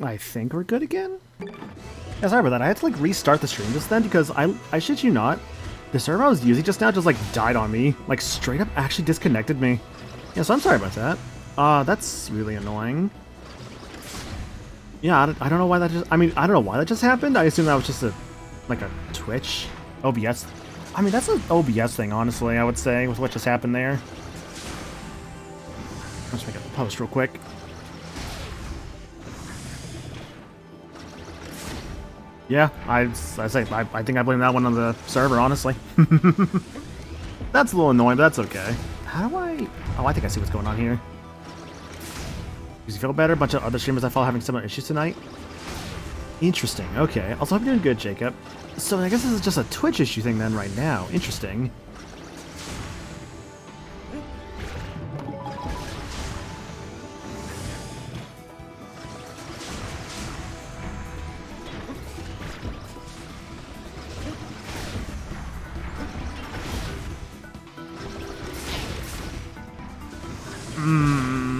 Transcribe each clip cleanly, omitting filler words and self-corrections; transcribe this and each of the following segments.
I think we're good again? Yeah, sorry about that. I had to like restart the stream just then because I shit you not, the server I was using just now just like died on me. Like straight up actually disconnected me. Yeah, so I'm sorry about that. That's really annoying. Yeah, I don't know why that just, I mean, I don't know why that just happened. I assume that was just like a Twitch OBS. I mean, that's an OBS thing, honestly, I would say, with what just happened there. Let's make a post real quick. Yeah, I think I blame that one on the server, honestly. That's a little annoying, but that's okay. How do I... Oh, I think I see what's going on here. Does you feel better? A bunch of other streamers I follow having similar issues tonight. Interesting, okay. Also, hope you're doing good, Jacob. So I guess this is just a Twitch issue thing then right now. Interesting.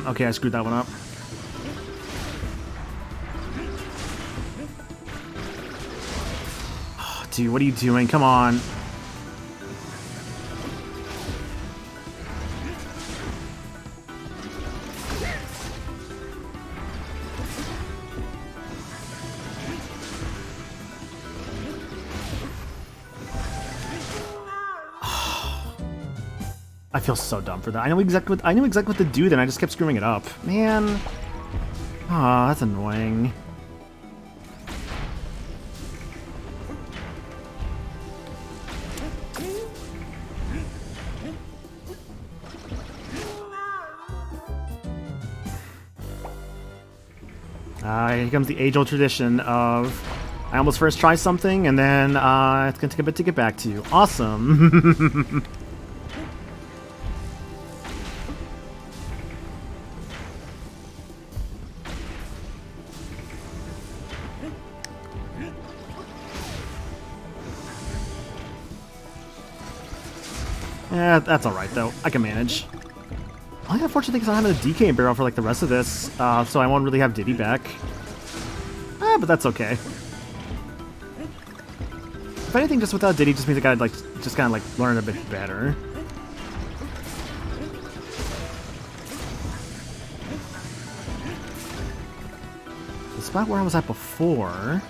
Okay, I screwed that one up. Oh, dude, what are you doing? Come on. I feel so dumb for that. I knew exactly what to do, then I just kept screwing it up. Man. Ah, that's annoying. Here comes the age-old tradition of I almost first try something, and then it's gonna take a bit to get back to you. Awesome. Yeah, that's alright though. I can manage. Only unfortunate thing is I'm having a DK barrel for like the rest of this, so I won't really have Diddy back. But that's okay. If anything, just without Diddy just means I gotta like just kind of like learn a bit better. The spot where I was at before.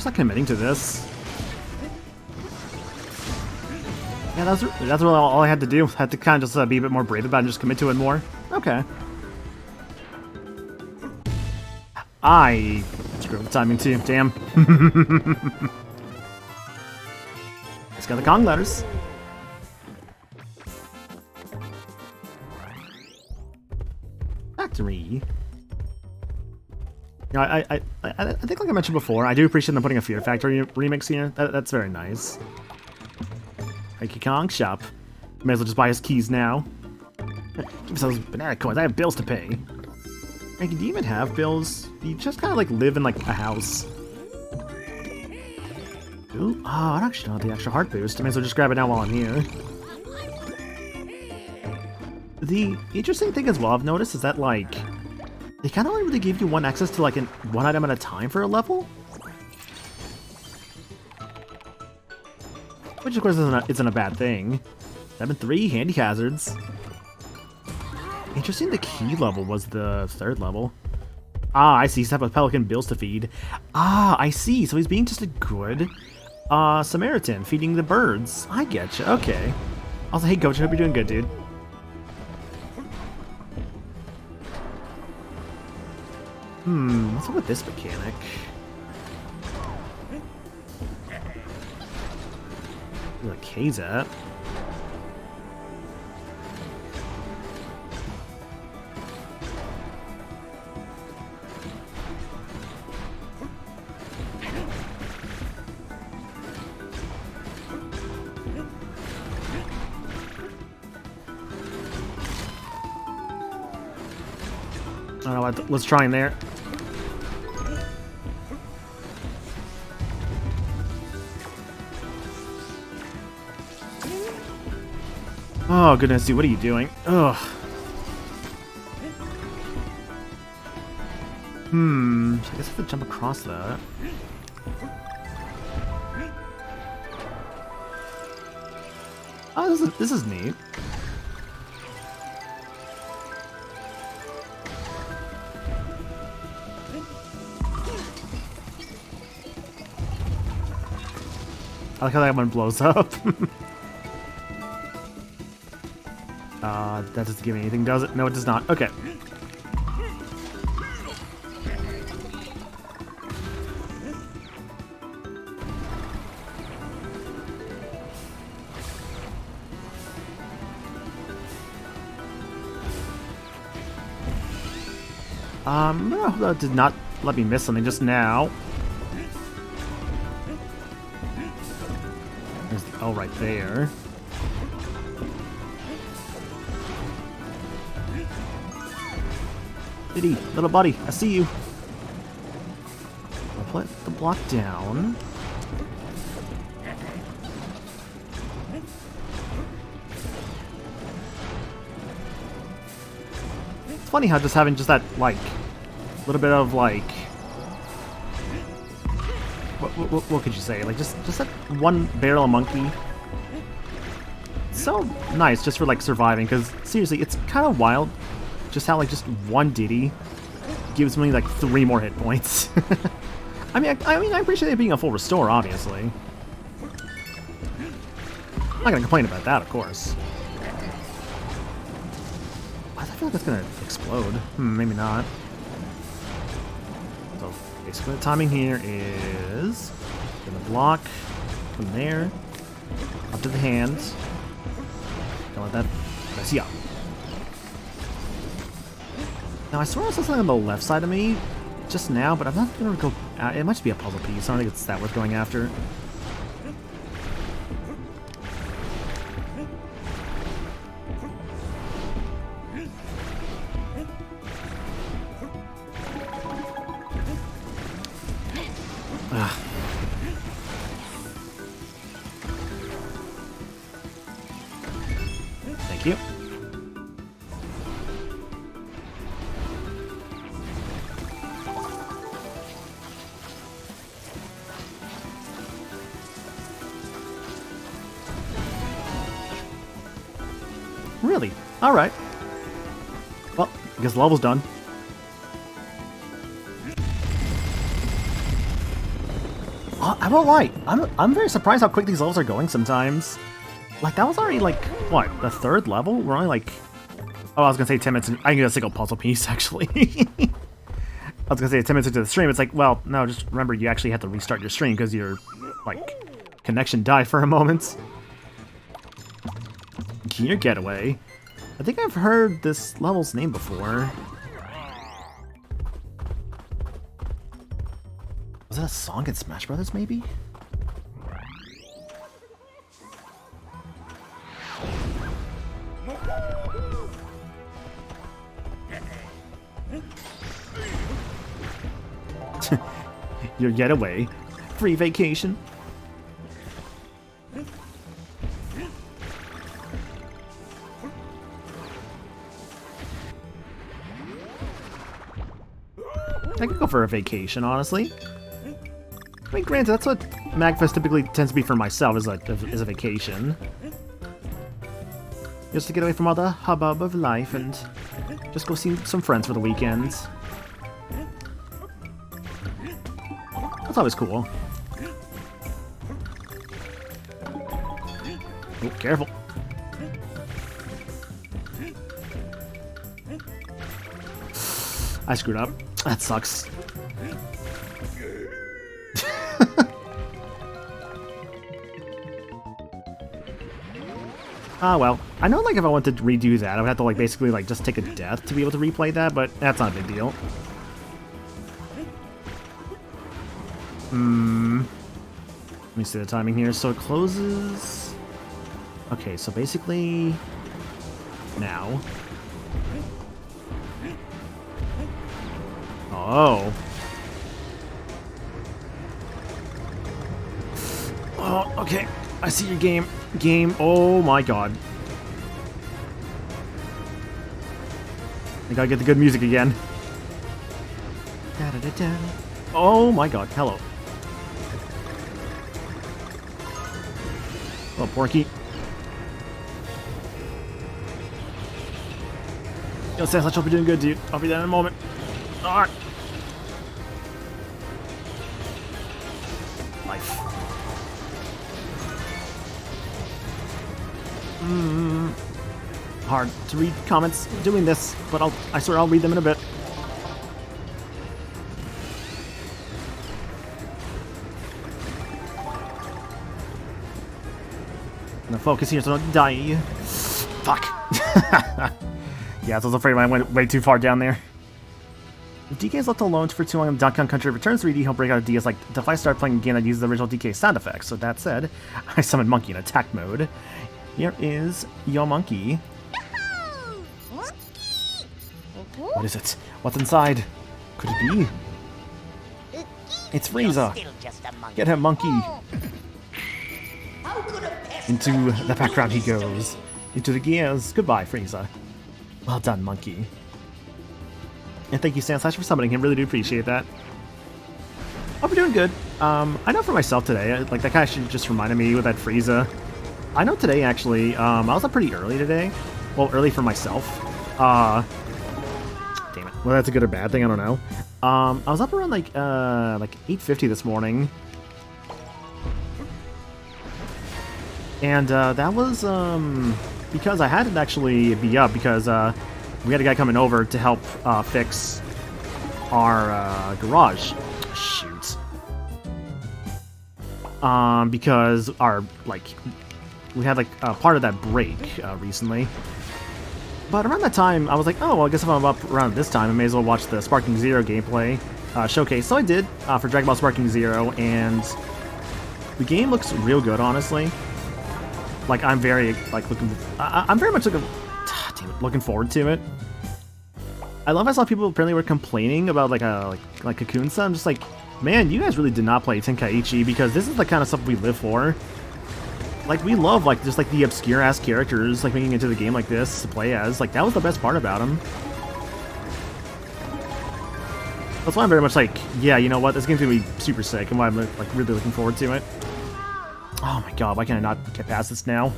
Not committing to this. Yeah, that's really all I had to do. Had to kind of just be a bit more brave about it and just commit to it more. Okay. I screwed up the timing too. Damn. It's got the Kong letters. Factory. You know, I think, like I mentioned before, I do appreciate them putting a Fear Factory remix here. That's very nice. Thank you, Kong Shop. May as well just buy his keys now. Give us those banana coins. I have bills to pay. Frankie, do you even have bills? You just kind of like live in like a house. Ooh, oh, I don't actually know the extra heart boost. I may as well just grab it now while I'm here. The interesting thing as well I've noticed is that like they kind of only really give you one access to like one item at a time for a level. Which of course isn't a bad thing. 7-3, handy hazards. Interesting the key level was the 3rd level. Ah, I see, he's have a pelican bills to feed. Ah, I see, so he's being just a good Samaritan, feeding the birds. I get you, okay. Also, hey Coach, I hope you're doing good, dude. What's up with this mechanic? Where the K's at? I don't know what. Let's try in there. Oh goodness, dude, what are you doing? Ugh. So I guess I have to jump across that. Oh, this is neat. I like how that one blows up. That doesn't give me anything, does it? No, it does not. Okay. No, that did not let me miss something just now. There's the L right there. Diddy, little buddy, I see you. I'll put the block down. It's funny how just having just that, like, little bit of, like... What could you say? Like, just that one barrel monkey. It's so nice just for, like, surviving, because, seriously, it's kind of wild just how, like, just one Diddy gives me, like, 3 more hit points. I mean, I appreciate it being a full restore, obviously. I'm not gonna complain about that, of course. I feel like that's gonna explode. Maybe not. So, basically the timing here is... gonna block from there, up to the hands. Don't let that mess you up. Now, I swear I saw something on the left side of me just now, but I'm not gonna go... it might just be a puzzle piece. I don't think it's that worth going after. Thank you. Really? Alright. Well, I guess the level's done. I won't lie. I'm very surprised how quick these levels are going sometimes. Like, that was already, like, what, the 3rd level? We're only, like... Oh, I was gonna say 10 minutes... I think that's like a puzzle piece, actually. I was gonna say 10 minutes into the stream. It's like, well, no, just remember you actually have to restart your stream because your, like, connection died for a moment. Gear Getaway. I think I've heard this level's name before. Was that a song in Smash Brothers, maybe? Your getaway. Free vacation. I could go for a vacation, honestly. I mean, granted, that's what MagFest typically tends to be for myself, is a vacation. Just to get away from all the hubbub of life and just go see some friends for the weekend. That's always cool. Oh, careful. I screwed up. That sucks. Ah, well. I know, like, if I wanted to redo that, I would have to, like, basically, like, just take a death to be able to replay that, but that's not a big deal. Let me see the timing here. So it closes... Okay, so basically... Now. Oh. Oh, okay. I see your game. Oh my god. I gotta get the good music again. Da -da -da -da. Oh my god. Hello. Oh, Porky. Yo, Sans, I hope you're doing good, dude. I'll be there in a moment. Alright. Life. Hard to read comments doing this, but I swear I'll read them in a bit. I'm gonna focus here so I don't die. Fuck. Yeah, so I was afraid I went way too far down there. If DK is left alone for too long in Donkey Kong Country Returns 3D, he'll break out ideas like, if I start playing a game that uses the original DK sound effects. So that said, I summon Monkey in attack mode. Here is your Monkey. What is it? What's inside? Could it be? It's Frieza! Get him, Monkey! Into the background he goes. Into the gears. Goodbye, Frieza. Well done, Monkey. And thank you, Sanslash, for summoning him. Really do appreciate that. Hope you're doing good. I know for myself today, like, that kind of just reminded me with that Frieza. I know today, actually, I was up pretty early today. Well, early for myself. Damn it. Well, that's a good or bad thing, I don't know. I was up around, like 8:50 this morning. And, that was, because I had to actually be up because, we had a guy coming over to help, fix our, garage. Shoot. Because our, we had, part of that break, recently. But around that time, I was like, oh, well, I guess if I'm up around this time, I may as well watch the Sparking Zero gameplay, showcase. So I did, for Dragon Ball Sparking Zero, and the game looks real good, honestly. Like, I'm very, I'm very much looking forward to it. I love I saw people apparently were complaining about, like Cocoon-san. I'm just like, man, you guys really did not play Tenkaichi, because this is the kind of stuff we live for. Like, we love, just the obscure-ass characters, making it into the game like this to play as. Like, that was the best part about them. That's why I'm very much like, yeah, you know what, this game's gonna be super sick, and why I'm, really looking forward to it. Oh my god, why can I not get past this now?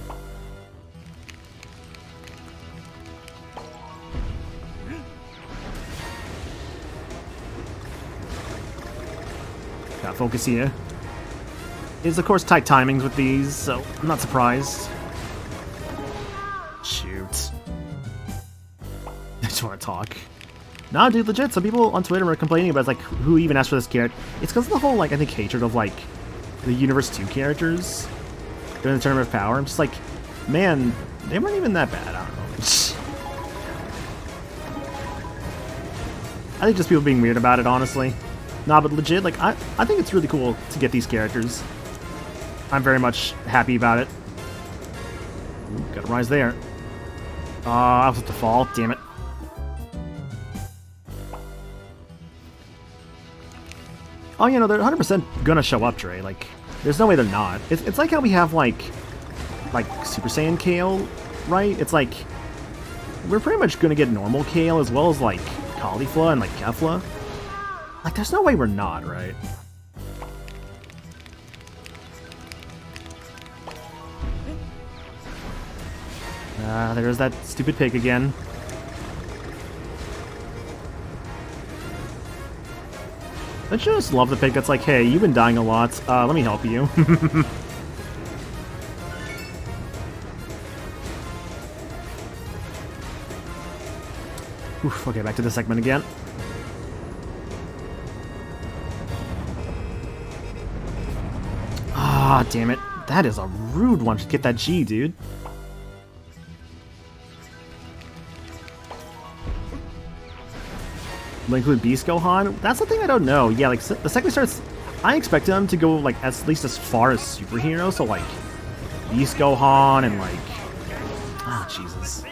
Gotta focus here. Is of course tight timings with these, so I'm not surprised. Shoot. I just want to talk. Nah, dude, legit, some people on Twitter were complaining about, who even asked for this character. It's because of the whole, I think, hatred of, the Universe 2 characters during the Tournament of Power. I'm just like, man, they weren't even that bad, I don't know. I think just people being weird about it, honestly. Nah, but legit, I think it's really cool to get these characters. I'm very much happy about it. Ooh, gotta rise there. I was at the fall, damn it. Oh, you know, they're 100% gonna show up, Dre. There's no way they're not. It's like how we have, Super Saiyan Kale, right? It's we're pretty much gonna get normal Kale as well as, Caulifla and, Kefla. There's no way we're not, right? There's that stupid pig again. Don't you just love the pig that's like, hey, you've been dying a lot, let me help you. Oof, okay, back to the segment again. Ah, damn it. That is a rude one to get that G, dude. Will include Beast Gohan? That's the thing I don't know. Yeah, the second starts, I expect them to go, at least as far as superhero, so, Beast Gohan and, oh, Jesus.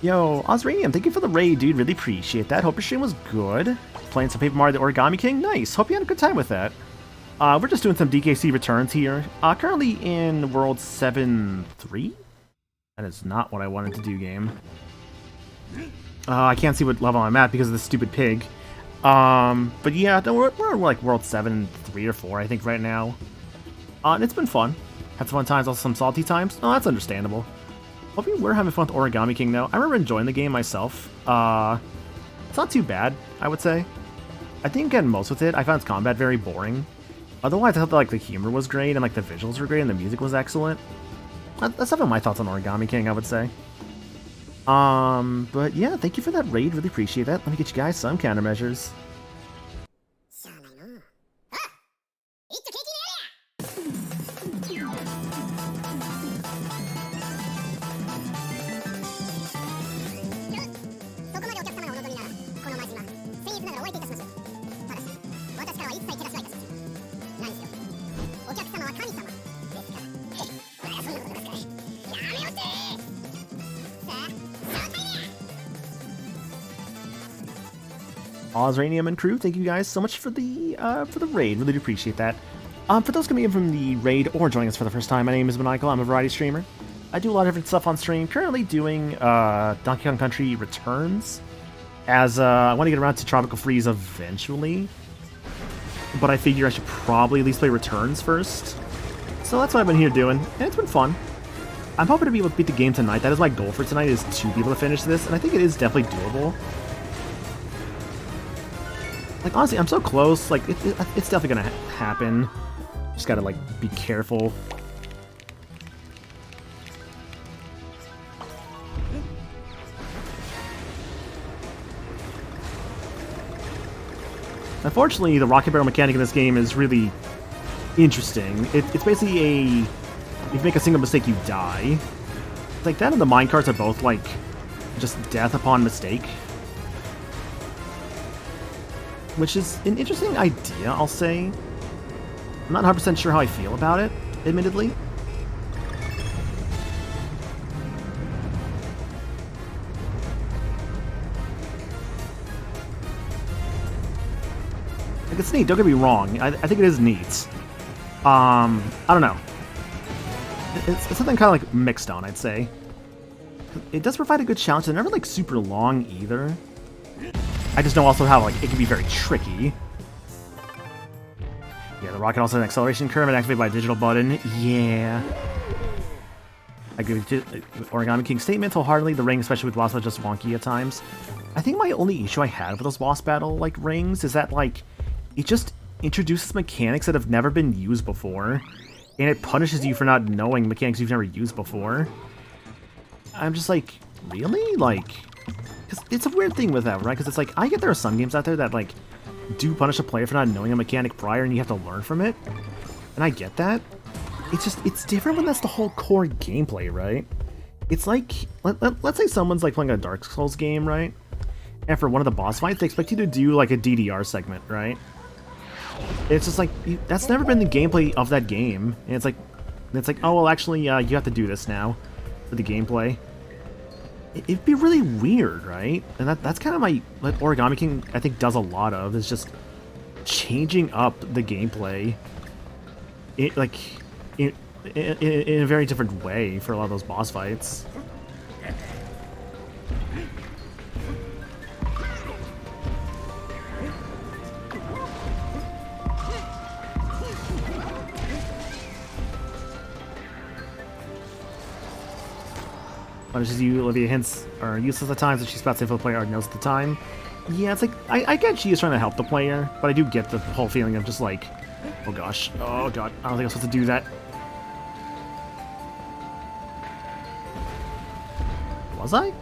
Yo, Osranium, thank you for the raid, dude. Really appreciate that. Hope your stream was good. Playing some Paper Mario the Origami King. Nice. Hope you had a good time with that. We're just doing some DKC returns here. Currently in World 7-3? That is not what I wanted to do, game. I can't see what level I'm at because of this stupid pig. But yeah, we're like World 7, 3 or 4, I think, right now. And it's been fun. Had some fun times, also some salty times. Oh, that's understandable. Hope you were having fun with Origami King, though. I remember enjoying the game myself. It's not too bad, I would say. I think getting most with it, I found its combat very boring. Otherwise, I thought that, like, the humor was great, and like the visuals were great, and the music was excellent. That's some of my thoughts on Origami King, I would say. But yeah, thank you for that raid. Really appreciate that. Let me get you guys some countermeasures. Osranium and crew, thank you guys so much for the raid. Really do appreciate that. For those coming in from the raid or joining us for the first time, my name is Maniacal. I'm a variety streamer. I do a lot of different stuff on stream. Currently doing Donkey Kong Country Returns, as I want to get around to Tropical Freeze eventually. But I figure I should probably at least play Returns first. So that's what I've been here doing, and it's been fun. I'm hoping to be able to beat the game tonight. That is my goal for tonight, is to be able to finish this, and I think it is definitely doable. Like, honestly, I'm so close. Like, it's definitely gonna happen. Just gotta, like, be careful. Unfortunately, the rocket barrel mechanic in this game is really interesting. It's basically if you make a single mistake, you die. Like, that and the minecarts are both, like, just death upon mistake. Which is an interesting idea, I'll say. I'm not 100% sure how I feel about it, admittedly. Like, it's neat, don't get me wrong. I think it is neat. I don't know. It's something kind of like mixed on, I'd say. It does provide a good challenge. They're never like super long either. I just know also how, like, it can be very tricky. Yeah, the rocket also has an acceleration curve and activated by a digital button. Yeah. I agree with Origami King's statement wholeheartedly. The ring, especially with boss battles, just wonky at times. I think my only issue I had with those boss battle, like, rings is that, like, it just introduces mechanics that have never been used before. And it punishes you for not knowing mechanics you've never used before. I'm just like, really? Like... It's a weird thing with that, right? Because it's like, I get there are some games out there that, like, do punish a player for not knowing a mechanic prior and you have to learn from it. And I get that. It's just, it's different when that's the whole core gameplay, right? It's like, let's say someone's, like, playing a Dark Souls game, right? And for one of the boss fights, they expect you to do, like, a DDR segment, right? It's just like, that's never been the gameplay of that game. And it's like, oh, well, actually, you have to do this now for the gameplay. It'd be really weird, right? And that's kind of what Origami King, I think, does a lot of, is just changing up the gameplay in a very different way for a lot of those boss fights. Punishes you, Olivia hints are useless at times if she spots info the player already knows at the time. Yeah, it's like, I get she is trying to help the player, but I do get the whole feeling of just like, oh gosh, oh god, I don't think I'm supposed to do that. Was I?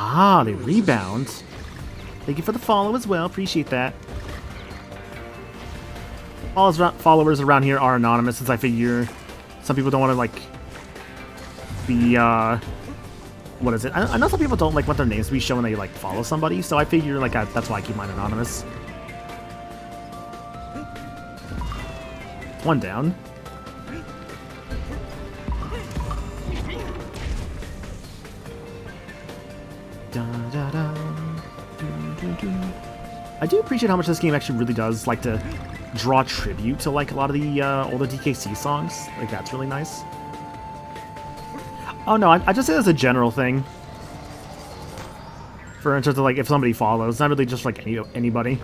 Ah, they rebound. Thank you for the follow as well. Appreciate that. All followers around here are anonymous, since I figure some people don't want to, like, be what is it? I know some people don't like want their names to be shown when they like follow somebody, so I figure like that's why I keep mine anonymous. One down. I do appreciate how much this game actually really does like to draw tribute to like a lot of the older DKC songs. Like that's really nice. Oh no, I just say that's a general thing. For in terms of like if somebody follows, not really just like anybody.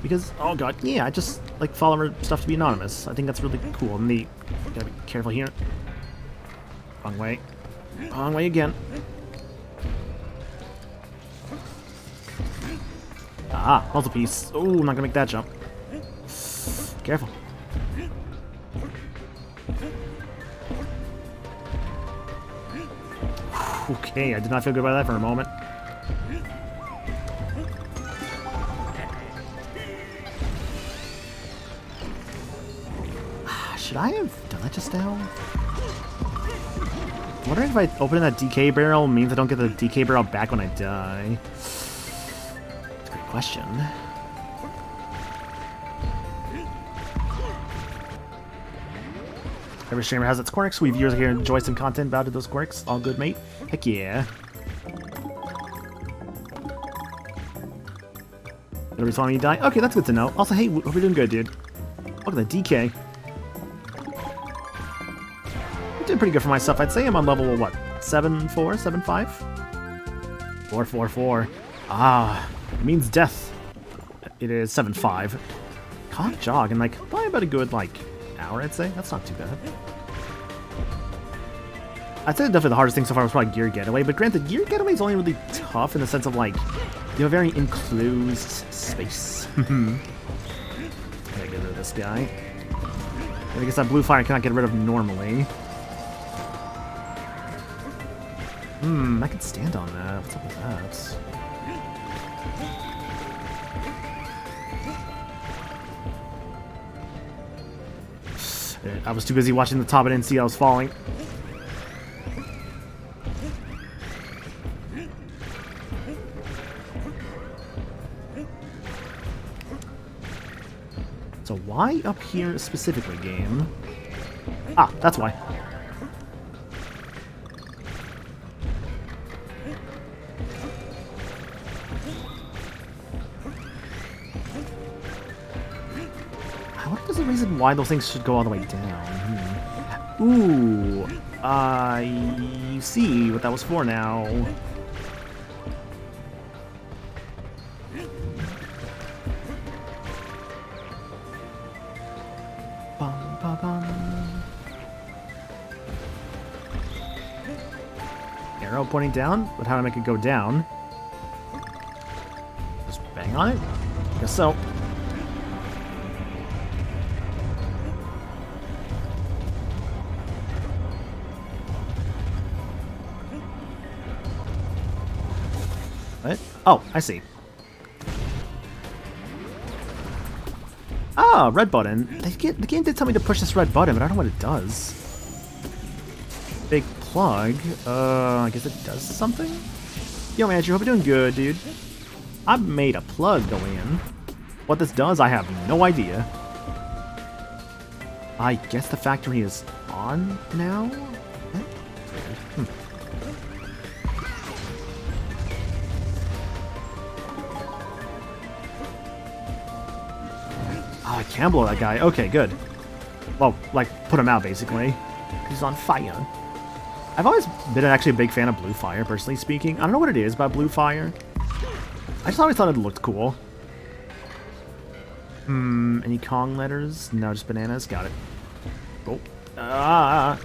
Because oh god, yeah, I just like follow stuff to be anonymous. I think that's really cool and neat. Gotta be careful here. Wrong way. Wrong way again. Ah, puzzle piece. Oh, I'm not gonna make that jump. Careful. Okay, I did not feel good about that for a moment. Should I have done that just now? I'm wondering if I open that DK barrel means I don't get the DK barrel back when I die. That's a great question. Every streamer has its quirks. We viewers here enjoy some content about those quirks. All good, mate. Heck yeah. Every time you die. Okay, that's good to know. Also, hey, hope you're doing good, dude. Look at the DK. I'm doing pretty good for myself. I'd say I'm on level, what, 7-4, 7-5? 4-4-4. Ah, it means death. It is 7-5. Can't jog in, like, probably about a good, like, hour, I'd say. That's not too bad. I'd say definitely the hardest thing so far was probably Gear Getaway, but granted, Gear Getaway is only really tough in the sense of, like, you have a very enclosed space. Gotta get rid of this guy. I guess that blue fire I cannot get rid of normally. I could stand on that. What's up with that? I was too busy watching the top, I didn't see I was falling. So why up here specifically, game? Ah, that's why. I wonder if there's a reason why those things should go all the way down. Ooh, I see what that was for now. Bum, ba, bum. Arrow pointing down, but how do I make it go down? Just bang on it? Guess so. What? Oh, I see. Ah, red button. The game did tell me to push this red button, but I don't know what it does. Big plug. I guess it does something? Yo, Andrew, hope you're doing good, dude. I've made a plug go in. What this does, I have no idea. I guess the factory is on now? Oh, I can blow that guy. Okay, good. Well, like, put him out, basically. He's on fire. I've always been actually a big fan of blue fire, personally speaking. I don't know what it is about blue fire. I just always thought it looked cool. Any Kong letters? No, just bananas. Got it. Oh. Ah.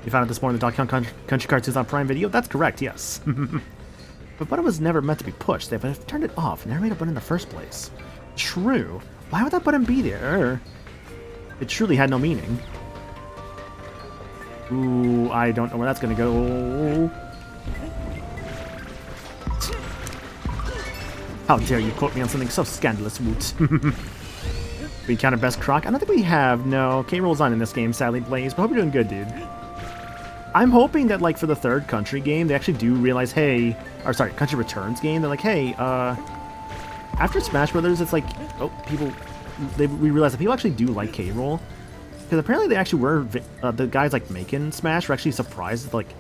You found out this morning the Donkey Kong Country cartoons on Prime Video? That's correct, yes. But button was never meant to be pushed. They have turned it off. Never made a button in the first place. True. Why would that button be there? It truly had no meaning. Ooh, I don't know where that's gonna go. How dare you quote me on something so scandalous, Woot. We counter best Croc. I don't think we have. No, K-Roll's not in this game, sadly, Blaze. But hope you're doing good, dude. I'm hoping that, like, for the third Country game, they actually do realize, hey... Or, sorry, Country Returns game. They're like, hey, after Smash Brothers, it's like... Oh, people... we realize that people actually do like K-Roll. Because apparently they actually were... the guys, like, making Smash were actually surprised at, like,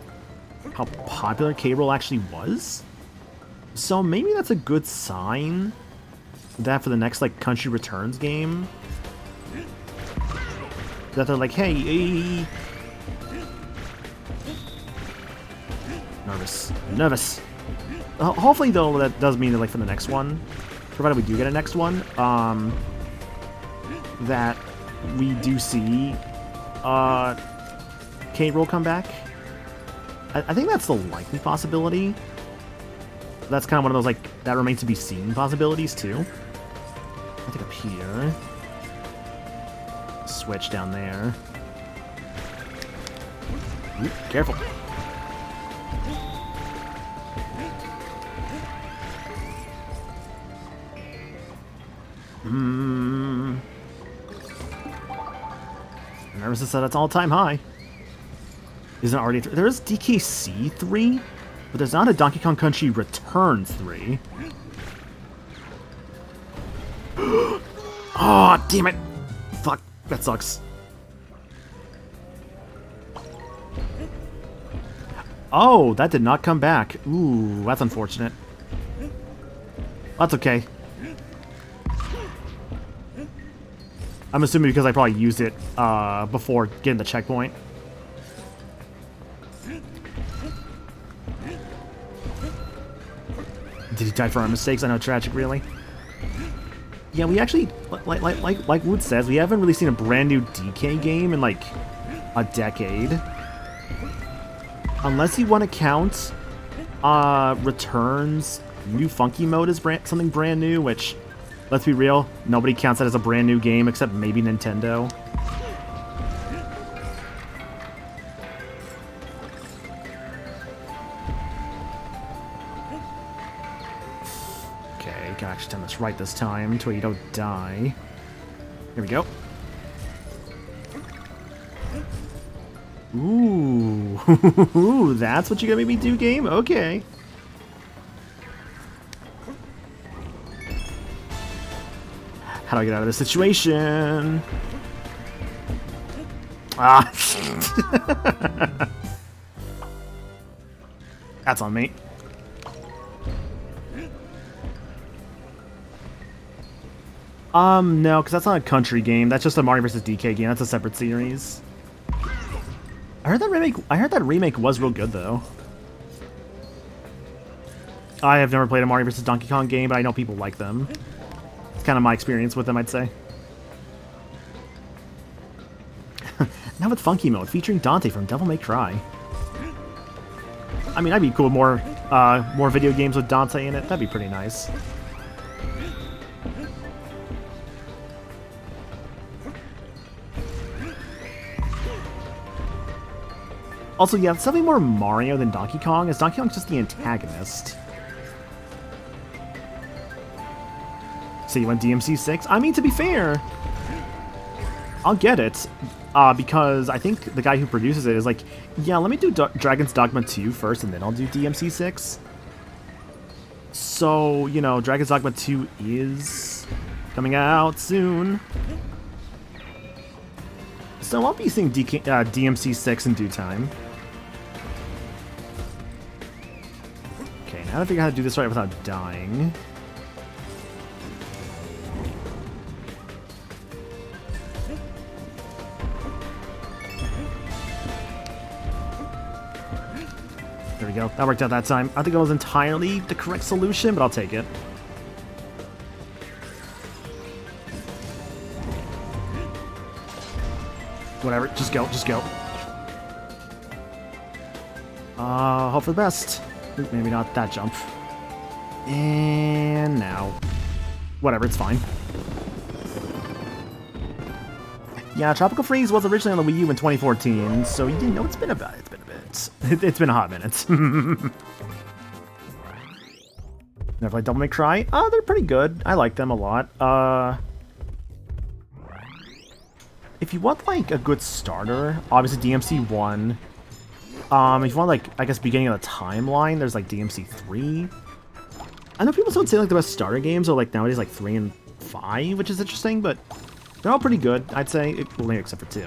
how popular K-Roll actually was. So maybe that's a good sign that for the next, like, Country Returns game... That they're like, hey... Nervous. Hopefully, though, that does mean that, like, for the next one, provided we do get a next one, that we do see K-Roll come back. I think that's the likely possibility. That's kind of one of those, like, that remains to be seen possibilities, too. I think up here. Switch down there. Ooh, careful. Nervousness at its all-time high. Isn't already there is DKC 3, but there's not a Donkey Kong Country Returns 3. Oh, damn it! Fuck, that sucks. Oh, that did not come back. Ooh, that's unfortunate. That's okay. I'm assuming because I probably used it before getting the checkpoint. Did he die for our mistakes? I know, tragic, really. Yeah, we actually, like Wood says, we haven't really seen a brand new DK game in like a decade. Unless you want to count Returns new funky mode as something brand new, which, let's be real, nobody counts that as a brand new game except maybe Nintendo. Okay, can actually time this right this time until you don't die. Here we go. Ooh, that's what you're gonna make me do, game? Okay. How do I get out of this situation? Ah. That's on me. No, because that's not a country game. That's just a Mario vs. DK game. That's a separate series. I heard that remake was real good, though. I have never played a Mario vs. Donkey Kong game, but I know people like them. It's kind of my experience with them, I'd say. Now with Funky Mode, featuring Dante from Devil May Cry. I mean, that'd be cool. More video games with Dante in it. That'd be pretty nice. Also, yeah, something more Mario than Donkey Kong, as Donkey Kong's just the antagonist. So you want DMC 6? I mean, to be fair, I'll get it, because I think the guy who produces it is like, yeah, let me do Dragon's Dogma 2 first, and then I'll do DMC 6. So, you know, Dragon's Dogma 2 is coming out soon. So I'll be seeing DMC 6 in due time. Okay, now I figure out how to do this right without dying. There we go. That worked out that time. I think it was entirely the correct solution, but I'll take it. Whatever, just go, just go. Hope for the best. Ooh, maybe not that jump. And now. Whatever, it's fine. Yeah, Tropical Freeze was originally on the Wii U in 2014, so you know it's been a bit. It's been a hot minute. Never played Devil May Cry? They're pretty good. I like them a lot. if you want like a good starter, obviously DMC 1. If you want like, I guess, beginning of the timeline, there's like DMC 3. I know people don't say like the best starter games are like nowadays like 3 and 5, which is interesting, but they're all pretty good, I'd say. Well, maybe except for 2.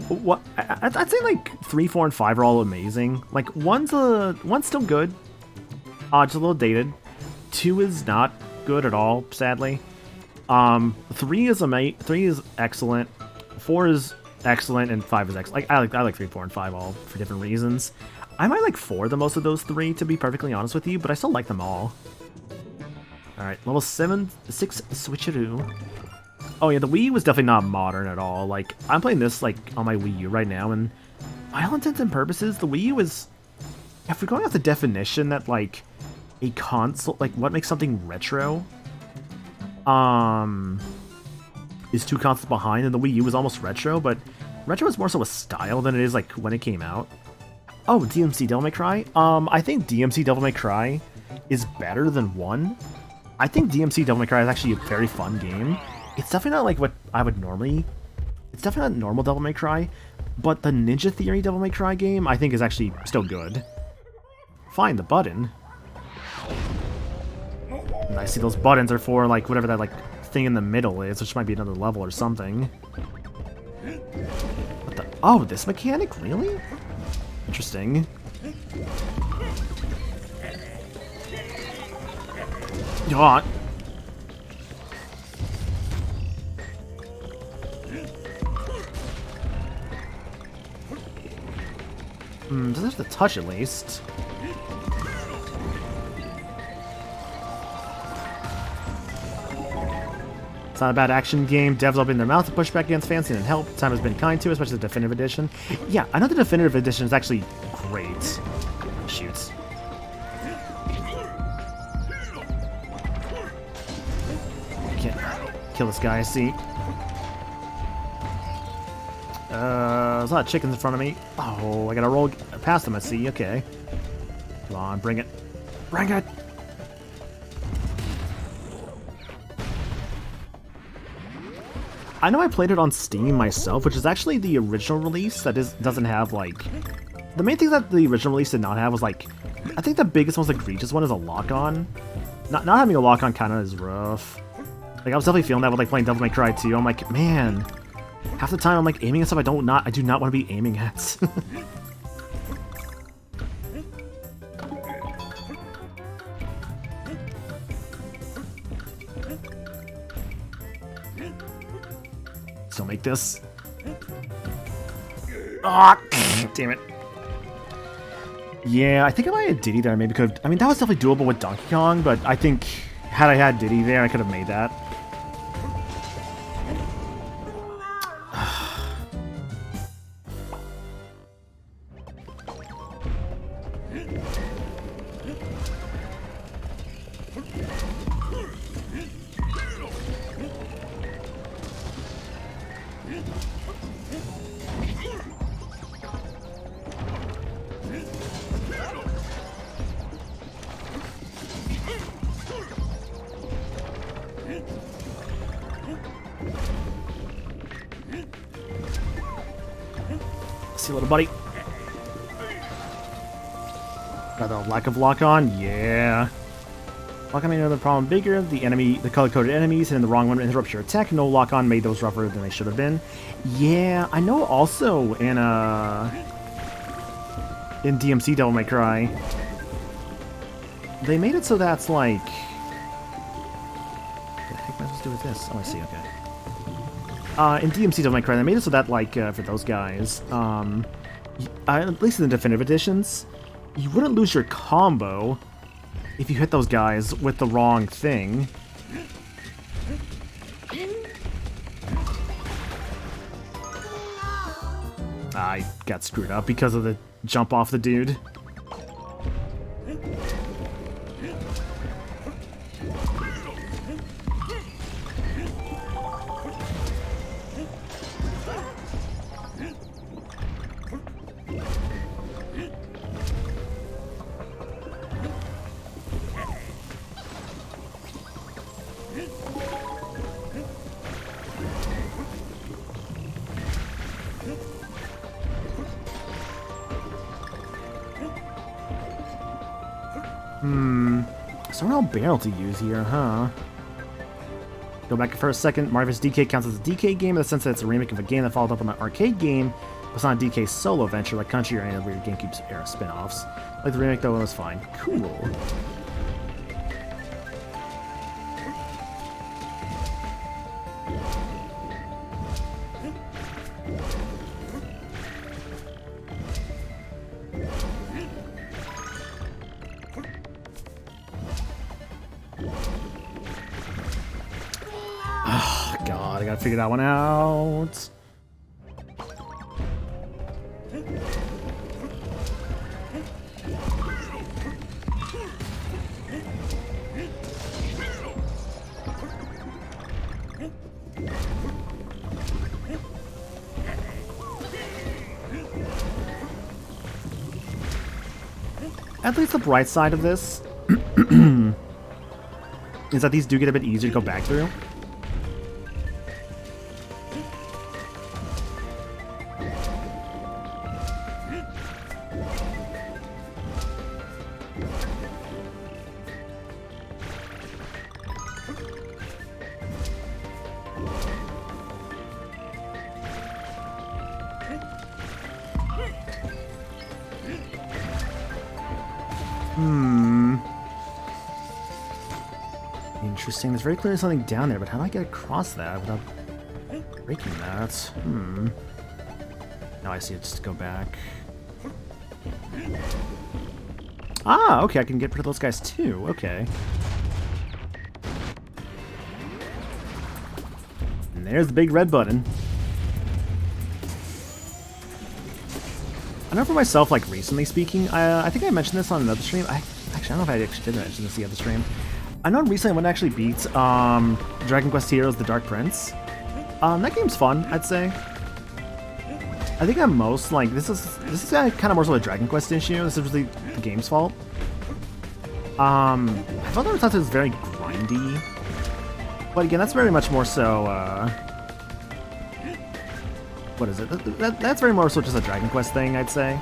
What I'd say like 3, 4, and 5 are all amazing. Like one's still good, just a little dated. 2 is not good at all, sadly. 3 is excellent. 4 is excellent, and 5 is excellent. Like I like 3, 4, and 5 all for different reasons. I might like 4 the most of those 3, to be perfectly honest with you, but I still like them all. Alright, level 6 switcheroo. Oh yeah, the Wii U was definitely not modern at all. Like, I'm playing this like on my Wii U right now, and by all intents and purposes, the Wii U is, if we're going off the definition that like a console, like what makes something retro, is 2 consoles behind, and the Wii U was almost retro, but retro is more so a style than it is like when it came out. Oh, DMC Devil May Cry? I think DMC Devil May Cry is better than 1. I think DMC Devil May Cry is actually a very fun game. It's definitely not like what I would normally... It's definitely not normal Devil May Cry, but the Ninja Theory Devil May Cry game, I think, is actually still good. Find the button. And I see those buttons are for, like, whatever that, like, thing in the middle is, which might be another level or something. What the... Oh, this mechanic? Really? Interesting. Yacht. Doesn't have to touch at least. It's not a bad action game. Devs open their mouth to push back against fans and help. Time has been kind to, especially the Definitive Edition. Yeah, I know the Definitive Edition is actually great. Shoots. Can't kill this guy, I see. There's a lot of chickens in front of me. Oh, I gotta roll past them, I see. Okay. Come on, bring it. Bring it! I know I played it on Steam myself, which is actually the original release that doesn't have, like... The main thing that the original release did not have was, like... I think the biggest, most egregious one is a lock-on. Not having a lock-on kind of is rough. Like, I was definitely feeling that with, like, playing Devil May Cry 2. I'm like, man... Half the time I'm, like, aiming at stuff I do not want to be aiming at. Still make this. Ah, damn it. Yeah, I think if I had Diddy there, I maybe could. I mean, that was definitely doable with Donkey Kong, but I think had I had Diddy there, I could have made that. See you, little buddy. Got the lack of lock-on? Yeah. Lock-on made another problem bigger. The color-coded enemies hitting the wrong one interrupts your attack. No lock-on made those rougher than they should have been. Yeah, I know also in DMC Devil May Cry, they made it so that's like... What the heck am I supposed to do with this? Oh, I see, okay. In DMC Devil May Cry, they made it so that, like, for those guys, at least in the Definitive Editions, you wouldn't lose your combo if you hit those guys with the wrong thing. I got screwed up because of the jump off the dude. So no barrel to use here, huh? Go back for a second. Mario vs. DK counts as a DK game in the sense that it's a remake of a game that followed up on an arcade game, but it's not a DK solo venture like Country or any of the weird GameCube era spin-offs. Like the remake though, it was fine. Cool. Oh, God, I gotta figure that one out. At least the bright side of this is that these do get a bit easier to go back through. Interesting. There's very clearly something down there, but how do I get across that without breaking that? Now I see it. Just go back. Ah, okay. I can get rid of those guys too. Okay. And there's the big red button. I know for myself, like recently speaking, I think I mentioned this on another stream. I don't know if I actually did mention this the other stream. I know recently I went to actually beat Dragon Quest Heroes: The Dark Prince. That game's fun, I'd say. I think I'm most like this is kind of more so a Dragon Quest issue. This is really the game's fault. I felt there was something that was very grindy, but again, that's very much more so. What is it? That's very more so just a Dragon Quest thing, I'd say.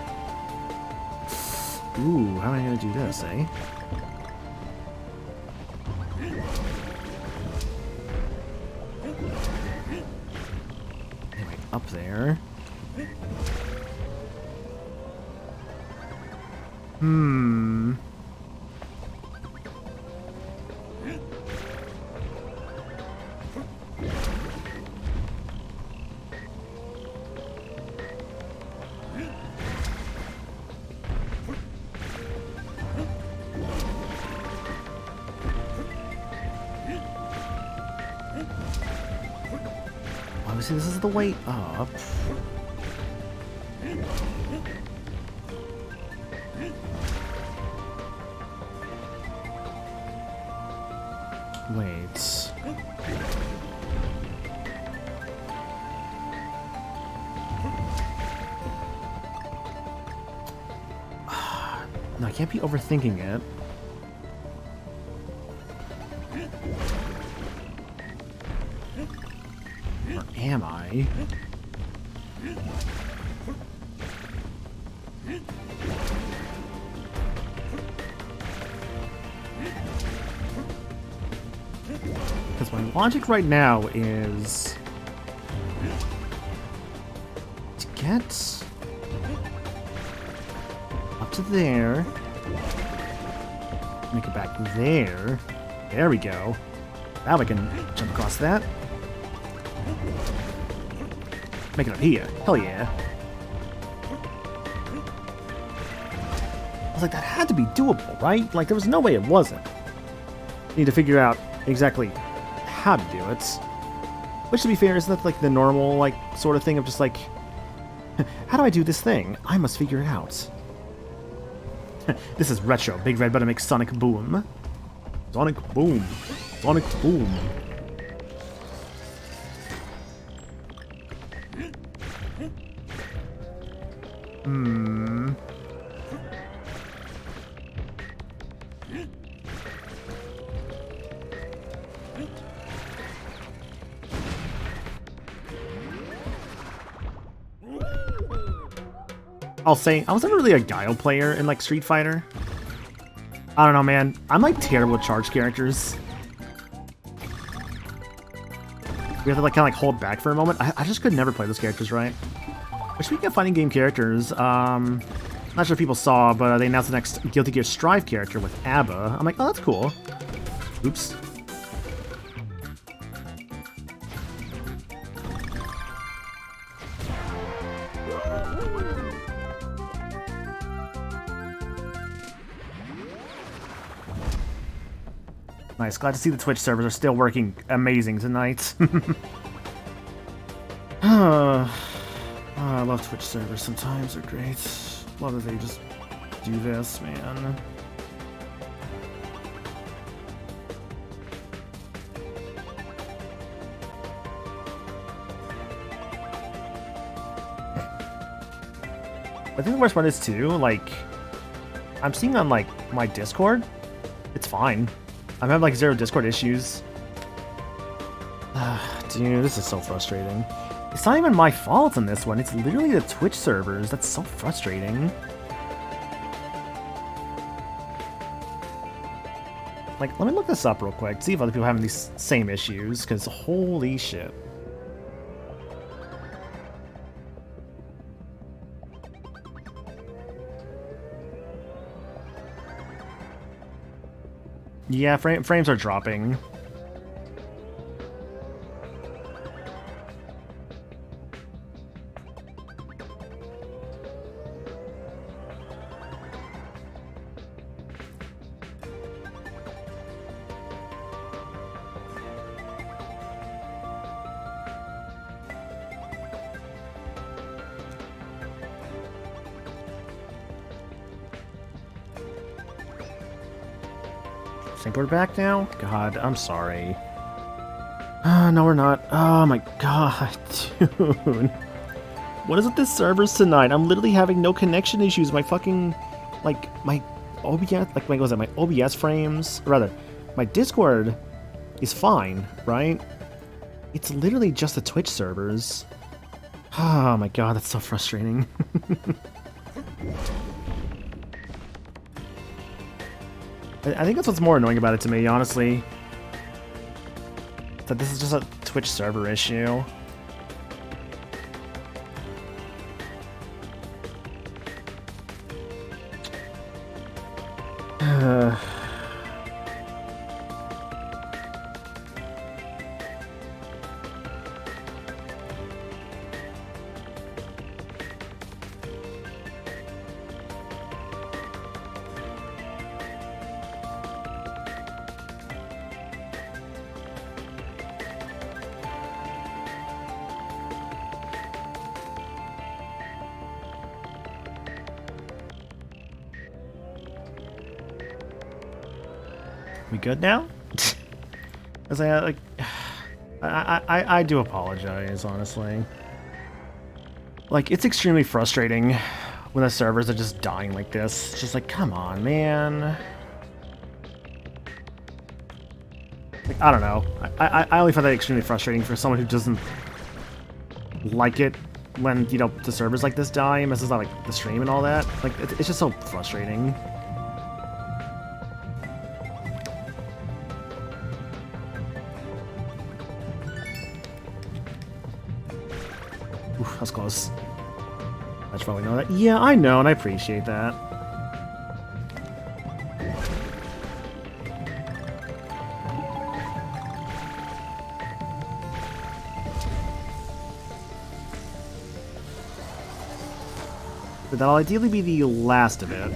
Ooh, how am I gonna do this, eh? Anyway, up there. Obviously, this is the way up. Wait. No, I can't be overthinking it. Or am I? Because my logic right now is to get up to there, make it back there. There we go. Now I can jump across that. Make it up here. Hell yeah. I was like, that had to be doable, right? Like, there was no way it wasn't. Need to figure out exactly how to do it. Which, to be fair, isn't that like the normal, like, sort of thing of just like, how do I do this thing? I must figure it out. This is retro. Big red button makes Sonic boom. Sonic boom. Sonic boom. I'll say, I was never really a Guile player in, like, Street Fighter. I don't know, man. I'm like terrible with charge characters. We have to like kind of like hold back for a moment. I just could never play those characters right. But speaking of fighting game characters, not sure if people saw, but they announced the next Guilty Gear Strive character with ABBA. I'm like, oh, that's cool. Oops. Nice. Glad to see the Twitch servers are still working amazing tonight. I love Twitch servers. Sometimes they're great. Love that they just do this, man. I think the worst part is too, like, I'm seeing on like my Discord, it's fine. I'm having like 0 Discord issues. Dude, this is so frustrating. It's not even my fault on this one. It's literally the Twitch servers. That's so frustrating. Like, let me look this up real quick. See if other people are having these same issues. Because holy shit. Yeah, frames are dropping. Think we're back now? God, I'm sorry. No, we're not. Oh my god, dude. What is with this servers tonight? I'm literally having no connection issues. My fucking, like, my OBS, like, what was that? My OBS frames, or rather, my Discord is fine, right? It's literally just the Twitch servers. Oh my god, that's so frustrating. I think that's what's more annoying about it to me, honestly. That this is just a Twitch server issue. We good now? As I do apologize, honestly. Like, it's extremely frustrating when the servers are just dying like this. It's just like, come on, man. Like, I don't know. I only find that extremely frustrating for someone who doesn't like it when, you know, the servers like this die and messes up, like, the stream and all that. Like, it's just so frustrating. Oof, that was close. I should probably know that. Yeah, I know, and I appreciate that. But that'll ideally be the last of it.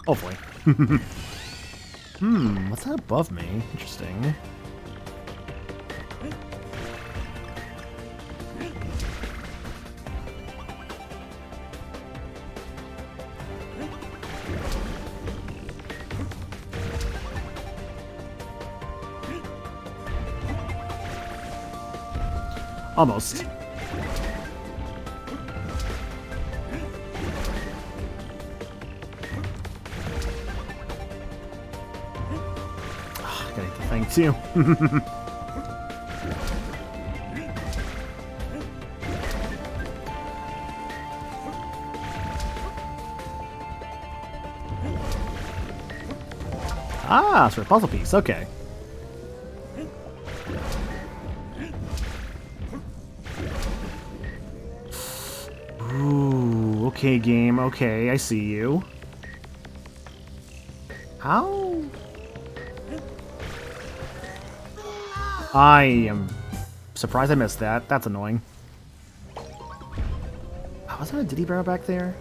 Hopefully. What's that above me? Interesting. Almost. I gotta hit the thing too. Ah, it's for a puzzle piece. Okay. Ooh, okay, game. Okay, I see you. How? I am surprised I missed that. That's annoying. Oh, was there a Diddy barrel back there?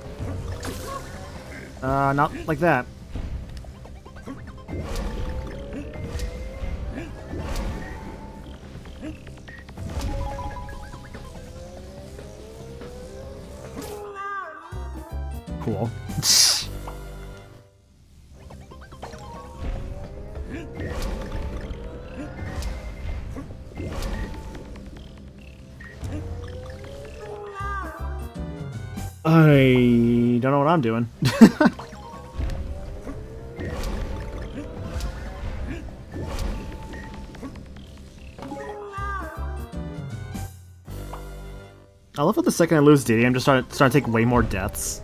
Not like that. Cool. I don't know what I'm doing. I love how the second I lose Diddy, I'm just starting to take way more deaths.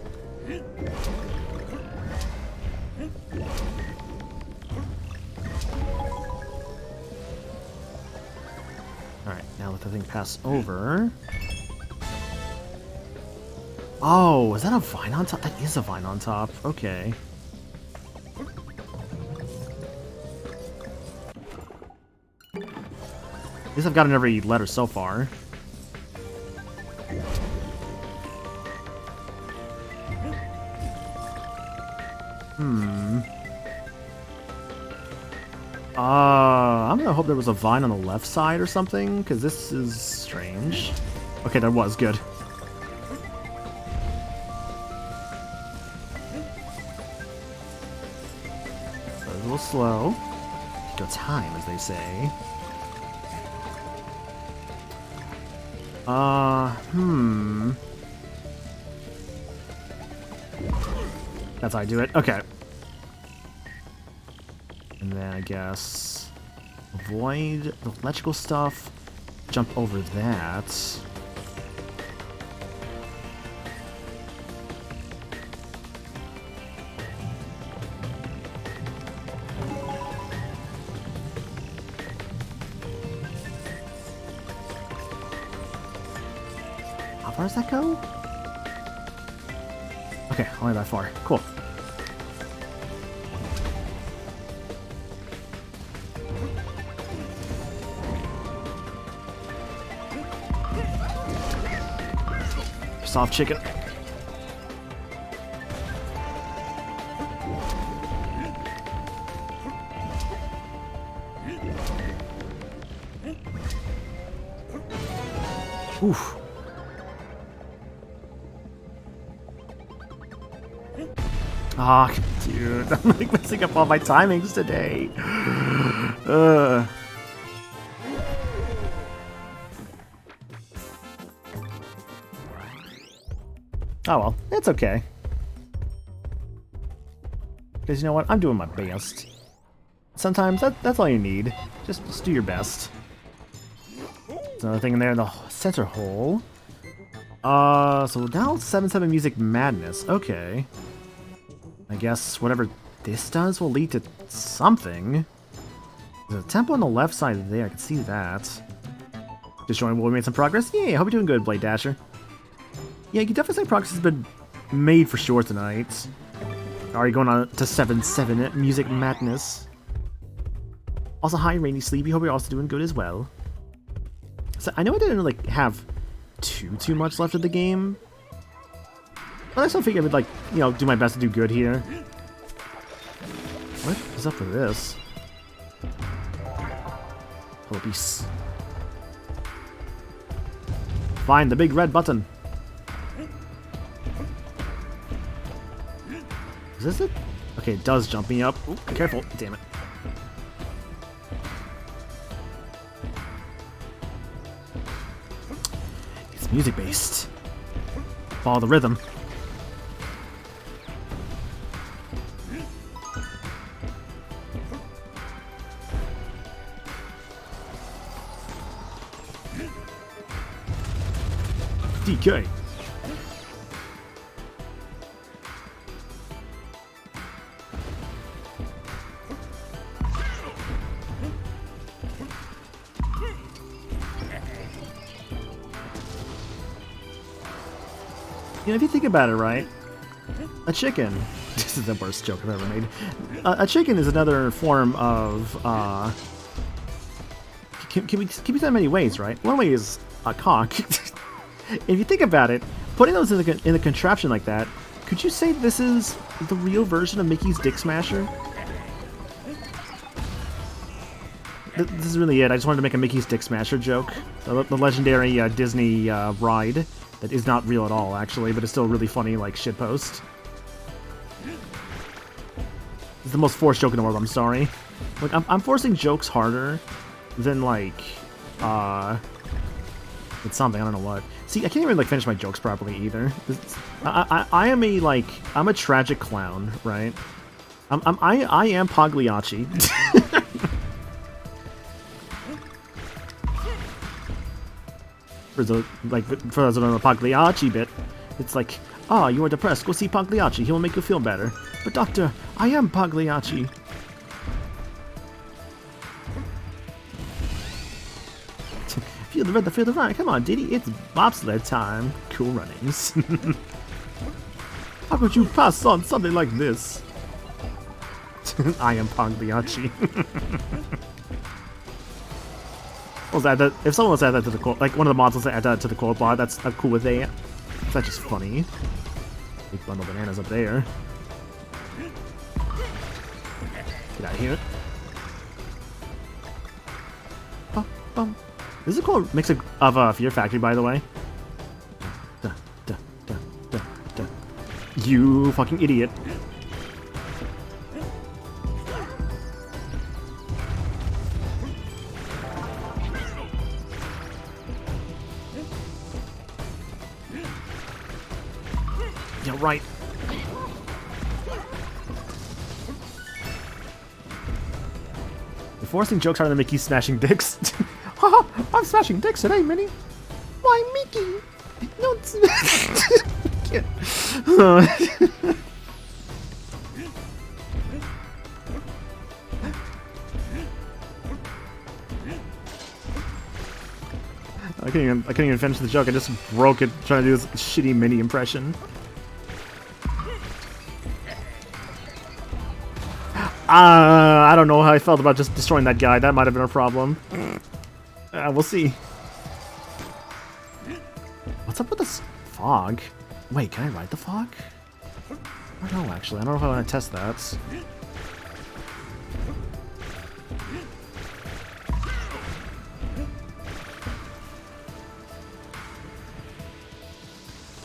Alright, now let the thing pass over. Oh, is that a vine on top? That is a vine on top. Okay. At least I've gotten every letter so far. I'm gonna hope there was a vine on the left side or something, because this is strange. Okay, there was. Good. So a little slow. Take your time, as they say. That's how I do it. Okay. And then I guess avoid the electrical stuff, jump over that. How far does that go? Okay, only that far. Cool. Soft chicken. Oof. Ah, dude, I'm like messing up all my timings today. Oh well, it's okay. Because you know what? I'm doing my best. Sometimes that's all you need. Just do your best. There's another thing in there in the center hole. So now 7-7 Music Madness. Okay. I guess whatever this does will lead to something. There's a temple on the left side there. I can see that. Just showing we made some progress. Yeah, I hope you're doing good, Blade Dasher. Yeah, you can definitely say progress has been made for sure tonight. Already going on to 7-7 Music Madness. Also, hi, Rainy Sleepy. Hope you're also doing good as well. So I know I didn't like have too much left of the game, but I still figured I would like, you know, do my best to do good here. What is up with this? Oh, peace. Find the big red button. Is this it? Okay, it does jump me up. Ooh, careful. Damn it. It's music-based. Follow the rhythm. DK. You know, if you think about it, right? A chicken. This is the worst joke I've ever made. A chicken is another form of. Can we that in many ways, right? One way is a cock. If you think about it, putting those in a contraption like that, could you say this is the real version of Mickey's Dick Smasher? This is really it. I just wanted to make a Mickey's Dick Smasher joke. The legendary Disney ride that is not real at all, actually, but it's still a really funny, like, shitpost. It's the most forced joke in the world, I'm sorry. Like, I'm forcing jokes harder than, like, it's something, I don't know what. See, I can't even, like, finish my jokes properly, either. I am a, like, I'm a tragic clown, right? I am Pagliacci. For those who don't know the Pagliacci bit, it's like, ah, you are depressed, go see Pagliacci, he will make you feel better. But doctor, I am Pagliacci. Feel the rhythm, feel the rhyme, come on Diddy, it's bobsled time. Cool runnings. How could you pass on something like this? I am Pagliacci. If someone wants to add that to the quote, like one of the mods wants to add that to the quote bar, that's cool with that. That's just funny. Big bundle of bananas up there. Get out of here. Bum, bum. This is a cool mix of Fear Factory, by the way. Duh, duh, duh, duh, duh. You fucking idiot. Yeah, right. You're forcing jokes harder than Mickey smashing dicks. Haha, I'm smashing dicks today, Minnie. Why, Mickey? No, it's... I couldn't even finish the joke. I just broke it trying to do this shitty Minnie impression. I don't know how I felt about just destroying that guy. That might have been a problem. We'll see. What's up with this fog? Wait, can I ride the fog? I don't know, actually. I don't know if I want to test that.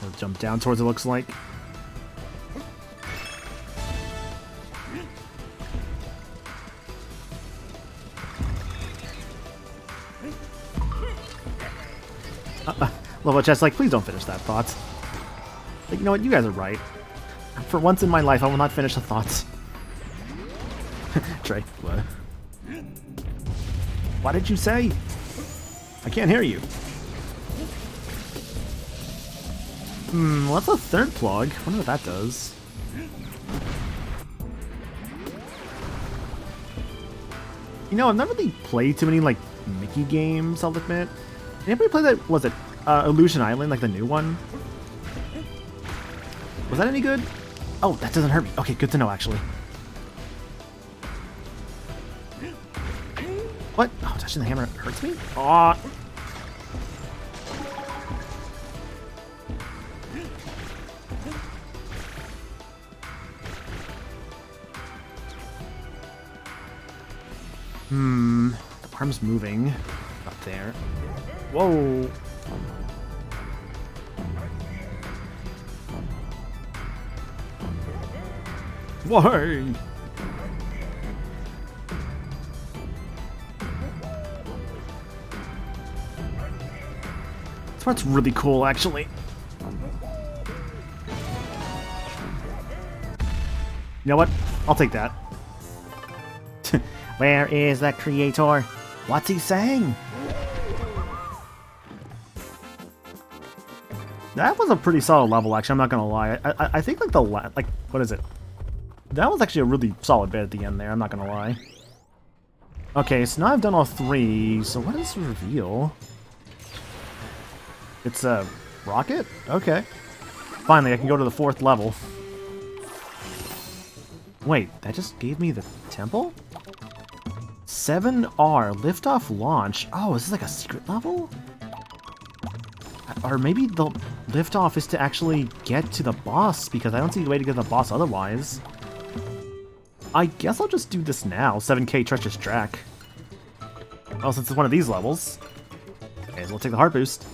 I'll jump down towards it, looks like. Level chest, like, please don't finish that thought. Like, you know what? You guys are right. For once in my life, I will not finish the thoughts. Trey, what? What did you say? I can't hear you. What's a third plug? I wonder what that does. You know, I've never really played too many, like, Mickey games, I'll admit. Did anybody play that, was it Illusion Island, like the new one? Was that any good? Oh, that doesn't hurt me. Okay, good to know, actually. What? Oh, touching the hammer hurts me? Aw. The arm's moving up there. Whoa. Why? This part's really cool, actually. You know what? I'll take that. Where is that creator? What's he saying? That was a pretty solid level, actually. I'm not gonna lie. I think like what is it? That was actually a really solid bit at the end there. I'm not gonna lie. Okay, so now I've done all three. So what does it reveal? It's a rocket. Okay. Finally, I can go to the 4th level. Wait, that just gave me the temple? 7R, liftoff launch. Oh, is this like a secret level? Or maybe the liftoff is to actually get to the boss, because I don't see a way to get to the boss otherwise. I guess I'll just do this now. 7K treacherous track. Well, since it's one of these levels, may as well take the heart boost.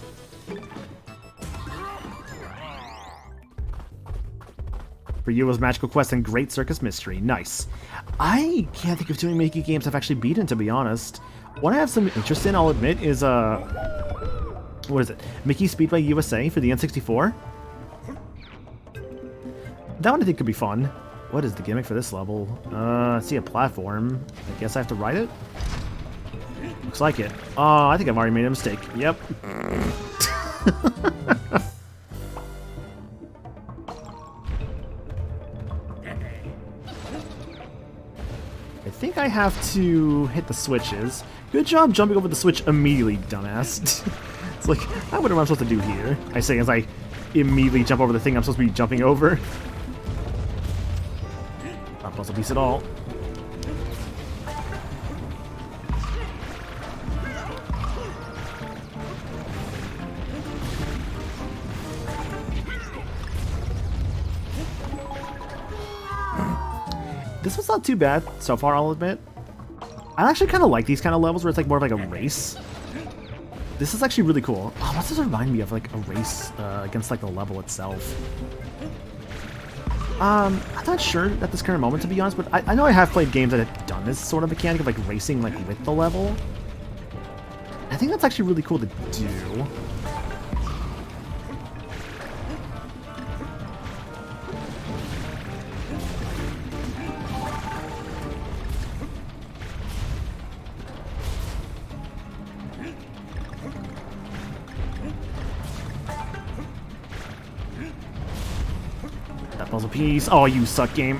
For you was Magical Quest and Great Circus Mystery. Nice. I can't think of too many Mickey games I've actually beaten, to be honest. One I have some interest in, I'll admit, is, what is it? Mickey Speedway USA for the N64? That one I think could be fun. What is the gimmick for this level? I see a platform. I guess I have to ride it? Looks like it. Oh, I think I've already made a mistake. Yep. I think I have to hit the switches. Good job jumping over the switch immediately, dumbass. It's like, what am I supposed to do here? I say as I immediately jump over the thing I'm supposed to be jumping over. Not puzzle piece at all. This was not too bad so far, I'll admit. I actually kind of like these kind of levels where it's like more of like a race. This is actually really cool. Oh, what does this remind me of? Like a race against like the level itself. I'm not sure at this current moment, to be honest, but I know I have played games that have done this sort of mechanic of like racing like with the level. I think that's actually really cool to do. That puzzle piece. Oh, you suck, game.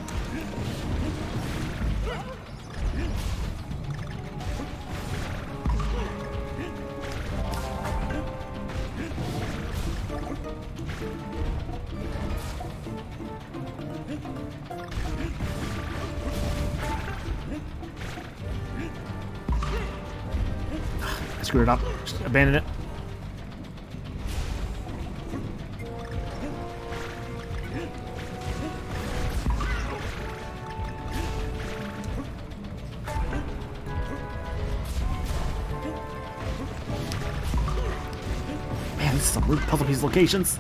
I screwed it up. Just abandon it. Man, this is some weird puzzle piece locations.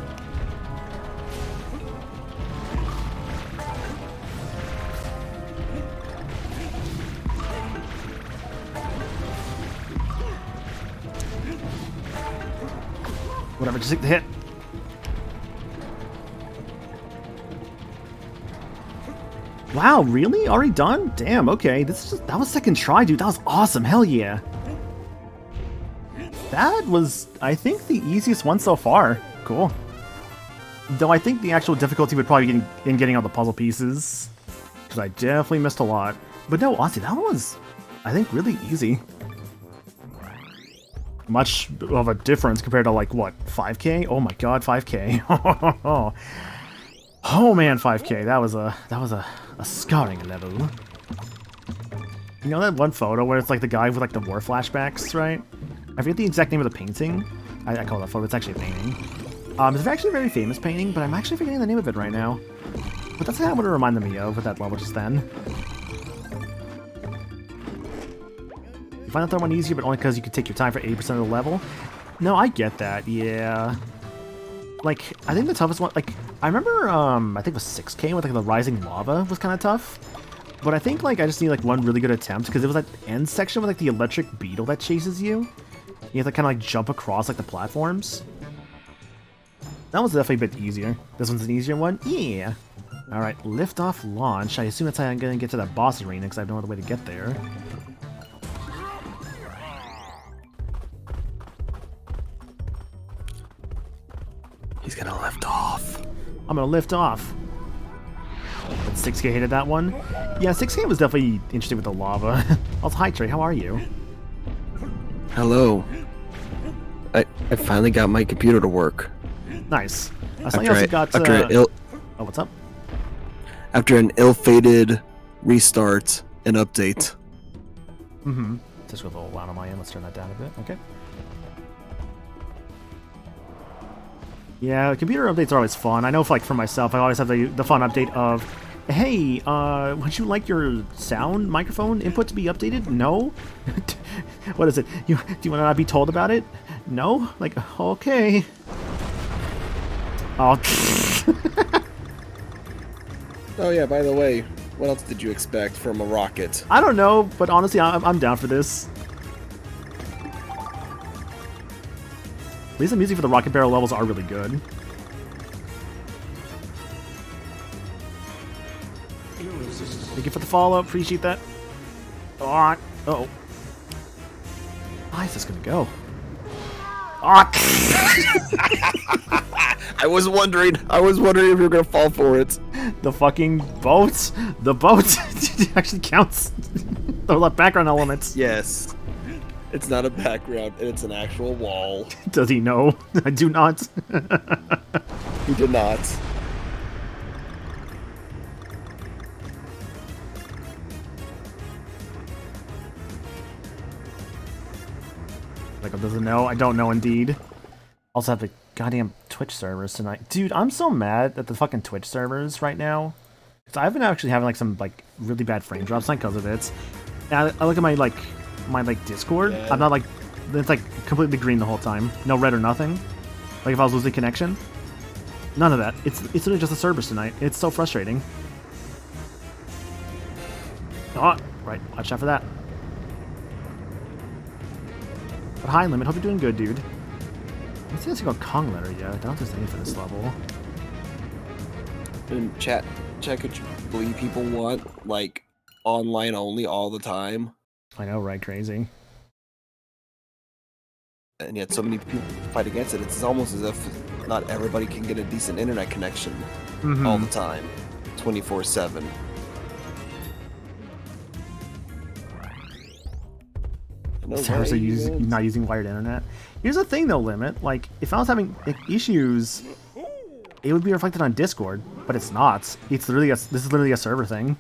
Whatever, just take the hit. Wow, really? Already done? Damn, okay. That was second try, dude. That was awesome. Hell yeah. That was, I think, the easiest one so far. Cool. Though I think the actual difficulty would probably be in getting all the puzzle pieces. Because I definitely missed a lot. But no, honestly, that one was, I think, really easy. Much of a difference compared to, like, what, 5K? Oh my god, 5K. Oh man, 5K. That was a scarring level. You know that one photo where it's like the guy with like the war flashbacks, right? I forget the exact name of the painting. I call that photo. It's actually a painting. It's actually a very famous painting, but I'm actually forgetting the name of it right now. But that's kind of what it reminded me of with that level just then. You find that third one easier, but only because you can take your time for 80% of the level? No, I get that, yeah. Like, I think the toughest one, like, I remember, I think it was 6K with, like, the rising lava was kind of tough. But I think, like, I just need, like, one really good attempt, because it was that end section with, like, the electric beetle that chases you. You have to kind of, like, jump across, like, the platforms. That one's definitely a bit easier. This one's an easier one? Yeah. Alright, lift-off launch. I assume that's how I'm going to get to that boss arena, because I have no other way to get there. He's gonna lift off. I'm gonna lift off. But 6K hated that one. Yeah, 6K was definitely interesting with the lava. Also, hi Trey, how are you? Hello. I finally got my computer to work. Nice. I saw you also got. Oh, what's up? After an ill-fated restart and update. Mm-hmm. Just go a little loud on my end. Let's turn that down a bit. Okay. Yeah, computer updates are always fun. I know, for myself, I always have the fun update of, hey, would you like your sound microphone input to be updated? No. What is it? Do you want to not be told about it? No. Like, okay. Oh. Oh yeah. By the way, what else did you expect from a rocket? I don't know, but honestly, I'm down for this. At least the music for the Rocket Barrel levels are really good. Thank you for the follow. Appreciate that. Oh, uh-oh. Why is this gonna go? Oh. I was wondering if you were gonna fall for it. The fucking boat. The boat actually counts. The background elements. Yes. It's not a background, it's an actual wall. Does he know? I do not. He did not. Like, doesn't know? I don't know, indeed. Also have the goddamn Twitch servers tonight. Dude, I'm so mad at the fucking Twitch servers right now. Because I've been actually having, some, really bad frame drops, not because of it. And I look at my Discord. Yeah. I'm not, it's, completely green the whole time. No red or nothing. Like, if I was losing connection. None of that. It's literally just the servers tonight. It's so frustrating. Oh, right. Watch out for that. But hi, Limit. Hope you're doing good, dude. I don't see a single Kong letter yet. I don't know if there's any for this level. In chat, could you believe people want, online only all the time? I know, right? Crazy. And yet so many people fight against it. It's almost as if not everybody can get a decent internet connection all the time, 24/7. Servers are not using wired internet. Here's the thing, though, Limit. If I was having issues, it would be reflected on Discord, but it's not. This is literally a server thing.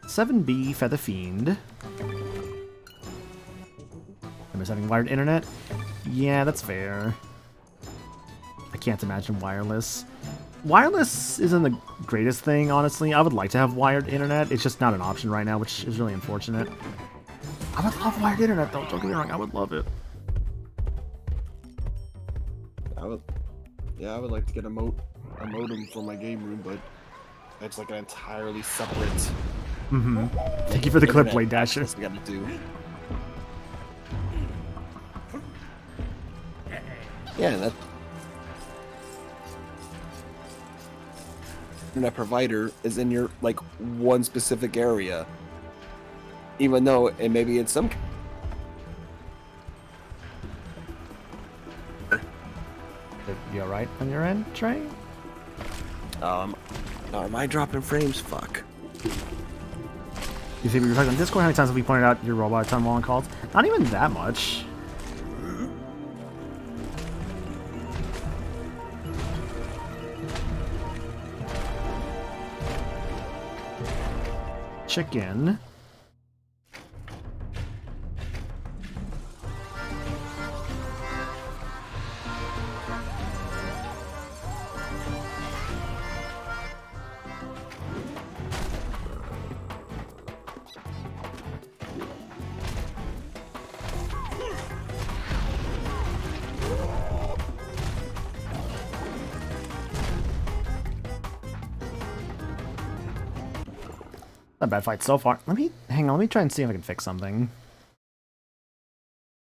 7B Feather Fiend. I'm just having wired internet. Yeah, that's fair. I can't imagine wireless. Wireless isn't the greatest thing, honestly. I would like to have wired internet. It's just not an option right now, which is really unfortunate. I would love wired internet, though. Don't get me wrong. I would love it. I would like to get a modem for my game room, but it's an entirely separate. Thank you for the clip, Blade Dasher. That's what we gotta do. Yeah, that internet provider is in your one specific area, even though it may be in some. You alright on your end, Trey? No, am I dropping frames? Fuck. You see, we were talking on Discord. How many times have we pointed out your robot time while on calls? Not even that much. Chicken. Not a bad fight so far. Hang on, let me try and see if I can fix something.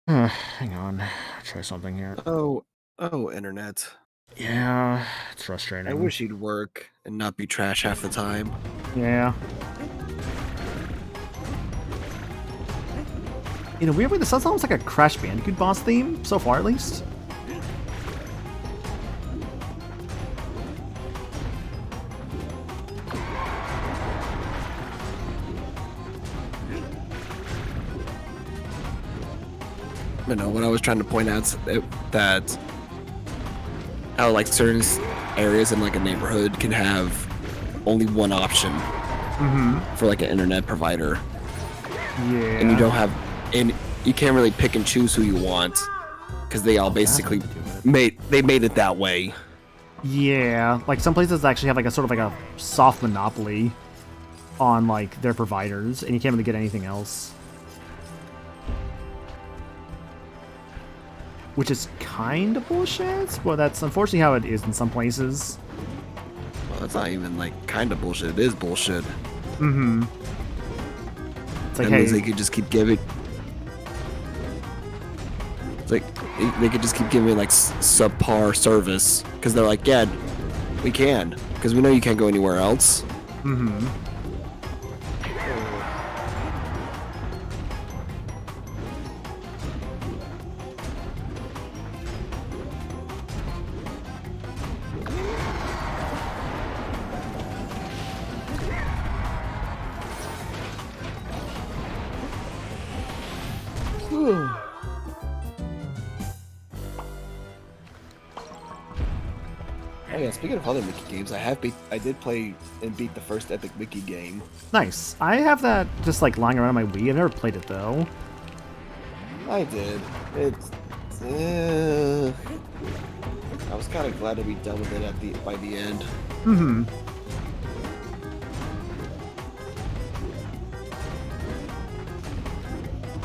Hang on. Try something here. Oh, internet. Yeah, it's frustrating. I wish he'd work and not be trash half the time. Yeah. In a weird way, this sounds almost like a Crash Bandicoot boss theme, so far at least. You know, what I was trying to point out is that how like certain areas in like a neighborhood can have only one option for like an internet provider. Yeah. And you don't have, and you can't really pick and choose who you want because they all basically made it that way. Yeah, like some places actually have like a sort of like a soft monopoly on like their providers, and you can't really get anything else. Which is kind of bullshit, but that's unfortunately how it is in some places. Well, that's not even like kind of bullshit. It is bullshit. It's like, That hey, means they could just keep giving. It's like they could just keep giving like subpar service because they're like, yeah, we can because we know you can't go anywhere else. Oh yeah, speaking of other Mickey games, I did play and beat the first Epic Mickey game. nice. I have that just like lying around on my Wii. I've never played it though. I did. It's. I was kind of glad to be done with it by the end.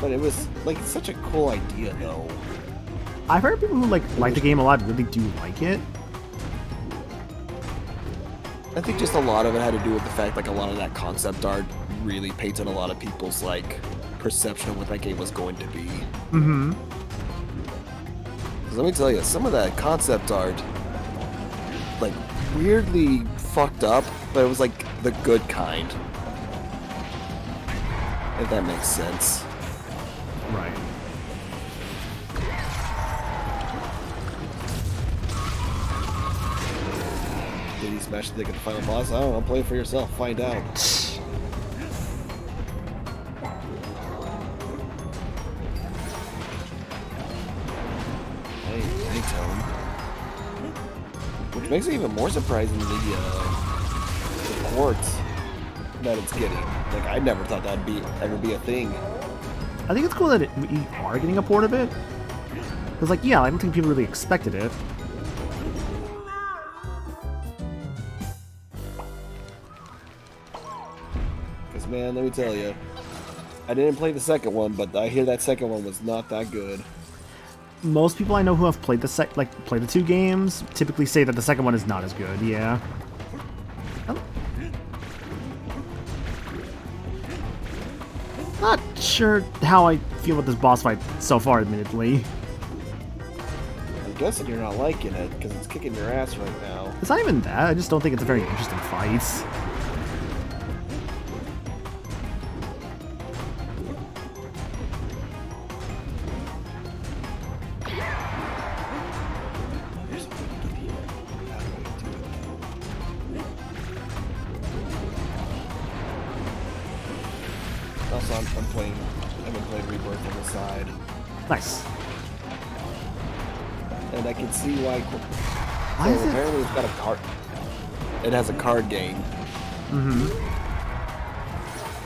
But it was like such a cool idea, though. I've heard people who like the game a lot really do like it. I think just a lot of it had to do with the fact like a lot of that concept art really painted a lot of people's like perception of what that game was going to be. Mm-hmm. 'Cause let me tell you, some of that concept art, like weirdly fucked up, but it was like the good kind. If that makes sense. Right. Did he smash the dick at the final boss? I don't know, play it for yourself, find out. Hey, Tone. Which makes it even more surprising the ports that it's getting. Like, I never thought that'd ever be a thing. I think it's cool that we are getting a port of it. Because, like, yeah, I don't think people really expected it. Because, man, let me tell you, I didn't play the second one, but I hear that second one was not that good. Most people I know who have played the two games typically say that the second one is not as good. Yeah. Not sure how I feel about this boss fight so far, admittedly. I'm guessing you're not liking it, because it's kicking your ass right now. It's not even that, I just don't think it's a very interesting fight. Also, I've been playing Rebirth on the side. Nice. And I can see why. Why is it? Apparently, it's got a card. It has a card game. Mm-hmm.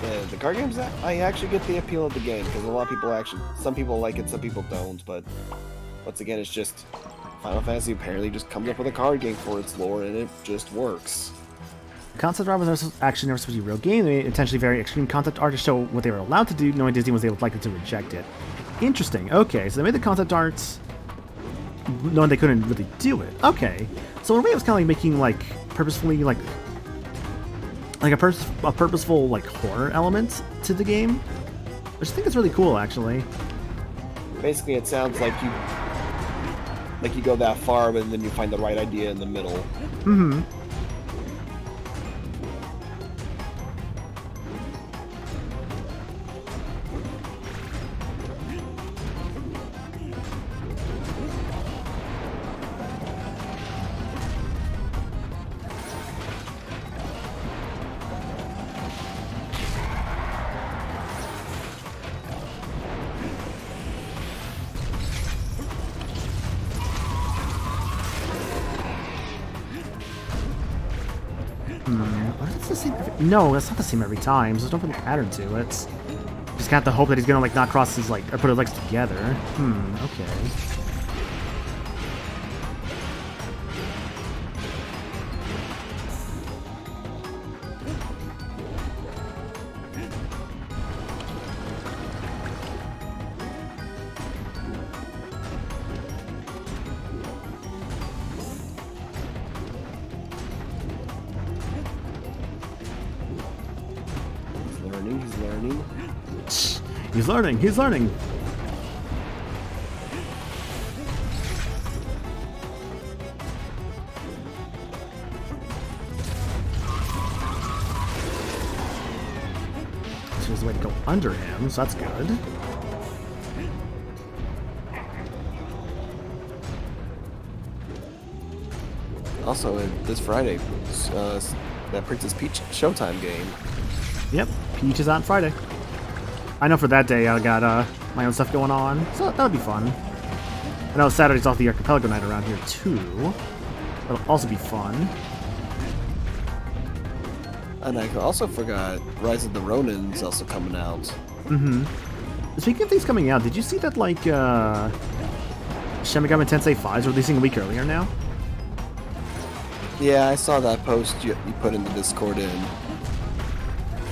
Yeah, the card games. I actually get the appeal of the game because a lot of people some people like it, some people don't. But once again, it's just Final Fantasy apparently just comes up with a card game for its lore, and it just works. The concept art was actually never supposed to be a real game. They intentionally very extreme concept art to show what they were allowed to do, knowing Disney was likely to reject it. Interesting. Okay, so they made the concept arts knowing they couldn't really do it. Okay, so in a way it was kind of like making like purposefully like a purposeful like horror element to the game, which I think is really cool actually. Basically, it sounds like you go that far, but then you find the right idea in the middle. Mm-hmm. It's the same no, that's not the same every time. So there's no real pattern to it. Just got to hope that he's gonna like not cross his like or put his legs together. Okay. He's learning. He's learning. So there's a way to go under him, so that's good. Also, this Friday, that Princess Peach Showtime game. Yep, Peach is on Friday. I know for that day I got my own stuff going on, so that would be fun. I know Saturday's off the Archipelago night around here too. That'll also be fun. And I also forgot Rise of the Ronin's also coming out. Mm-hmm. Speaking of things coming out, did you see that like Shin Megami Tensei 5 is releasing a week earlier now? Yeah, I saw that post you put in the Discord in.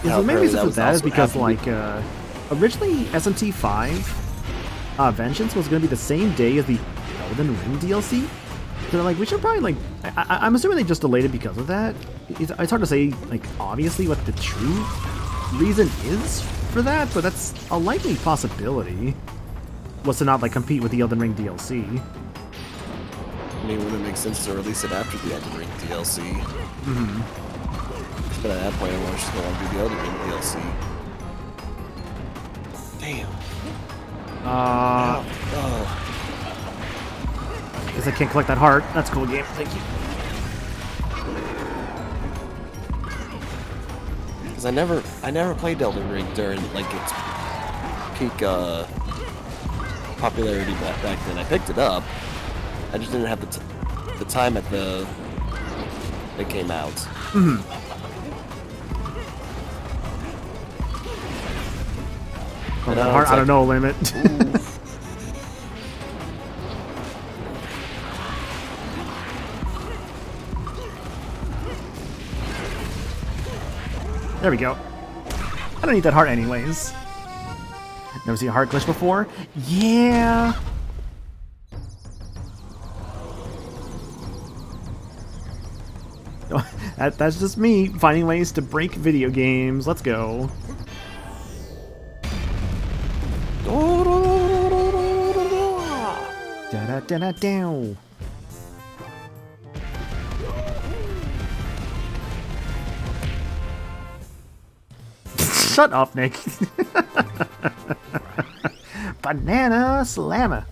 Yeah, so the main reason for that is because like originally SMT 5 Vengeance was going to be the same day as the Elden Ring DLC. So they're like, we should probably like... I'm assuming they just delayed it because of that. It's hard to say, like, obviously what the true reason is for that, but that's a likely possibility. Was to not, like, compete with the Elden Ring DLC. I mean, wouldn't it make sense to release it after the Elden Ring DLC? Mm-hmm. But at that point, everyone's just going to do the Elden Ring DLC. Damn. Oh. Guess I can't collect that heart. That's a cool game. Thank you. Because I never played Elden Ring during like its peak popularity back then. I picked it up. I just didn't have the time at the it came out. Mm-hmm. Oh, that heart, I don't know, limit. There we go. I don't need that heart anyways. Never seen a heart glitch before? Yeah! That's just me finding ways to break video games. Let's go. Da-da-da-da-dow. Shut up, Nick. Banana Slammer.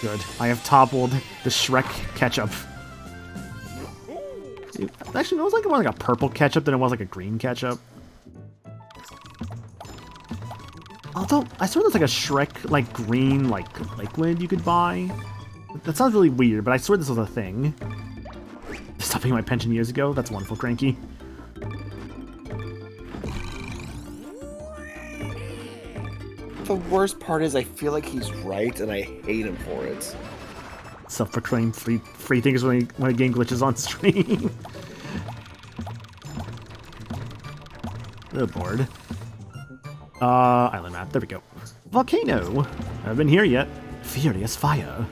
Good. I have toppled the Shrek ketchup. Actually, it was like more like a purple ketchup than it was like a green ketchup. Although, I swear there's like a Shrek, like, green, like, liquid you could buy. That sounds really weird, but I swear this was a thing. Stopped paying my pension years ago. That's wonderful, Cranky. The worst part is I feel like he's right, and I hate him for it. Self-proclaimed free thinkers when a game glitches on stream. Good lord. Island map. There we go. Volcano. Haven't been here yet. Furious fire.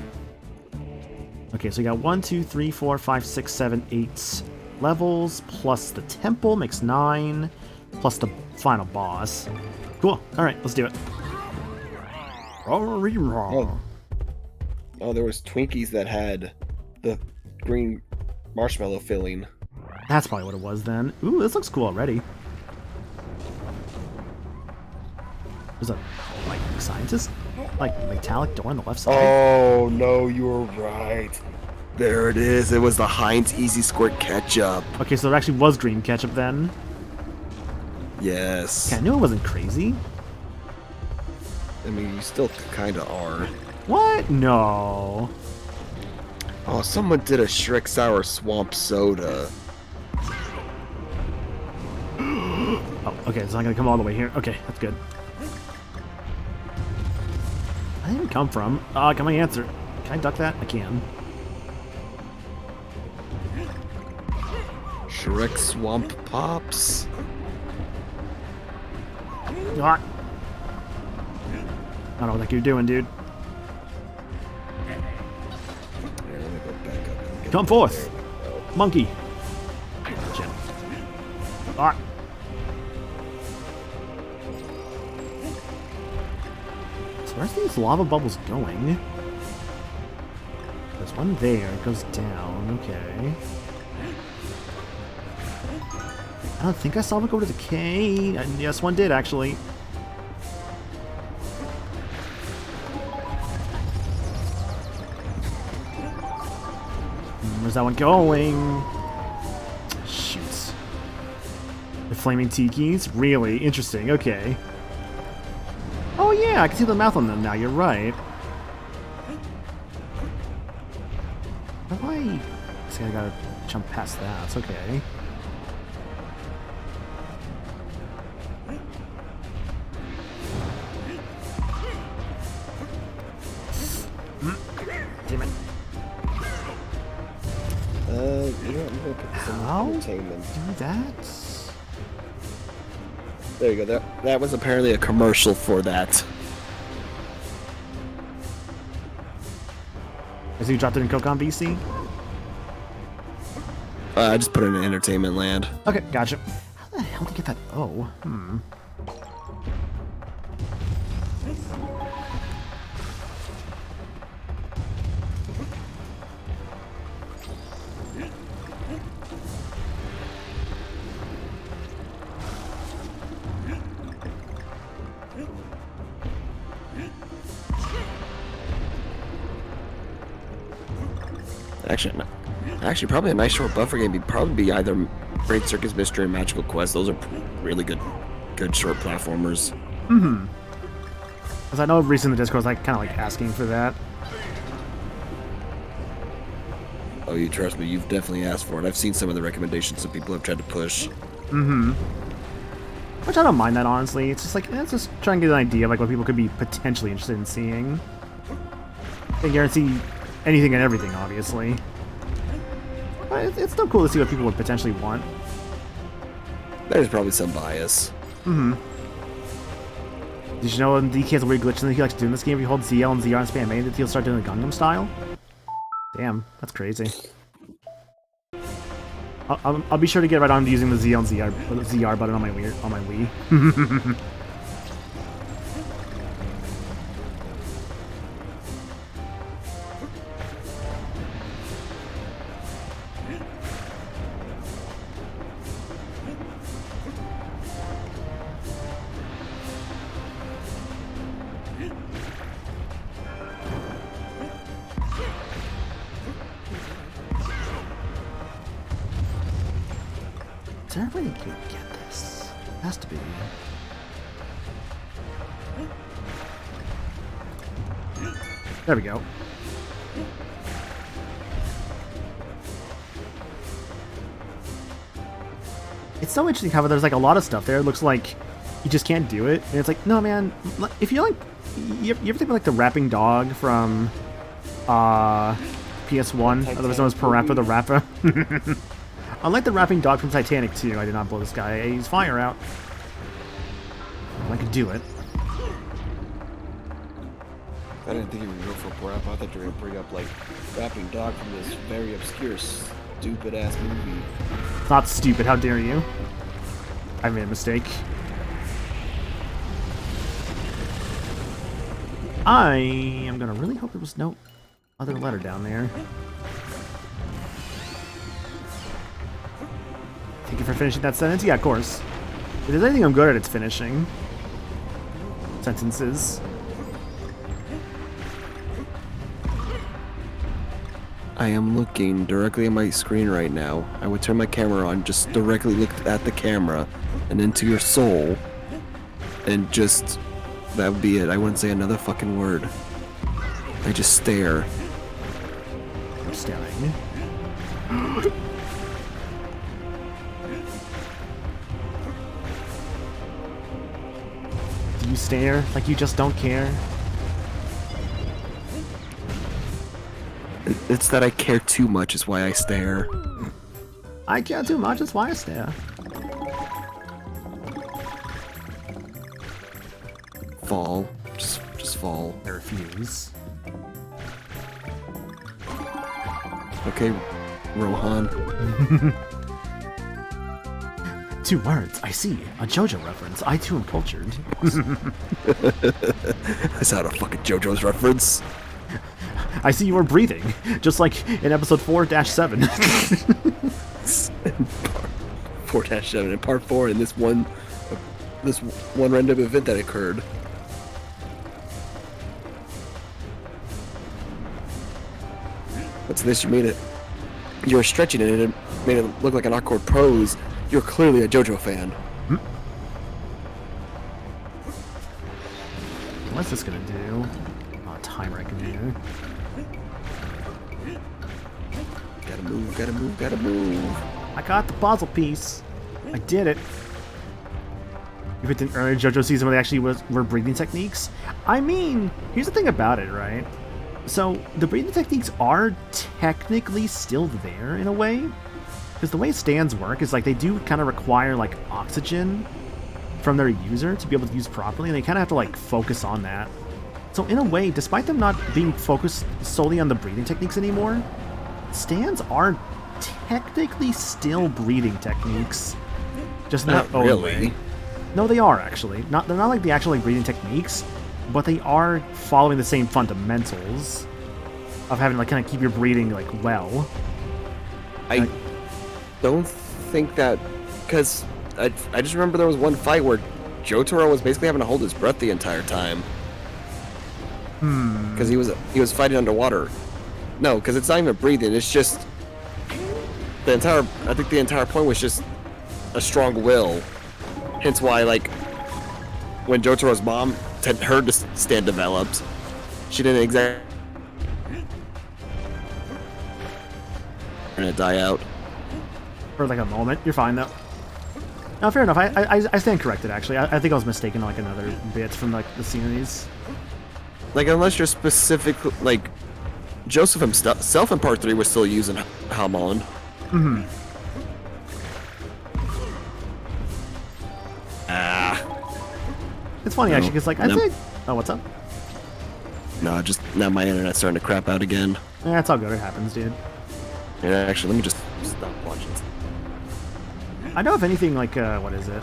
Okay, so we got 1, 2, 3, 4, 5, 6, 7, 8 levels, plus the temple makes 9, plus the final boss. Cool. Alright, let's do it. Oh, there was Twinkies that had the green marshmallow filling. That's probably what it was then. Ooh, this looks cool already. There's a, like, scientist? Like, metallic door on the left side? Oh, no, you were right. There it is. It was the Heinz Easy Squirt ketchup. Okay, so it actually was green ketchup then. Yes. Okay, I knew it wasn't crazy. I mean, you still kind of are. What? No. Oh, someone did a Shrek Sour Swamp Soda. Oh, okay, it's not gonna come all the way here. Okay, that's good. Where did it come from? Can I answer? Can I duck that? I can. Shrek Swamp Pops. Ah. I don't know what you're doing, dude. Here, let me go back up and get Come that. forth, There we go. monkey. Gotcha. Ah. So where's these lava bubbles going? There's one there. It goes down. Okay. I don't think I saw it go to the K. Yes, one did actually. Where's that one going? Shoots. The flaming tikis? Really? Interesting. Okay. Oh yeah, I can see the mouth on them now. You're right. How do I... See, I gotta jump past that. It's okay. Damn it. You know what? I'm gonna put some How? entertainment. Do that? There you go. That was apparently a commercial for that. Is he dropped it in Kokon VC? I just put it in entertainment land. Okay, gotcha. How the hell did you get that? Oh, Actually, probably a nice short buffer game would probably be either Great Circus Mystery or Magical Quest. Those are really good short platformers. Because I know recently the Discord was like kind of like asking for that. Oh, you trust me, you've definitely asked for it. I've seen some of the recommendations that people have tried to push. Which I don't mind that, honestly. It's just like, it's just trying to get an idea of like what people could be potentially interested in seeing. Can't guarantee anything and everything, obviously. But it's still cool to see what people would potentially want. There's probably some bias. Did you know DK has a weird glitch that he likes to do in this game? If you hold ZL and ZR and spam A, he'll start doing the Gundam style? Damn, that's crazy. I'll be sure to get right on to using the ZL and ZR button on my Wii. Is there a way to get this? Has to be. There we go. It's so interesting how there's like a lot of stuff there. It looks like you just can't do it, and it's like, no, man. If you like, you ever think of like the rapping dog from PS1, otherwise known as Parappa the Rapper? Unlike the rapping dog from Titanic 2, I did not blow this guy. He's fire out. I could do it. I didn't think you were going for Parappa. I thought you were going to bring up, like, rapping dog from this very obscure, stupid-ass movie. It's not stupid, how dare you? I made a mistake. I am gonna really hope there was no other letter down there. Thank you for finishing that sentence. Yeah, of course. If there's anything I'm good at, it's finishing sentences. I am looking directly at my screen right now. I would turn my camera on, just directly look at the camera and into your soul, and just That would be it. I wouldn't say another fucking word. I just stare. You're staring. Do you stare like you just don't care? It's that I care too much is why I stare. I care too much, that's why I stare. Fall. Just fall. I refuse. Okay, Rohan. 2 words, I see. A JoJo reference. I too am cultured. I saw a fucking JoJo's reference. I see you are breathing, just like in episode 4-7. 4-7 in part 4 in this one random event that occurred. What's this? You were stretching it and it made it look like an awkward pose. You're clearly a JoJo fan. What's this gonna do? Oh, timer I can do. Gotta move. I got the puzzle piece. I did it. If it didn't earlier JoJo season where they actually were breathing techniques. I mean, here's the thing about it, right? So the breathing techniques are technically still there in a way, because the way stands work is like they do kind of require like oxygen from their user to be able to use properly, and they kind of have to like focus on that. So in a way, despite them not being focused solely on the breathing techniques anymore, stands are technically still breathing techniques, just in their own really way. No, they are actually. They're not like the actual like breathing techniques, but they are following the same fundamentals of having to like kind of keep your breathing like well. I don't think that, because I just remember there was one fight where Jotaro was basically having to hold his breath the entire time. Because he was fighting underwater. No, because it's not even breathing. It's just I think the entire point was just a strong will. Hence why, like, when Jotaro's mom had her stand developed, she didn't exactly gonna die out. For like a moment, you're fine though. No, fair enough. I stand corrected actually. I think I was mistaken on like another bit from like the sceneries. Like, unless you're specific, like, Joseph himself in part 3 was still using Hamon. Mm-hmm. It's funny actually, because like I think. Oh, what's up? No, just now my internet's starting to crap out again. Yeah, it's all good. It happens, dude. Yeah, actually, let me just stop watching. I know if anything, like what is it?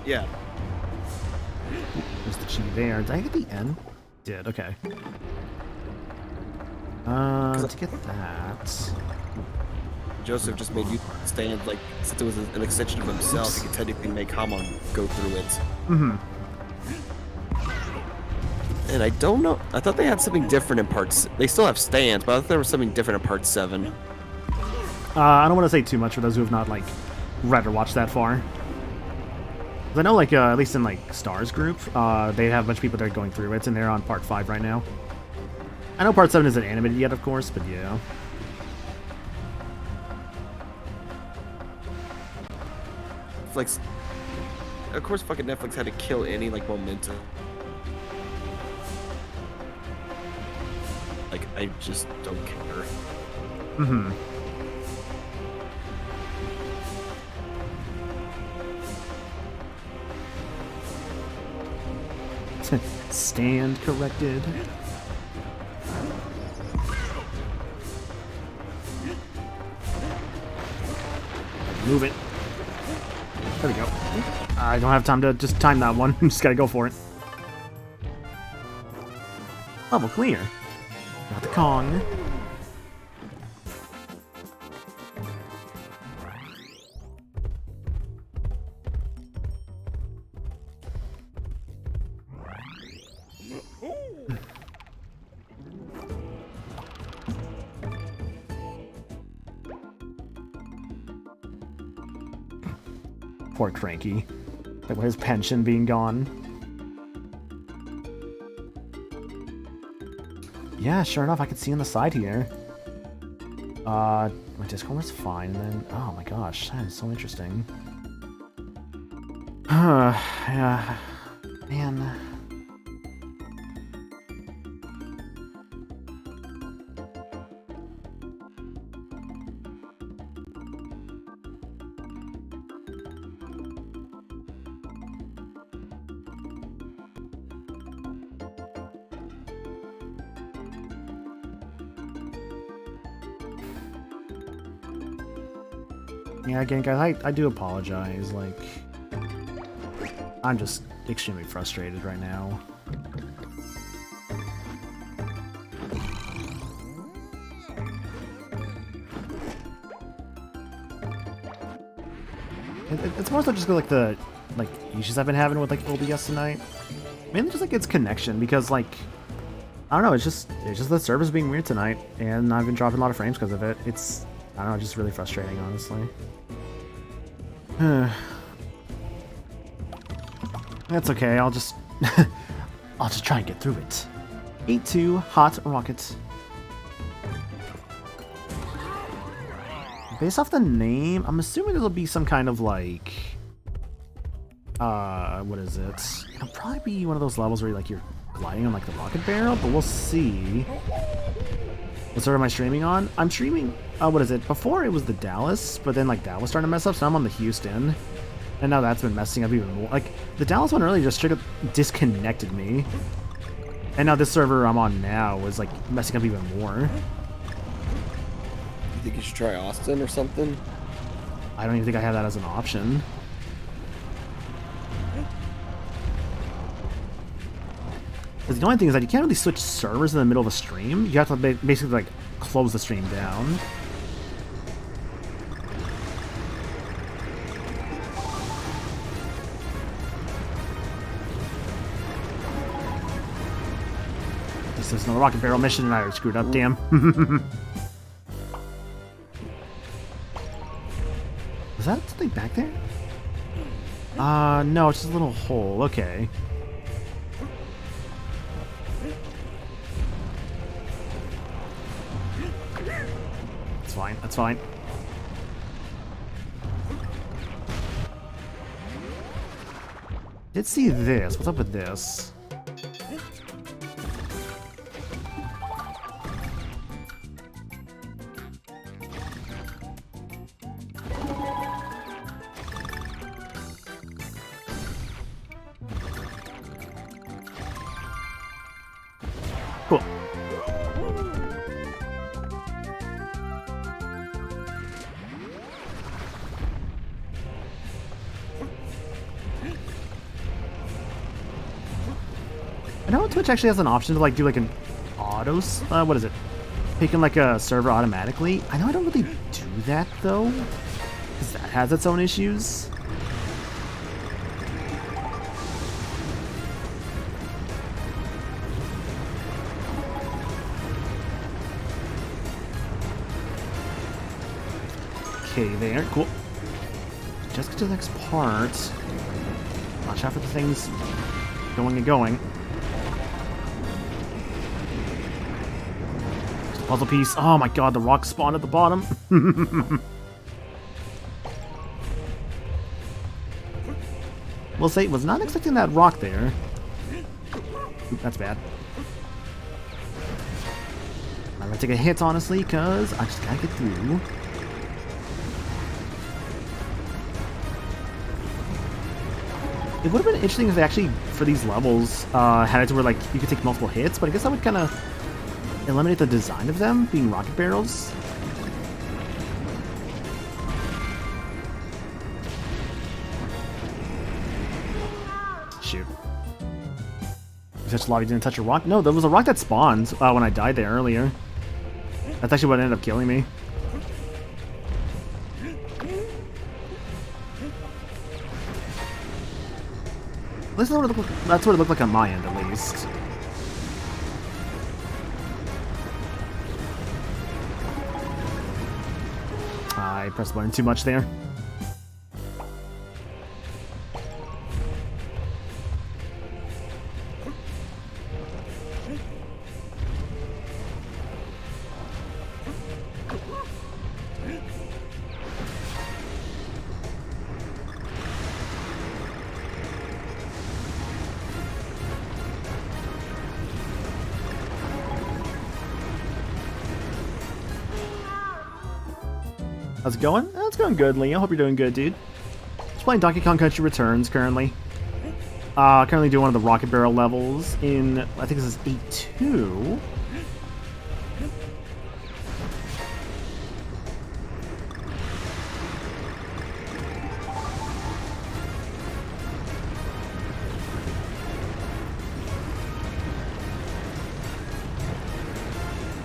Yeah. There's the G there. Did I get the N? Did. Okay. To get that. Joseph just made you stand, like, since it was an extension of himself, he could technically make Hamon go through it. Mm-hmm. And I don't know, I thought they had something different in parts. They still have stands, but I thought there was something different in part 7. I don't want to say too much for those who have not, like, read or watched that far. 'Cause I know, like, at least in, like, Star's group, they have a bunch of people that are going through it, and they're on part 5 right now. I know part 7 isn't animated yet, of course, but yeah. Netflix, of course, fucking Netflix had to kill any like momentum. Like, I just don't care. Mm-hmm. Stand corrected. Move it. There we go. I don't have time to just time that one. Just gotta go for it. Level clear. Got the Kong. Poor Cranky. Like, with his pension being gone. Yeah, sure enough, I can see on the side here. My Discord was fine, and then... Oh my gosh, that is so interesting. Yeah. Man... Yeah, again, guys, I do apologize, like... I'm just extremely frustrated right now. It's more so just like the, like, issues I've been having with, like, OBS tonight. Mainly just, like, its connection, because, like... I don't know, it's just the server's being weird tonight, and I've been dropping a lot of frames because of it. It's... I don't know, just really frustrating, honestly. That's okay, I'll just... I'll just try and get through it. 8-2, hot rocket. Based off the name, I'm assuming it'll be some kind of like... what is it? It'll probably be one of those levels where you're gliding on like the rocket barrel, but we'll see. What server am I streaming on? I'm streaming, what is it? Before it was the Dallas, but then like that was starting to mess up, so I'm on the Houston. And now that's been messing up even more. Like, the Dallas one earlier just straight up disconnected me. And now this server I'm on now is like messing up even more. You think you should try Austin or something? I don't even think I have that as an option. Because the only thing is that you can't really switch servers in the middle of a stream. You have to basically like close the stream down. This is no rocket barrel mission and I screwed up, damn. Is that something back there? No, it's just a little hole, okay. That's fine, that's fine. Did see this, what's up with this? Cool. I know Twitch actually has an option to like do like an auto, what is it? Picking like a server automatically. I know I don't really do that though, because that has its own issues. Okay, there, cool. Just get to the next part. Watch out for the things going and going. Puzzle piece. Oh my god, the rock spawned at the bottom. We'll say, was not expecting that rock there. Oop, that's bad. I'm gonna take a hit, honestly, because I just gotta get through. It would have been interesting if they actually, for these levels, had it to where like you could take multiple hits, but I guess that would kind of eliminate the design of them being rocket barrels. Shoot. Such lobby didn't touch a rock? No, there was a rock that spawned when I died there earlier. That's actually what ended up killing me. At least that's what it looked like on my end, at least. I pressed the button too much there. How's it going? It's going good, Lee. I hope you're doing good, dude. Just playing Donkey Kong Country Returns currently. Currently doing one of the Rocket Barrel levels in, I think this is 8-2.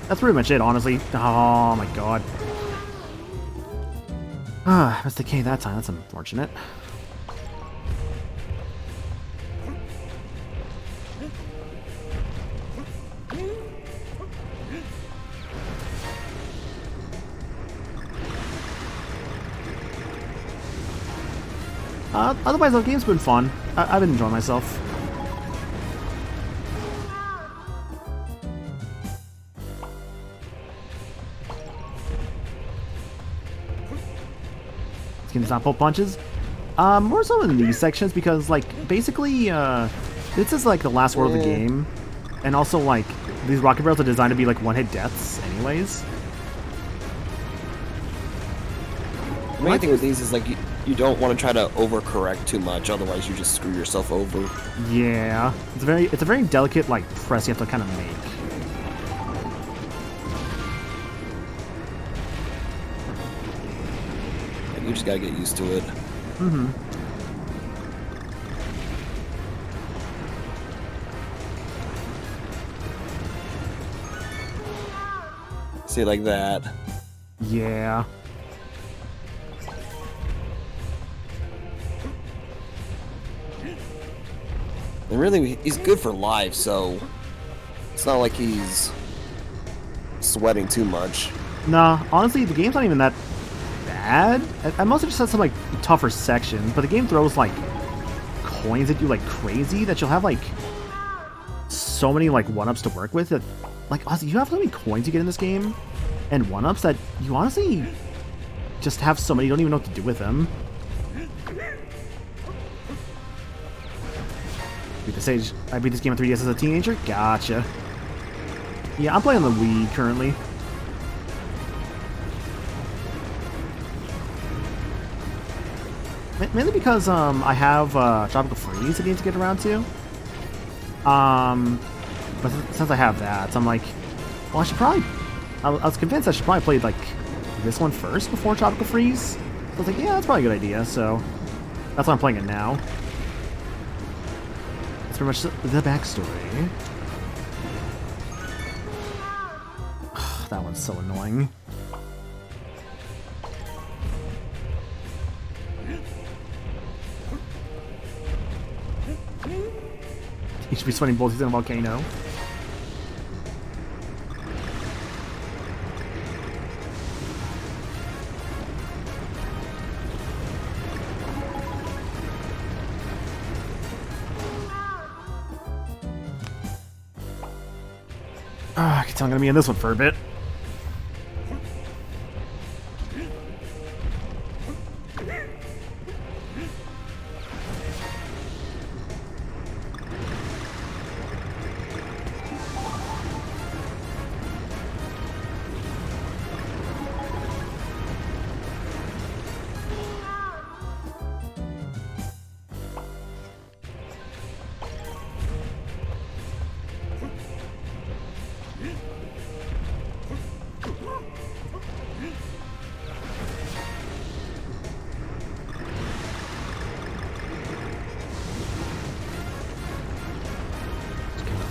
That's pretty much it, honestly. Oh my god. Missed the K that time. That's unfortunate. Otherwise, the game's been fun. I've been enjoying myself. Can not pull punches. More so in these sections because, like, basically, this is like the last world of the game, and also like these rocket barrels are designed to be like one-hit deaths, anyways. The main thing with these is like you don't want to try to overcorrect too much, otherwise you just screw yourself over. Yeah, it's a very delicate like press you have to kind of make. You just gotta get used to it. Mm-hmm. See, like that. Yeah. And really, he's good for life, so it's not like he's sweating too much. Nah, honestly, the game's not even that bad. I mostly just had some like tougher sections, but the game throws like coins at you like crazy that you'll have like so many like one-ups to work with that, like, honestly, you have so many coins you get in this game and one-ups that you honestly just have so many you don't even know what to do with them. I beat this game on 3DS as a teenager? Gotcha. Yeah, I'm playing on the Wii currently. Mainly because I have Tropical Freeze I need to get around to. But since I have that, so I'm like, well, I should probably. I was convinced I should probably play like this one first before Tropical Freeze. So I was like, yeah, that's probably a good idea. So that's why I'm playing it now. That's pretty much the backstory. That one's so annoying. You should be sweating bullets in a volcano. I can tell I'm gonna be in this one for a bit.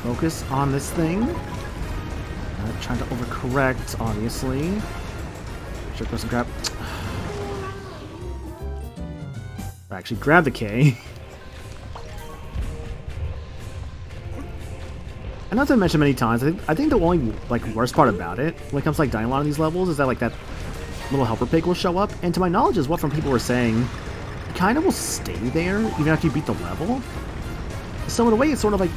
Focus on this thing. Not trying to overcorrect, obviously. Sure, person grab. I actually grab the K. I know I've mentioned many times. I think the only like worst part about it, when it comes to like dying a lot of these levels, is that like that little helper pig will show up. And to my knowledge, is what from people were saying, it kind of will stay there even after you beat the level. So in a way, it's sort of like.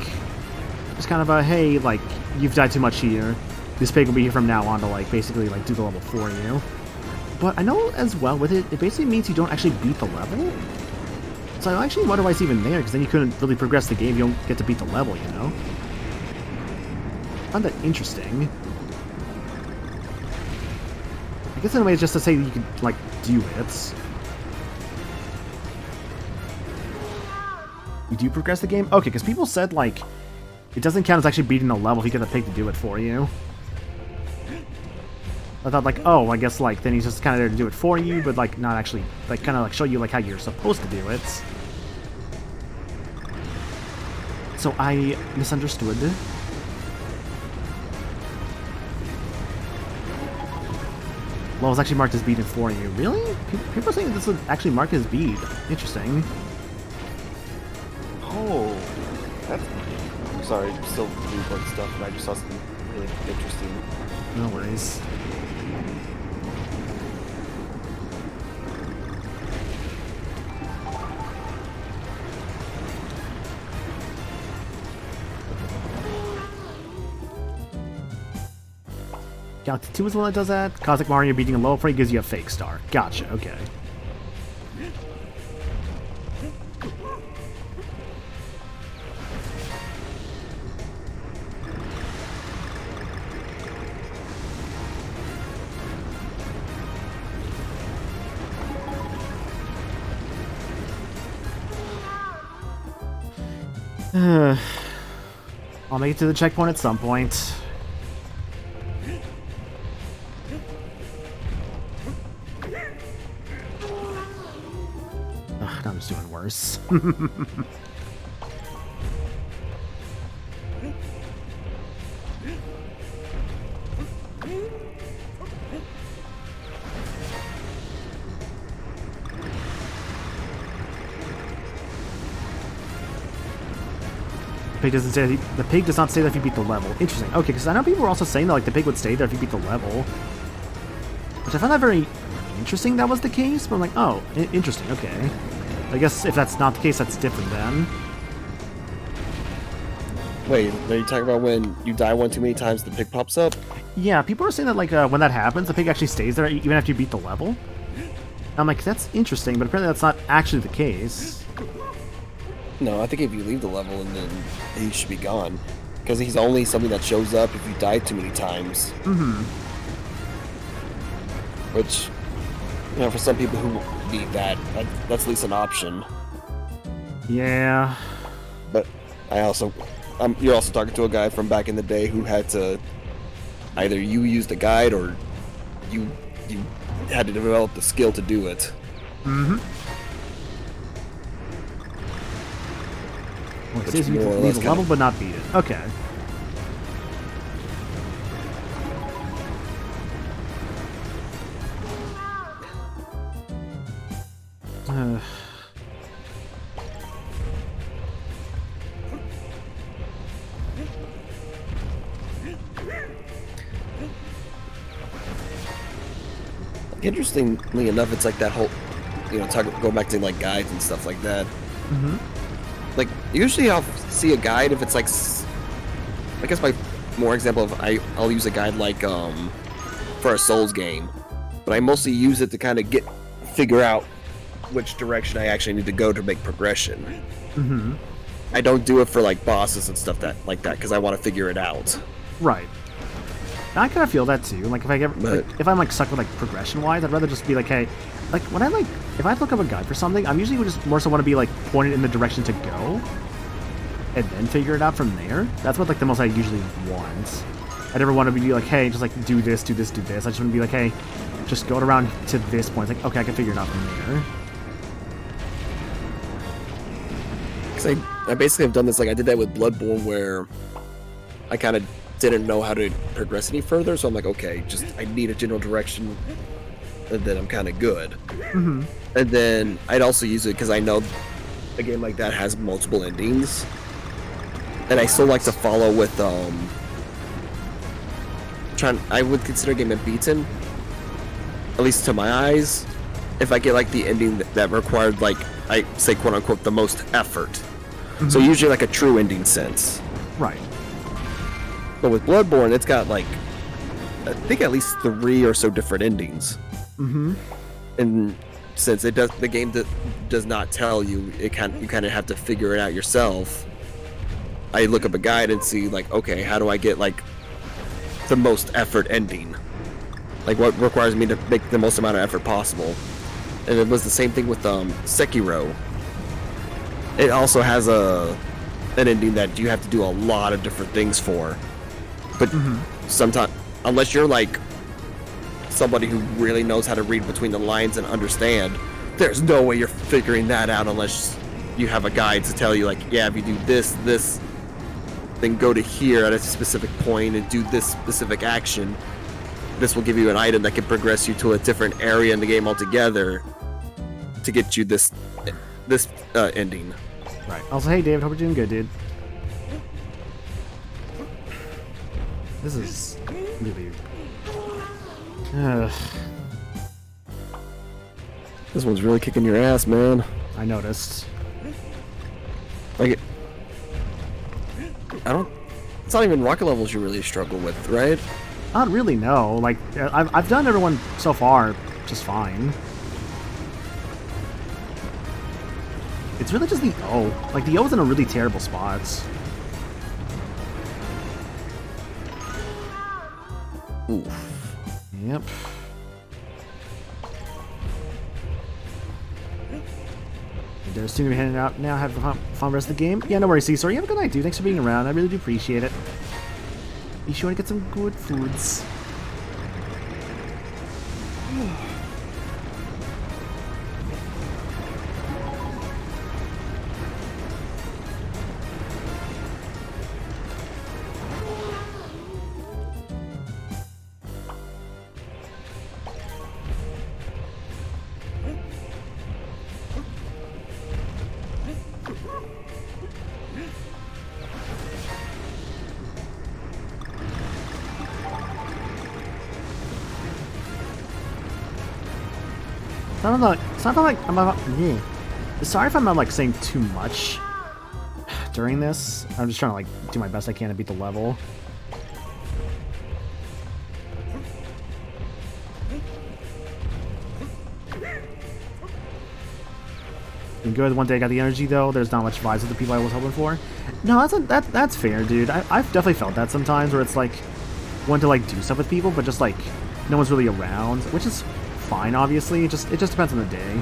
It's kind of a, hey, like, you've died too much here. This pig will be here from now on to, like, basically, like, do the level for you. But I know as well with it, it basically means you don't actually beat the level. So I actually wonder why it's even there, because then you couldn't really progress the game. You don't get to beat the level, you know? I found that interesting. I guess in a way it's just to say you could, like, do it. You do progress the game? Okay, because people said, like, it doesn't count as actually beating the level if you get the pig to do it for you. I thought, like, oh, I guess, like, then he's just kind of there to do it for you, but, like, not actually, like, kind of, like, show you, like, how you're supposed to do it. So I misunderstood. Well, it's actually marked as beaten for you. Really? People are saying this is actually marked as beat. Interesting. Oh, that's... I'm sorry, I'm still doing stuff, but I just saw something really interesting. No worries. Galaxy 2 is the one that does that. Cosmic Mario beating a level for you gives you a fake star. Gotcha, okay. I'll make it to the checkpoint at some point. Ugh, now I'm just doing worse. The pig does not say that if you beat the level. Interesting. Okay, because I know people were also saying that like the pig would stay there if you beat the level, which I found that very interesting. That was the case, but I'm like, oh, interesting. Okay, I guess if that's not the case, that's different then. Wait, are you talking about when you die one too many times, the pig pops up? Yeah, people are saying that like when that happens, the pig actually stays there even after you beat the level. I'm like, that's interesting, but apparently that's not actually the case. No, I think if you leave the level and then he should be gone. Because he's only something that shows up if you die too many times. Mm-hmm. Which, you know, for some people who need that, that's at least an option. Yeah. But I also, you're also talking to a guy from back in the day who had to, either you used a guide or you had to develop the skill to do it. Mm-hmm. Well, it says you can leave the level but not beat it. Okay. Interestingly enough, it's like that whole, you know, going back to like guides and stuff like that. Mm-hmm. Like, usually I'll see a guide if it's like, I guess my more example of I'll use a guide like for a Souls game, but I mostly use it to kind of figure out which direction I actually need to go to make progression. Mm-hmm. I don't do it for like bosses and stuff like that because I want to figure it out. Right. I kind of feel that too. Like if I'm like stuck with like progression wise, I'd rather just be like, hey, like when if I look up a guide for something, I'm usually just more so want to be like pointed in the direction to go, and then figure it out from there. That's what like the most I usually want. I never want to be like, hey, just like do this, do this, do this. I just want to be like, hey, just go around to this point. It's like, okay, I can figure it out from there. Because I basically have done this, like I did that with Bloodborne where I kind of didn't know how to progress any further, so I'm like, okay, just I need a general direction, and then I'm kind of good. Mm-hmm. And then I'd also use it because I know a game like that has multiple endings, and I still like to follow with I would consider a game beaten, at least to my eyes, if I get like the ending that required, like I say, quote unquote, the most effort. Mm-hmm. So usually like a true ending sense. Right. But with Bloodborne, it's got like, I think at least 3 or so different endings. Mm-hmm. And since the game does not tell you, you kind of have to figure it out yourself. I look up a guide and see like, okay, how do I get like the most effort ending? Like what requires me to make the most amount of effort possible. And it was the same thing with Sekiro. It also has an ending that you have to do a lot of different things for. But sometimes, unless you're like somebody who really knows how to read between the lines and understand, there's no way you're figuring that out unless you have a guide to tell you like, yeah, if you do this, then go to here at a specific point and do this specific action. This will give you an item that can progress you to a different area in the game altogether to get you this ending. Right. Also, hey, David, hope you're doing good, dude. This is really... This one's really kicking your ass, man. I noticed. Like, it's not even rocket levels you really struggle with, right? Not really, no. Like, I've done everyone so far just fine. It's really just the O. Like, the O's in a really terrible spots. Oof. Yep. They're soon to be heading out now. Have a fun rest of the game. Yeah, no worries, Cesar. You have a good night, dude. Thanks for being around. I really do appreciate it. Be sure to get some good foods. It's not like I'm not. Yeah. Sorry if I'm not like saying too much during this. I'm just trying to like do my best I can to beat the level. Been good. One day I got the energy though. There's not much vibes with the people I was hoping for. No, that's fair, dude. I've definitely felt that sometimes where it's like want to like do stuff with people, but just like no one's really around, which is fine. Obviously, it just depends on the day.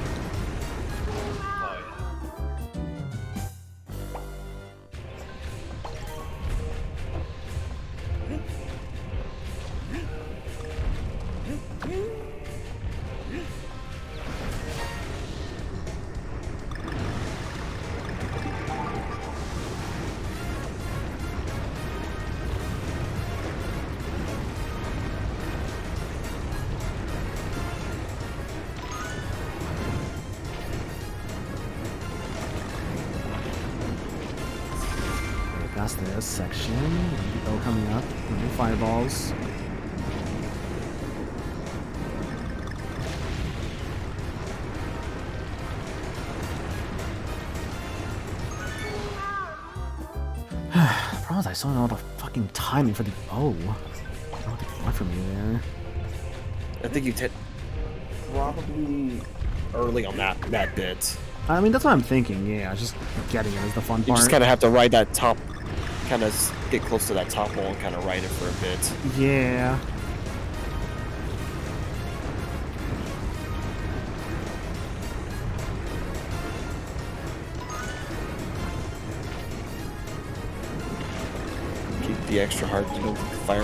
Past this section, O coming up, fireballs. The problem is I still don't know the fucking timing for the O. I don't know what they want from me there. I think you probably early on that bit. I mean, that's what I'm thinking, yeah. Just getting it is the fun part. You just kind of have to ride that top, kind of get close to that top wall and kind of ride it for a bit. Yeah. Keep the extra hard to do fire.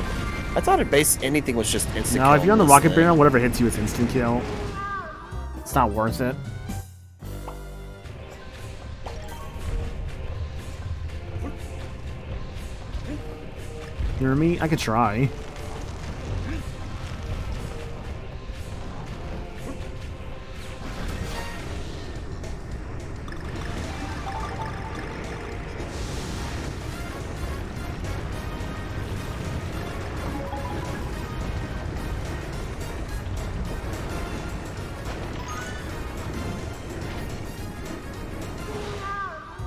I thought at base anything was just instant No, kill if you're on the this rocket thing. barrel, whatever hits you is instant kill. It's not worth it. You hear me? I could try.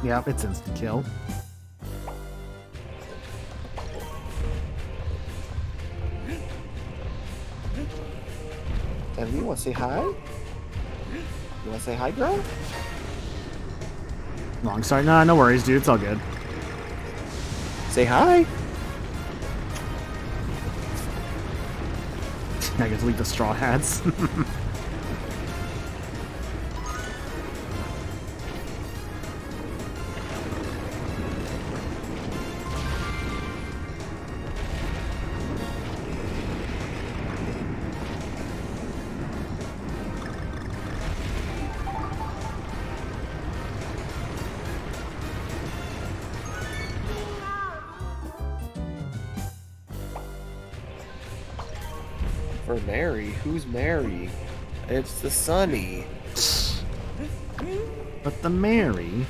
Yeah, it's instant kill. Have you Want to say hi? You want to say hi, girl? Long start. Nah, no worries, dude. It's all good. Say hi. I get to leave the straw hats. For Mary? Who's Mary? It's the Sunny. But the Mary.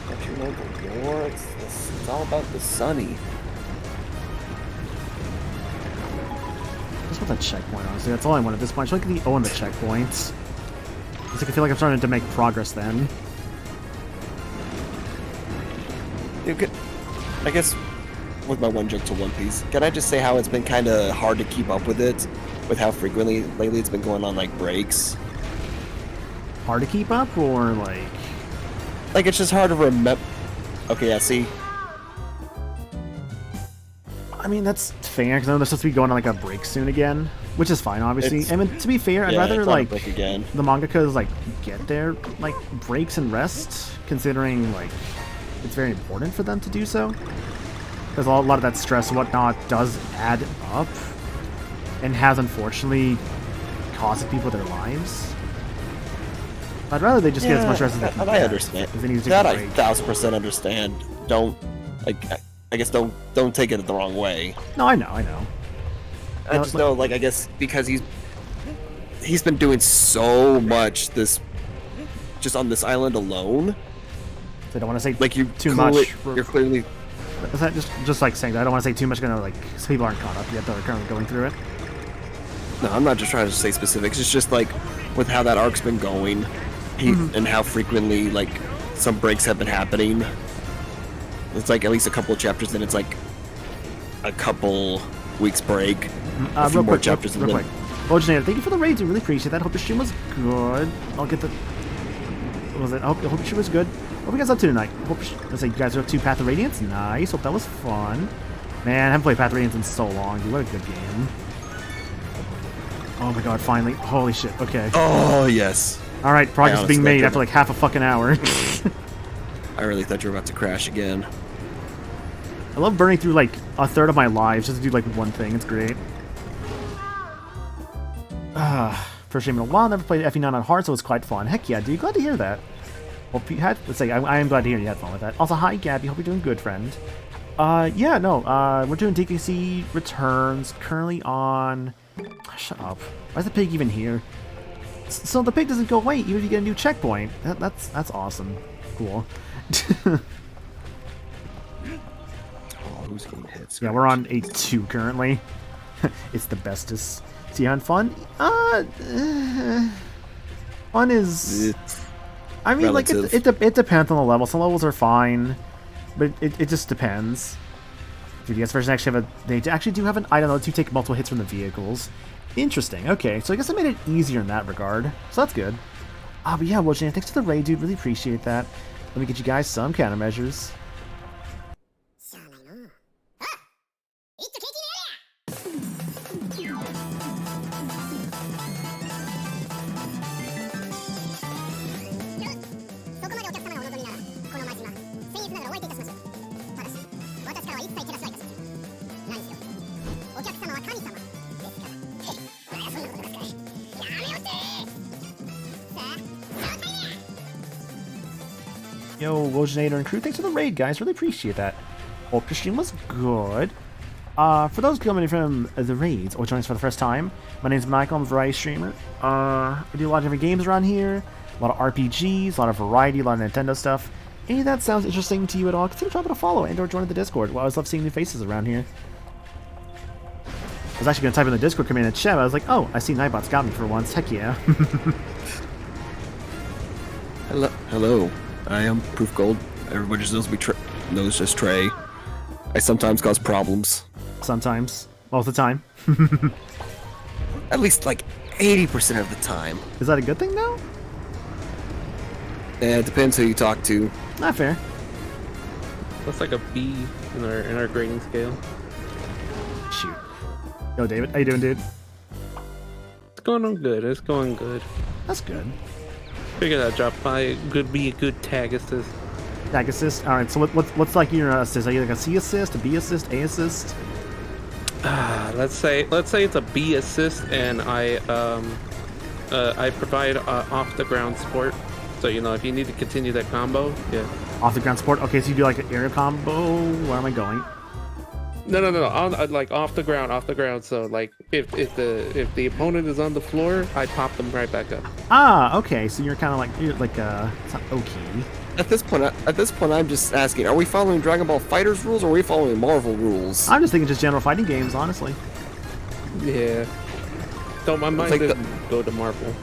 Don't you know the lore? It's all about the Sunny. Just want that checkpoint, honestly. That's all I want at this point. I should like the O on the checkpoints. It's like I feel like I'm starting to make progress then. You could, I guess, with my one joke to One Piece, can I just say how it's been kind of hard to keep up with it, with how frequently lately it's been going on like breaks. Hard to keep up, or like it's just hard to remember. Okay, yeah. See, I mean that's fair because I know they're supposed to be going on like a break soon again, which is fine, obviously. I mean, to be fair, I'd rather like the mangakas like get their like breaks and rest, considering like it's very important for them to do so. Because a lot of that stress and whatnot does add up, and has unfortunately costed people their lives. I'd rather they just get as much rest as they can. I understand. That I 1000% understand. Don't I guess don't take it the wrong way. No, I know. I just know, like, I guess because he's been doing so much just on this island alone. So I don't want to say like you too much. You're clearly. Is that just like saying that? I don't want to say too much, like, so people aren't caught up yet that are currently going through it. No, I'm not just trying to say specifics. It's just like with how that arc's been going, and how frequently like some breaks have been happening. It's like at least a couple of chapters, then it's like a couple weeks break. A few more chapters. Real quick. Originator, thank you for the raids. I really appreciate that. Hope your stream was good. I'll get the. What was it? I hope your stream was good. What are you guys up to tonight? Let's say you guys are up to Path of Radiance. Nice. Hope that was fun. Man, I haven't played Path of Radiance in so long, dude. What a good game. Oh my god, finally. Holy shit. Okay. Oh, yes. Alright, progress is being made after like half a fucking hour. I really thought you were about to crash again. I love burning through like a third of my lives just to do like one thing. It's great. First game in a while. Never played FE9 on hard, so it's quite fun. Heck yeah, dude. Glad to hear that. Hope you had. Let's say I am glad to hear you had fun with that. Also, hi Gabby. Hope you're doing good, friend. Yeah, no. We're doing Tikis returns. Currently on. Shut up. Why is the pig even here? So the pig doesn't go away even if you get a new checkpoint. That's awesome. Cool. Who's getting hit? Yeah, we're on 8-2 currently. It's the bestest. So you having fun? Fun is. I mean, relative. Like it depends on the level. Some levels are fine, but it just depends. The DS version actually they actually do have an item to take multiple hits from the vehicles. Interesting. Okay, so I guess I made it easier in that regard. So that's good. But yeah, Wojin, thanks for the raid, dude. Really appreciate that. Let me get you guys some countermeasures. Yo, Wojinator and crew, thanks for the raid, guys. Really appreciate that. Hope your stream was good. For those coming from the raids or joining us for the first time, my name is Michael. I'm a variety streamer. I do a lot of different games around here, a lot of RPGs, a lot of variety, a lot of Nintendo stuff. Any of that sounds interesting to you at all, consider dropping a follow and or joining the Discord. Well, I always love seeing new faces around here. I was actually going to type in the Discord command in chat, but I was like, oh, I see Nightbot's got me for once. Heck yeah. Hello. I am Proof Gold. Everybody just knows me. Knows just Trey. I sometimes cause problems. Sometimes. Most of the time. At least like 80% of the time. Is that a good thing though? It depends who you talk to. Not fair. That's like a B in our grading scale. Shoot. Yo, David, how you doing, dude? It's going on good. It's going good. That's good. Figured that drop by could be a good tag assist. Tag assist. All right. So what's like your assist? Are you like a C assist, a B assist, A assist? Let's say it's a B assist, and I provide off the ground support. So you know if you need to continue that combo, yeah. Off the ground support. Okay, so you do like an air combo. Where am I going? No. Like off the ground. So like if the opponent is on the floor, I pop them right back up. Ah, okay. So you're kind of like it's not okay. At this point, I'm just asking: are we following Dragon Ball Fighters rules, or are we following Marvel rules? I'm just thinking just general fighting games, honestly. Yeah. So my mind didn't go to Marvel.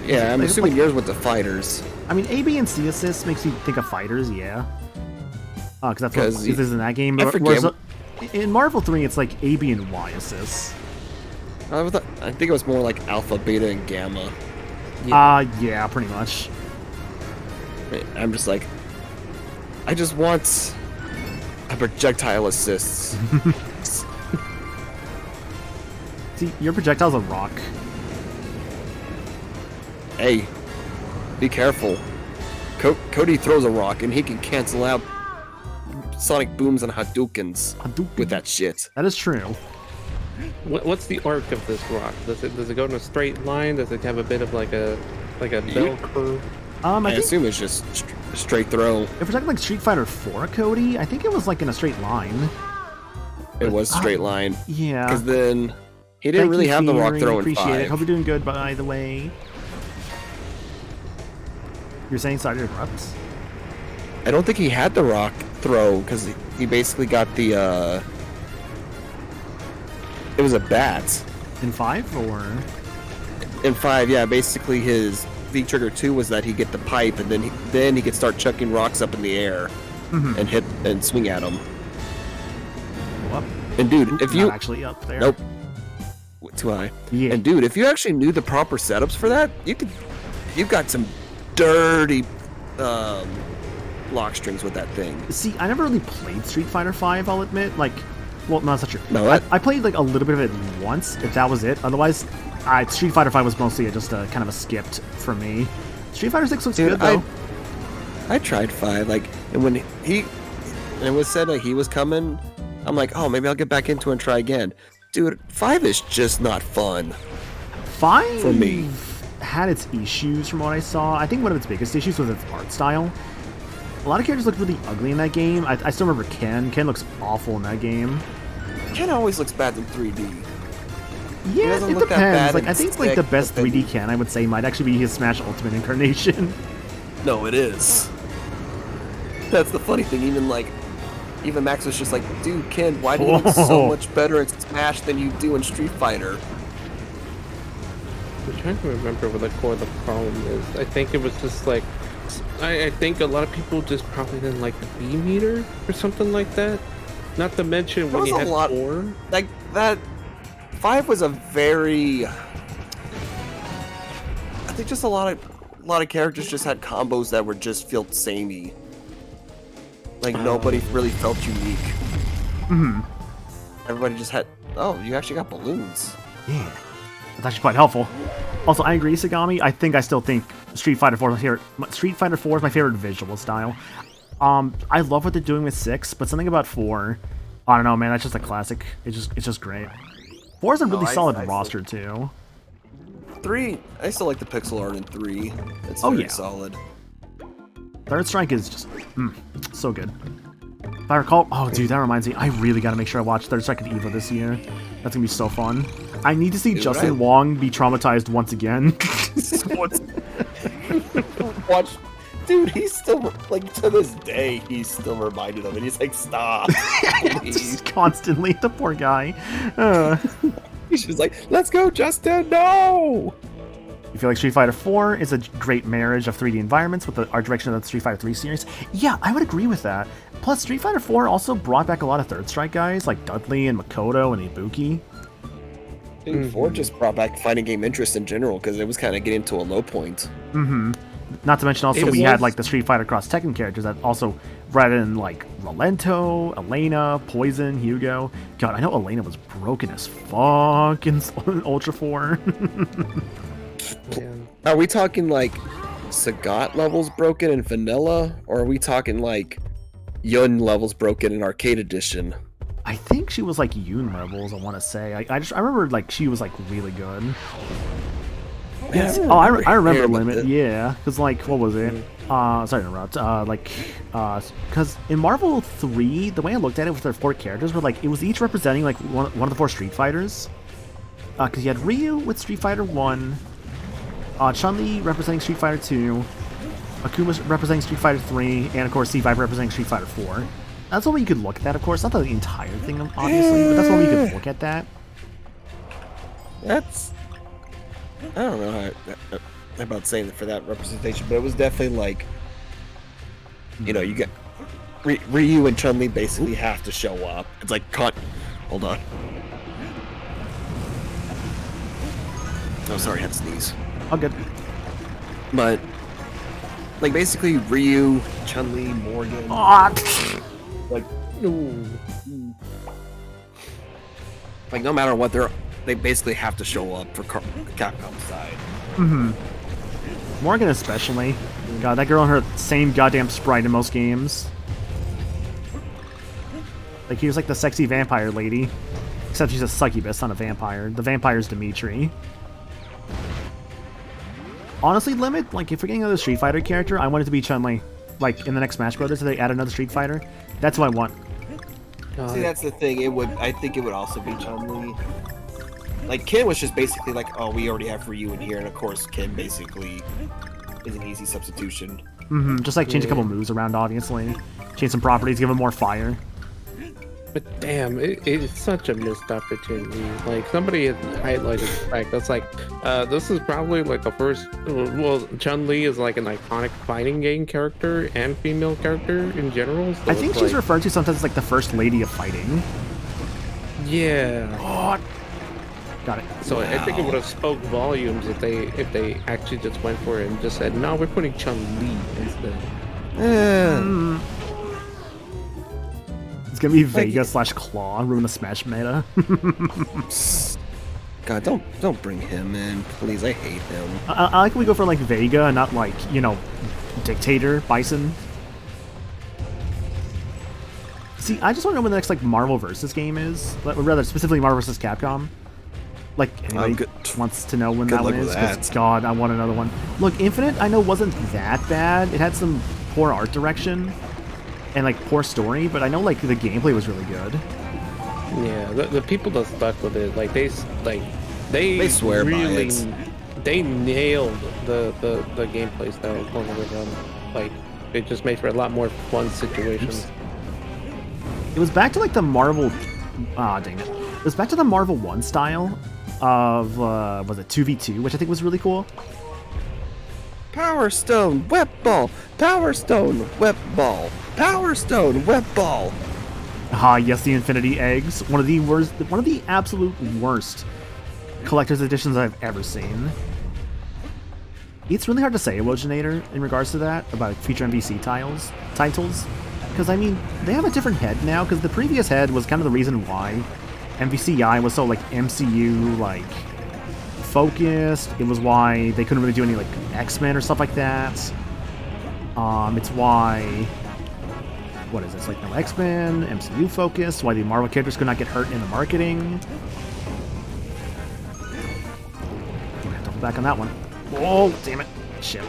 Yeah, I'm Like- assuming like- yours went to Fighters. I mean, A, B, and C assists makes you think of fighters, yeah. Because that's what 'Cause this is in that game. I Whereas, forget- in Marvel 3, it's like A, B, and Y assists. I think it was more like Alpha, Beta, and Gamma. Yeah, pretty much. I'm just like, I just want a projectile assist. See, your projectile's a rock. Hey, be careful. Cody throws a rock and he can cancel out sonic booms and Hadoukens Hadouken. with that shit. That is true. What's the arc of this rock? Does it go in a straight line? Does it have a bit of like a bell curve? I I think assume it's just a straight throw. if we're talking like Street Fighter 4, Cody, I think it was like in a straight line. It was straight line. Yeah. Because then he didn't Thank really you, have the rock Theory. throw in Appreciate 5. it. Hope you're doing good, by the way. You're saying sorry to interrupt? I don't think he had the rock throw because he basically got the it was a bat. In 5, or? In 5, yeah, basically his V trigger 2 was that he get the pipe and then he could start chucking rocks up in the air and hit and swing at them. Go up. And dude, if you Not actually up there. nope, too high. Yeah. And dude, if you actually knew the proper setups for that, you've got some dirty lock strings with that thing. See, I never really played Street Fighter 5, I'll admit. Like, well, no, that's not true. No, I played like a little bit of it once, if that was it. Otherwise, Street Fighter 5 was mostly just a kind of a skipped for me. Street Fighter 6 looks Dude, good though. I tried 5, like, and when it was said like he was coming, I'm like, oh, maybe I'll get back into it and try again. Dude, 5 is just not fun. 5 for me. had its issues from what I saw. I think one of its biggest issues was its art style. A lot of characters look really ugly in that game. I still remember Ken. Ken looks awful in that game. Ken always looks bad in 3D. Yeah, doesn't it look that depends. bad Like in I think like the stick, best but then- 3D Ken I would say might actually be his Smash Ultimate incarnation. No, it is. That's the funny thing. Even Max was just like, dude, Ken, why do you look so Whoa. much better in Smash than you do in Street Fighter? I'm trying to remember what the core of the problem is. I think it was just like, I think a lot of people just probably didn't like the B meter or something like that. Not to mention There when was you a had lot- 4. Like that. 5 was a very. I think just a lot of characters just had combos that were just felt samey. Like nobody really felt unique. Everybody just had. Oh, you actually got balloons. Yeah, that's actually quite helpful. Also, I agree, Sagami. I still think Street Fighter 4 is my favorite. Street Fighter 4 is my favorite visual style. I love what they're doing with 6, but something about 4, I don't know, man. That's just a classic. It's just great. 4 is a really solid I roster too. 3, I still like the pixel art in 3. It's Oh, very yeah. solid. Third Strike is just so good. If I recall, oh dude, that reminds me. I really gotta make sure I watch Third Strike at EVO this year. That's gonna be so fun. I need to see Dude, Justin I- Wong be traumatized once again. Watch, dude. He's still like to this day. He's still reminded of it. He's like, stop. Please. Just constantly, the poor guy. He's just like, let's go, Justin. No. You feel like Street Fighter 4 is a great marriage of 3D environments with the art direction of the Street Fighter 3 series. Yeah, I would agree with that. Plus, Street Fighter 4 also brought back a lot of Third Strike guys, like Dudley and Makoto and Ibuki. I think 4 just brought back fighting game interest in general, because it was kind of getting to a low point. Not to mention also we had like the Street Fighter Cross Tekken characters that also brought in like Rolento, Elena, Poison, Hugo. God, I know Elena was broken as fuck in Ultra 4. Man. Are we talking like Sagat levels broken in vanilla, or are we talking like Yun levels broken in arcade edition? I think she was like Yoon levels, I want to say. I remember like she was like really good. Yeah, I remember about Limit, that. yeah. Because, like, what was it? Sorry to interrupt. Because in Marvel 3, the way I looked at it with their 4 characters were, like, it was each representing, like, one of the 4 Street Fighters. Because you had Ryu with Street Fighter 1, Chun-Li representing Street Fighter 2, Akuma representing Street Fighter 3, and, of course, C5 representing Street Fighter 4. That's one way you could look at that, of course. Not the entire thing, obviously, but that's one way you could look at that. That's... I don't know how about saying it for that representation, but it was definitely like, you know, you get Ryu and Chun-Li basically have to show up. It's like, hold on. Oh, sorry, I had to sneeze. Oh, good. But, like, basically Ryu, Chun-Li, Morgan, like, like no matter what, they basically have to show up for Capcom's side. Morgan especially. God, that girl and her same goddamn sprite in most games. Like, he was like the sexy vampire lady. Except she's a succubus, not a vampire. The vampire's Dimitri. Honestly, Limit, like, if we're getting another Street Fighter character, I want it to be Chun-Li. Like, in the next Smash Brothers, if they add another Street Fighter, that's what I want. See, that's the thing. I think it would also be Chun-Li. Like, Ken was just basically like, oh, we already have Ryu in here, and of course, Ken basically is an easy substitution. Just like change a couple moves around, obviously. Change some properties, give him more fire. But damn, it's such a missed opportunity. Like, somebody had highlighted the fact that's like, this is probably like the first. Well, Chun-Li is like an iconic fighting game character and female character in general. So I think it's she's like, referred to sometimes as like the first lady of fighting. yeah. Oh, got it. So I think it would have spoke volumes if they actually just went for it and just said, no, we're putting Chun-Li instead. It's gonna be Vega / Claw, ruin the Smash meta. God, don't bring him in, please. I hate him. I like when we go for like Vega and not like, you know, Dictator, Bison. See, I just want to know when the next like Marvel vs. game is. Or rather, specifically Marvel vs. Capcom. Like, anybody wants to know when that one is? Because, God, I want another one. Look, Infinite, I know, wasn't that bad. It had some poor art direction and, like, poor story, but I know, like, the gameplay was really good. Yeah, the people that stuck with it, like, they swear really, by it. They nailed the gameplay style of them. Like, it just made for a lot more fun situations. It was back to, like, the Marvel... dang it. It was back to the Marvel 1 style of, was it 2v2, which I think was really cool. Power Stone, Web Ball! Power Stone, Web Ball! Power Stone, Web Ball! Ah, yes, the Infinity Eggs. One of the absolute worst collector's editions I've ever seen. It's really hard to say, Wojinator, in regards to that, about future MVC titles. Because, I mean, they have a different head now, because the previous head was kind of the reason why MVCI was so, like, MCU, like, focused. It was why they couldn't really do any, like, X-Men or stuff like that. It's why... What is this? Like, no X-Men, MCU focused, why the Marvel characters could not get hurt in the marketing. I'm gonna have to double back on that one. Oh, damn it. Shit.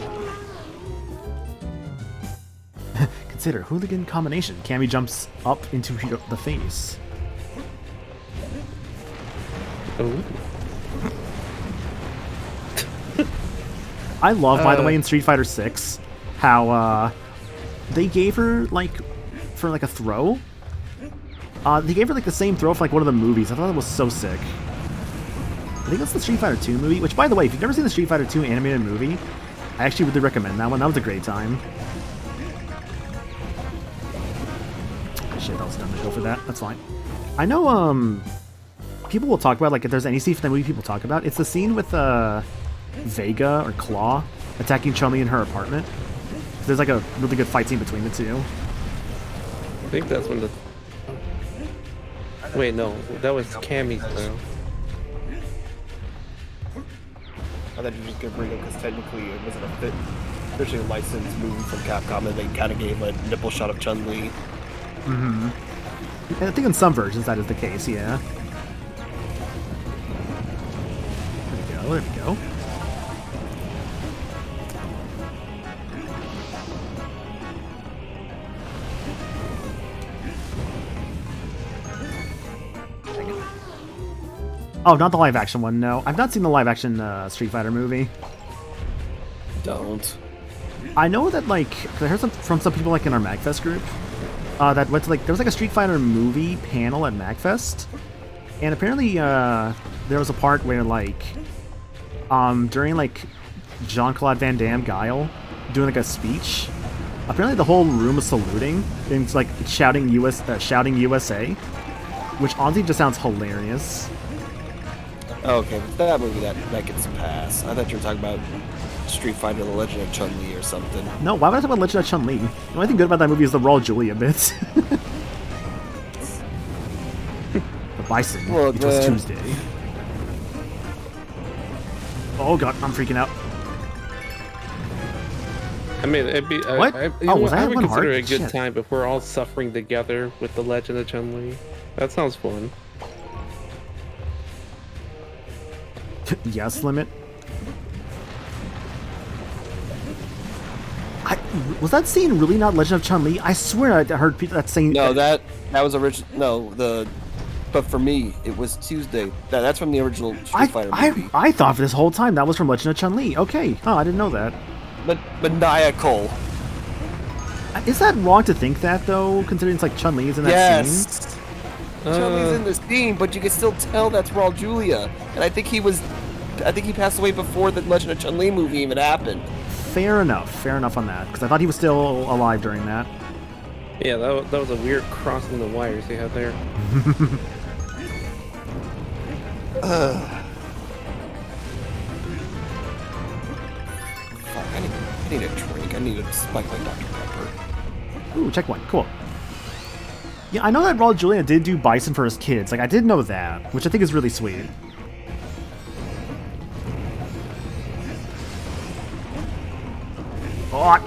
Consider hooligan combination. Cammy jumps up into the face. Ooh. I love, by the way, in Street Fighter 6, how they gave her, like, for like a throw, they gave her like the same throw for like one of the movies. I thought that was so sick. I think it's the Street Fighter 2 movie, which, by the way, if you've never seen the Street Fighter 2 animated movie, I actually really recommend that one. That was a great time. Shit, I was done to go for that. That's fine. I know, people will talk about, like, if there's any scene from the movie people talk about, it's the scene with, Vega or Claw attacking Chun-Li in her apartment. There's, like, a really good fight scene between the two. I think that's when the... Wait, no. That was Cammy's though. I thought you were just gonna bring it because technically it wasn't officially a licensed movie from Capcom, and they kind of gave a nipple shot of Chun-Li. Mm-hmm. And I think in some versions that is the case, yeah. There we go, there we go. Oh, not the live-action one, no. I've not seen the live-action Street Fighter movie. Don't. I know that, like, 'cause I heard from some people, like, in our MagFest group, that went to, like, there was, like, a Street Fighter movie panel at MagFest, and apparently, there was a part where, like, during, like, Jean-Claude Van Damme Guile doing, like, a speech, apparently the whole room was saluting, and, like, shouting USA, which honestly just sounds hilarious. Oh, okay, but that movie, that gets a pass. I thought you were talking about Street Fighter: The Legend of Chun-Li or something. No, why would I talk about Legend of Chun-Li? The only thing good about that movie is the Raw Julia bits. The Bison. Well, It was Tuesday. Oh god, I'm freaking out. I mean, it'd be... What? I Was that would one consider hard? it a good Shit. time if we're all suffering together with The Legend of Chun-Li. That sounds fun. Yes, Limit. Was that scene really not Legend of Chun-Li? I swear I heard people that saying... No, that was original. No, but for me, it was Tuesday. That's from the original Street Fighter movie. I thought for this whole time that was from Legend of Chun-Li. Okay. Oh, I didn't know that. But maniacal. Is that wrong to think that, though, considering it's like Chun-Li is in that scene? Yes. Chun-Li's in the scene, but you can still tell that's Raul Julia. And I think he passed away before the Legend of Chun-Li movie even happened. Fair enough on that, because I thought he was still alive during that. Yeah, that was a weird crossing the wires you had there. Fuck, I need a drink. I need a spike like Dr. Pepper. Ooh, checkpoint. Cool. Yeah, I know that Raul Julia did do Bison for his kids. Like, I did know that, which I think is really sweet. Oh.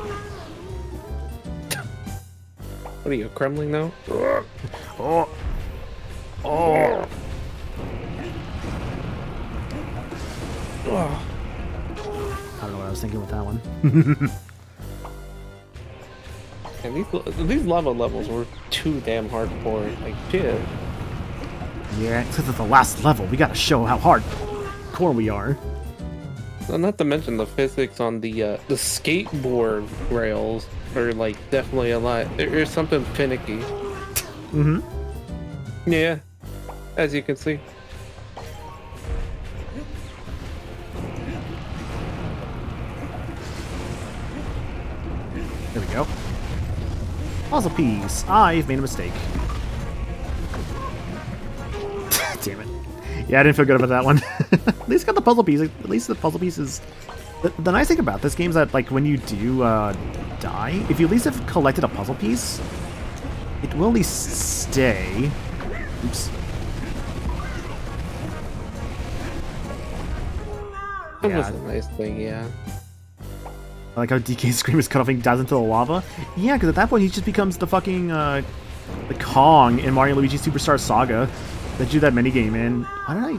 What are you, crumbling now? Oh. Oh. Oh. I don't know what I was thinking with that one. And these lava levels were too damn hardcore. Like, shit. Yeah, because it's the last level. We gotta show how hardcore we are. Well, not to mention the physics on the skateboard rails are like definitely a lot. There's something finicky. Mm-hmm. Yeah, as you can see. There we go. Puzzle piece. I've made a mistake. Damn it. Yeah, I didn't feel good about that one. At least got the puzzle piece. At least the puzzle piece is... The nice thing about this game is that, like, when you do die, if you at least have collected a puzzle piece, it will at least stay. Oops. That was a nice thing, yeah. I like how DK's scream is cut off and dives into the lava. Yeah, because at that point he just becomes the fucking the Kong in Mario and Luigi Superstar Saga that you do that minigame in. Why did I?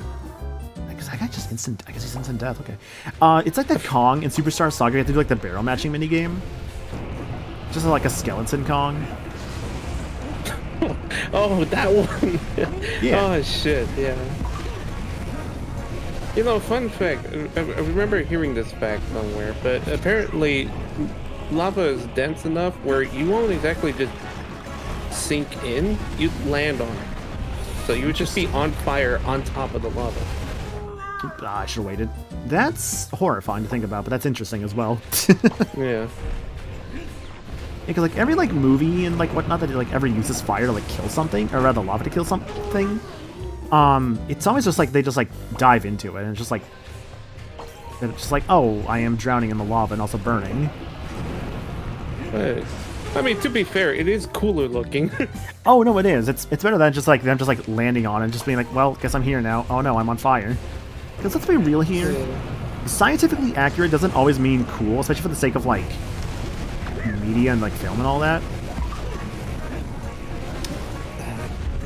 Because that guy just instant. I guess he's instant death. Okay. It's like the Kong in Superstar Saga. You have to do like the barrel matching minigame. Just like a skeleton Kong. Oh, that one. Yeah. Oh shit. Yeah. You know, fun fact, I remember hearing this fact somewhere, but apparently lava is dense enough where you won't exactly just sink in, you land on it. So you would just be on fire on top of the lava. I should have waited. That's horrifying to think about, but that's interesting as well. Yeah. Because like every like movie and like whatnot that like ever uses fire to like kill something, or rather lava to kill something, it's always just like they just like dive into it and it's just like, oh, I am drowning in the lava and also burning. But, I mean, to be fair, it is cooler looking. Oh no, it is. It's better than just like them just like landing on it and just being like, well, guess I'm here now. Oh no, I'm on fire. Because let's be real here. Scientifically accurate doesn't always mean cool, especially for the sake of like media and like film and all that.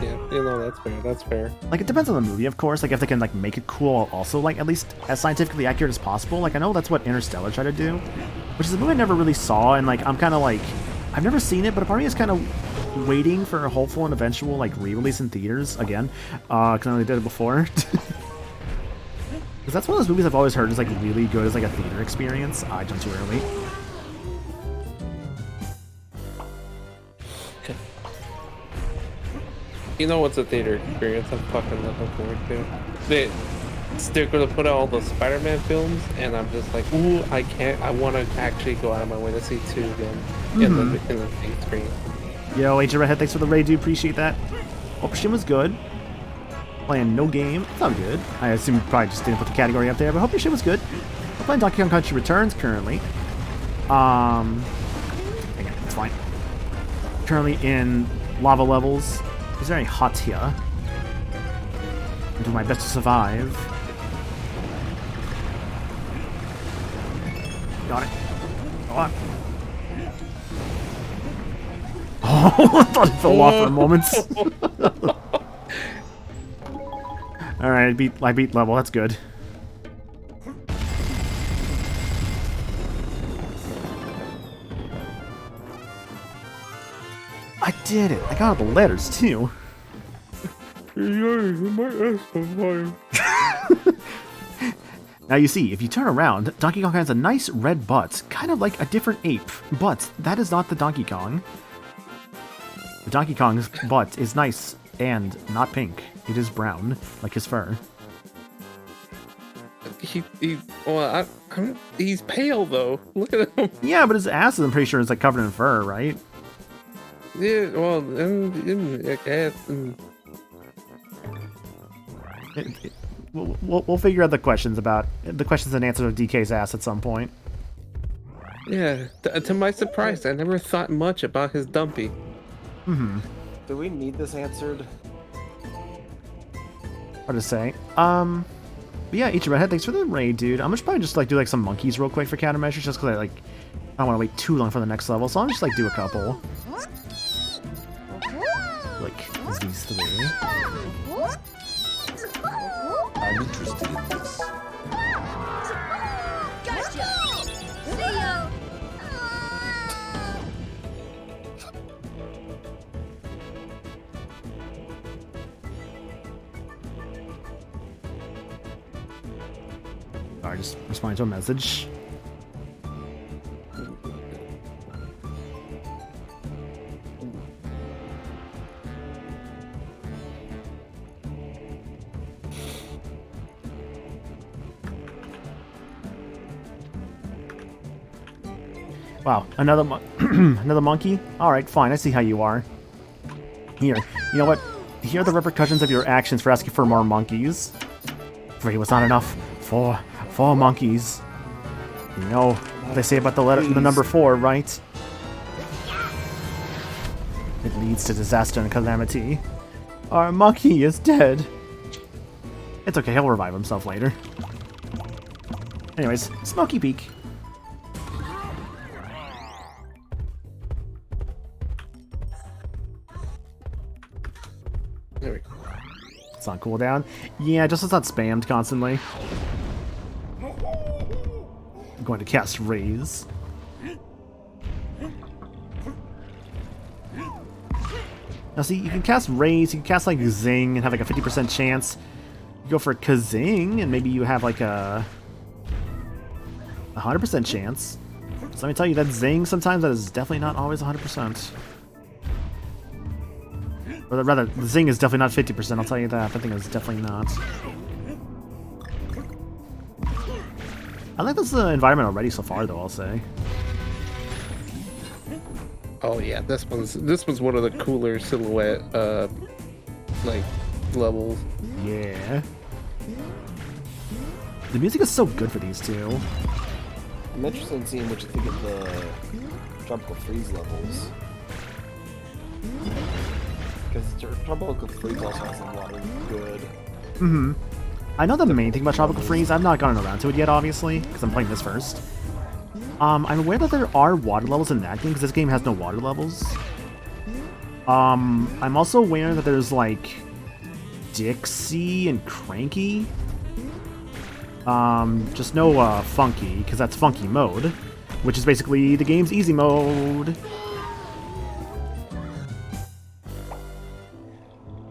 Yeah, you know, that's fair. That's fair. Like it depends on the movie, of course. Like if they can like make it cool, also like at least as scientifically accurate as possible. Like I know that's what Interstellar tried to do, which is a movie I never really saw, and like I'm kind of like I've never seen it, but a part of me is kind of waiting for a hopeful and eventual like re-release in theaters again, because I only did it before. Because that's one of those movies I've always heard is like really good as like a theater experience. I jumped too early. You know what's a theater experience I'm fucking looking forward to? They're gonna put out all the Spider-Man films, and I'm just like, ooh, I want to actually go out of my way to see 2 again in the big screen. Yo, Agent Redhead, thanks for the raid, dude. Appreciate that. Hope stream was good. Playing no game. It's all good. I assume you probably just didn't put the category up there, but hope your shit was good. I'm playing Donkey Kong Country Returns currently. Again, it's fine. Currently in lava levels. It's very hot here. I'm doing my best to survive. Got it. Go on. Oh, I thought it fell off for a moment. Alright, I beat level, that's good. I did it! I got all the letters too. Now you see, if you turn around, Donkey Kong has a nice red butt, kind of like a different ape. But that is not the Donkey Kong. The Donkey Kong's butt is nice and not pink. It is brown, like his fur. He's pale though. Look at him. Yeah, but his ass is, I'm pretty sure, is like covered in fur, right? Yeah, well, We'll figure out the questions and answers of DK's ass at some point. yeah. To my surprise, I never thought much about his dumpy. Mm-hmm. Do we need this answered? Hard to say. But yeah, Ichi Redhead, thanks for the raid, dude. I'm gonna probably just like do like some monkeys real quick for countermeasures, just because I don't want to wait too long for the next level. So I'll just like do a couple. Like these 3. I'm interested in this. Gotcha! See ya! Alright, just respond to a message. Wow, another another monkey? Alright, fine, I see how you are. Here, you know what? Here are the repercussions of your actions for asking for more monkeys. 3 was not enough. 4 monkeys. You know what they say about the number 4, right? It leads to disaster and calamity. Our monkey is dead. It's okay, he'll revive himself later. Anyways, Smoky Peak. There we go. It's on cooldown. Yeah, just it's not spammed constantly. I'm going to cast Raise. Now see, you can cast Raise, you can cast like Zing and have like a 50% chance. You go for Kazing and maybe you have like a 100% chance. So let me tell you that Zing sometimes that is definitely not always 100%. Or rather, the Zing is definitely not 50%, I'll tell you that. That thing is definitely not. I like this environment already so far, though. I'll say. Oh yeah, this one's one of the cooler silhouette like levels. Yeah. The music is so good for these two. I'm interested in seeing what you think of the Tropical Freeze levels. Because Tropical Freeze also has a lot of good. Mm-hmm. I know the main thing about Tropical Freeze. I've not gotten around to it yet, obviously, because I'm playing this first. I'm aware that there are water levels in that game, because this game has no water levels. I'm also aware that there's, like, Dixie and Cranky. Just no, Funky, because that's Funky mode, which is basically the game's easy mode.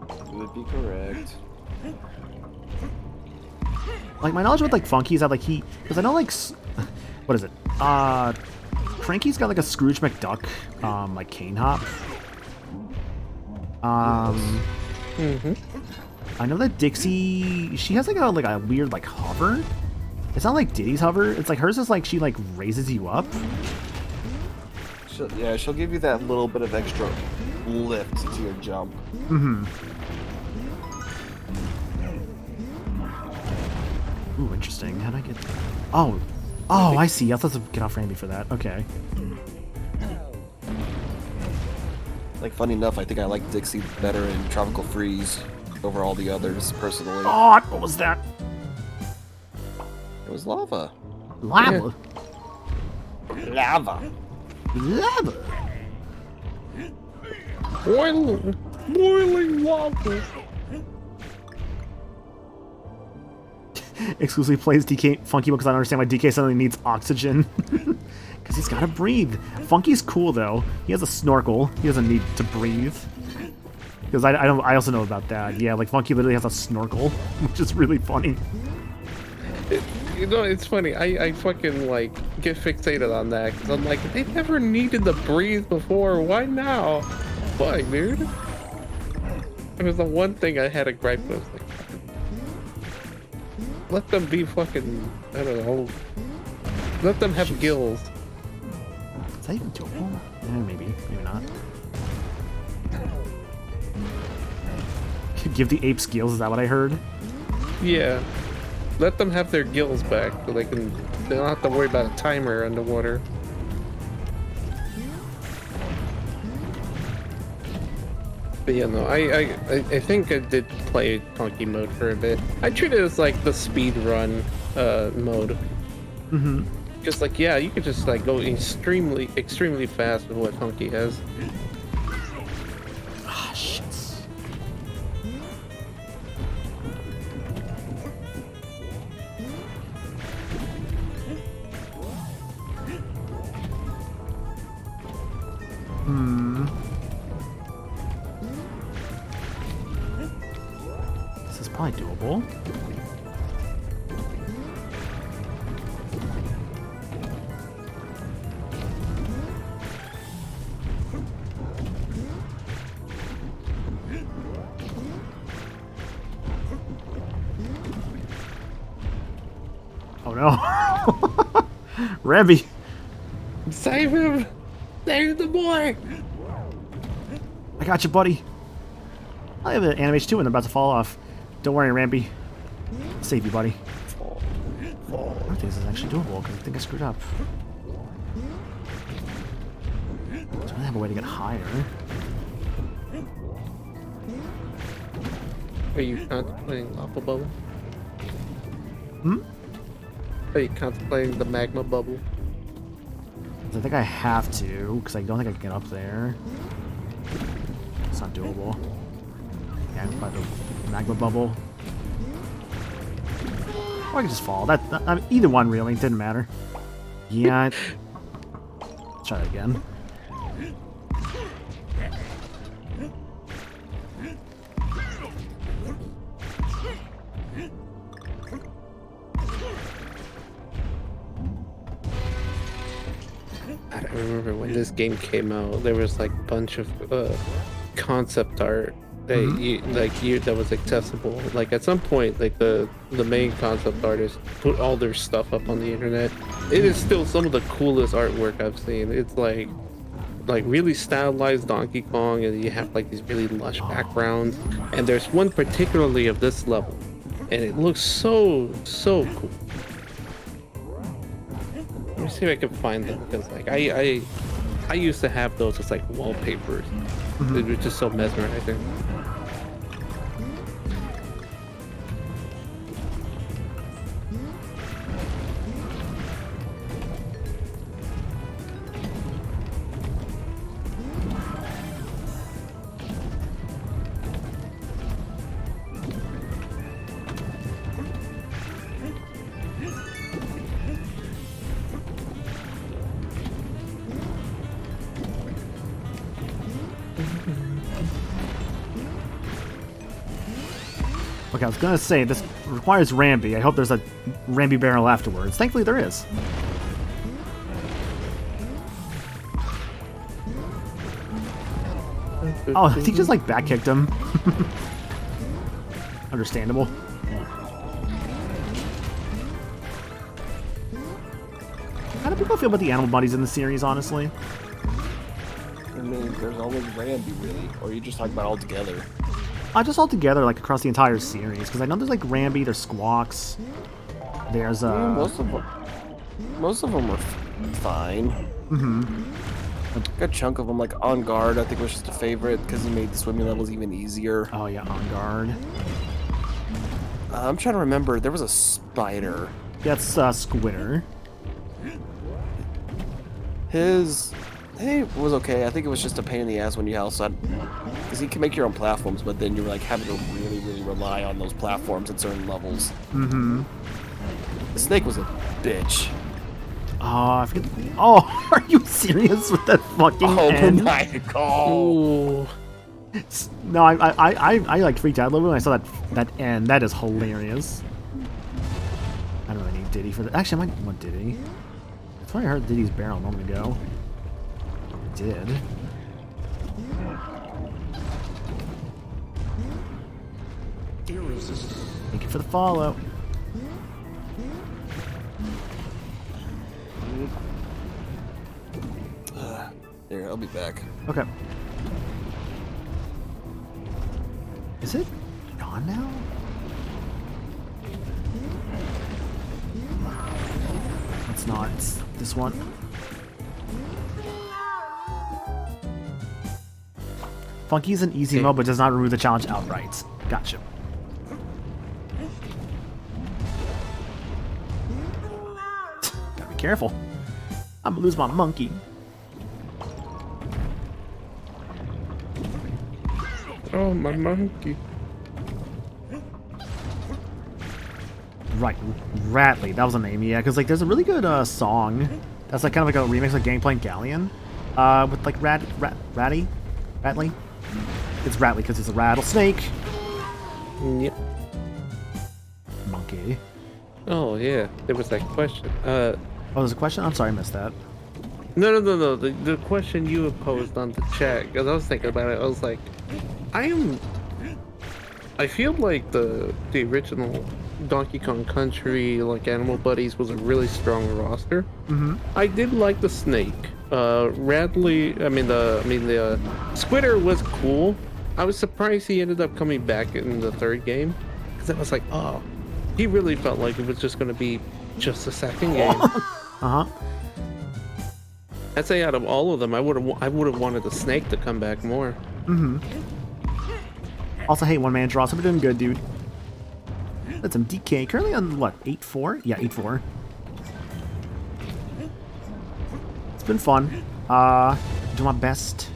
You would be correct. Like, my knowledge with, like, Funky is that, like, because I know, like, what is it? Cranky's got, like, a Scrooge McDuck, like, cane hop. I know that Dixie, she has, like a weird, like, hover. It's not like Diddy's hover. It's like hers is, like, she, like, raises you up. She'll give you that little bit of extra lift to your jump. Mm-hmm. Ooh, interesting. How'd I get... Oh, I see. I thought to get off Randy for that. Okay. Like, funny enough, I think I like Dixie better in Tropical Freeze over all the others, personally. Oh, what was that? It was lava. Lava? Lava. Lava? Boiling lava. Exclusively plays DK Funky because I don't understand why DK suddenly needs oxygen. Because he's gotta breathe. Funky's cool though. He has a snorkel. He doesn't need to breathe. Because I also know about that. Yeah, like Funky literally has a snorkel, which is really funny. You know, it's funny. I fucking like get fixated on that because I'm like, they never needed to breathe before. Why now? Why, dude? It was the one thing I had a gripe with. Like, let them be fucking, I don't know. Let them have gills. Is that even doable? Maybe not. Give the apes gills, is that what I heard? Yeah. Let them have their gills back so they don't have to worry about a timer underwater. But yeah, no, I think I did play Funky mode for a bit. I treat it as like the speed run mode. Mm-hmm. Just like, yeah, you could just like go extremely fast with what Funky has. Ah, shit. This is probably doable. Oh no. Rebby. Save him! Save the boy! I got you, buddy. I have an animation too and they're about to fall off. Don't worry, Rampy. I'll save you, buddy. I don't think this is actually doable because I think I screwed up. So I have a way to get higher. Are you contemplating lava bubble? Hmm? Are you contemplating the magma bubble? I think I have to, because I don't think I can get up there. It's not doable. Yeah, by the magma bubble. Or I could just fall. I mean, either one really, it didn't matter. Yeah. Let's try that again. I remember when this game came out, there was like a bunch of concept art that was accessible. Like at some point, like the main concept artists put all their stuff up on the internet. It is still some of the coolest artwork I've seen. It's like really stylized Donkey Kong, and you have like these really lush backgrounds. And there's one particularly of this level, and it looks so cool. Let me see if I can find them, because like I used to have those as like wallpapers. They were just so mesmerizing. Okay, I was gonna say, this requires Rambi. I hope there's a Rambi barrel afterwards. Thankfully there is. Oh, he just like back kicked him. Understandable. How do people feel about the animal buddies in the series, honestly? I mean, there's always Randy, really. Or are you just talking about all together? Just all together, like across the entire series, because I know there's like Rambi, there's Squawks, there's I mean, most of them were fine. A chunk of them, like On Guard, I think was just a favorite because he made the swimming levels even easier. Oh yeah, On Guard. I'm trying to remember. There was a spider. Yeah, it's Squitter. His was okay. I think it was just a pain in the ass when you outside, because you can make your own platforms, but then you're like having to really rely on those platforms at certain levels. The snake was a bitch. I forget. Oh, are you serious with that fucking end? My god! Ooh. No, I like freaked out a little bit when I saw that end. That is hilarious. I don't really need Diddy for that. Actually, I might want Diddy. That's why I heard Diddy's barrel a moment ago. I did. Thank you for the follow. There, I'll be back. Okay. Is it gone now? It's not. It's this one. Funky is an easy mode, but does not remove the challenge outright. Gotcha. Gotta be careful. I'm gonna lose my monkey. Oh, my monkey. Right, Ratley, that was the name, yeah, because like there's a really good song that's like kind of like a remix of Gangplank Galleon, with like Ratley? It's Ratley because it's a rattlesnake. Yep. Monkey. Oh yeah, there was that question. Oh, there's a question? I'm sorry, I missed that. No. The question you had posed on the chat, because I was thinking about it. I was like, I feel like the original Donkey Kong Country, like Animal Buddies, was a really strong roster. I did like the snake. Radley, the Squitter was cool. I was surprised he ended up coming back in the third game, because I was like, oh, he really felt like it was just going to be just a second game. I'd say out of all of them, I would have wanted the snake to come back more. Also, hey, one man draw, so we're doing good, dude. That's some DK. Currently on what, 8-4? Yeah, 8-4. It's been fun. Do my best.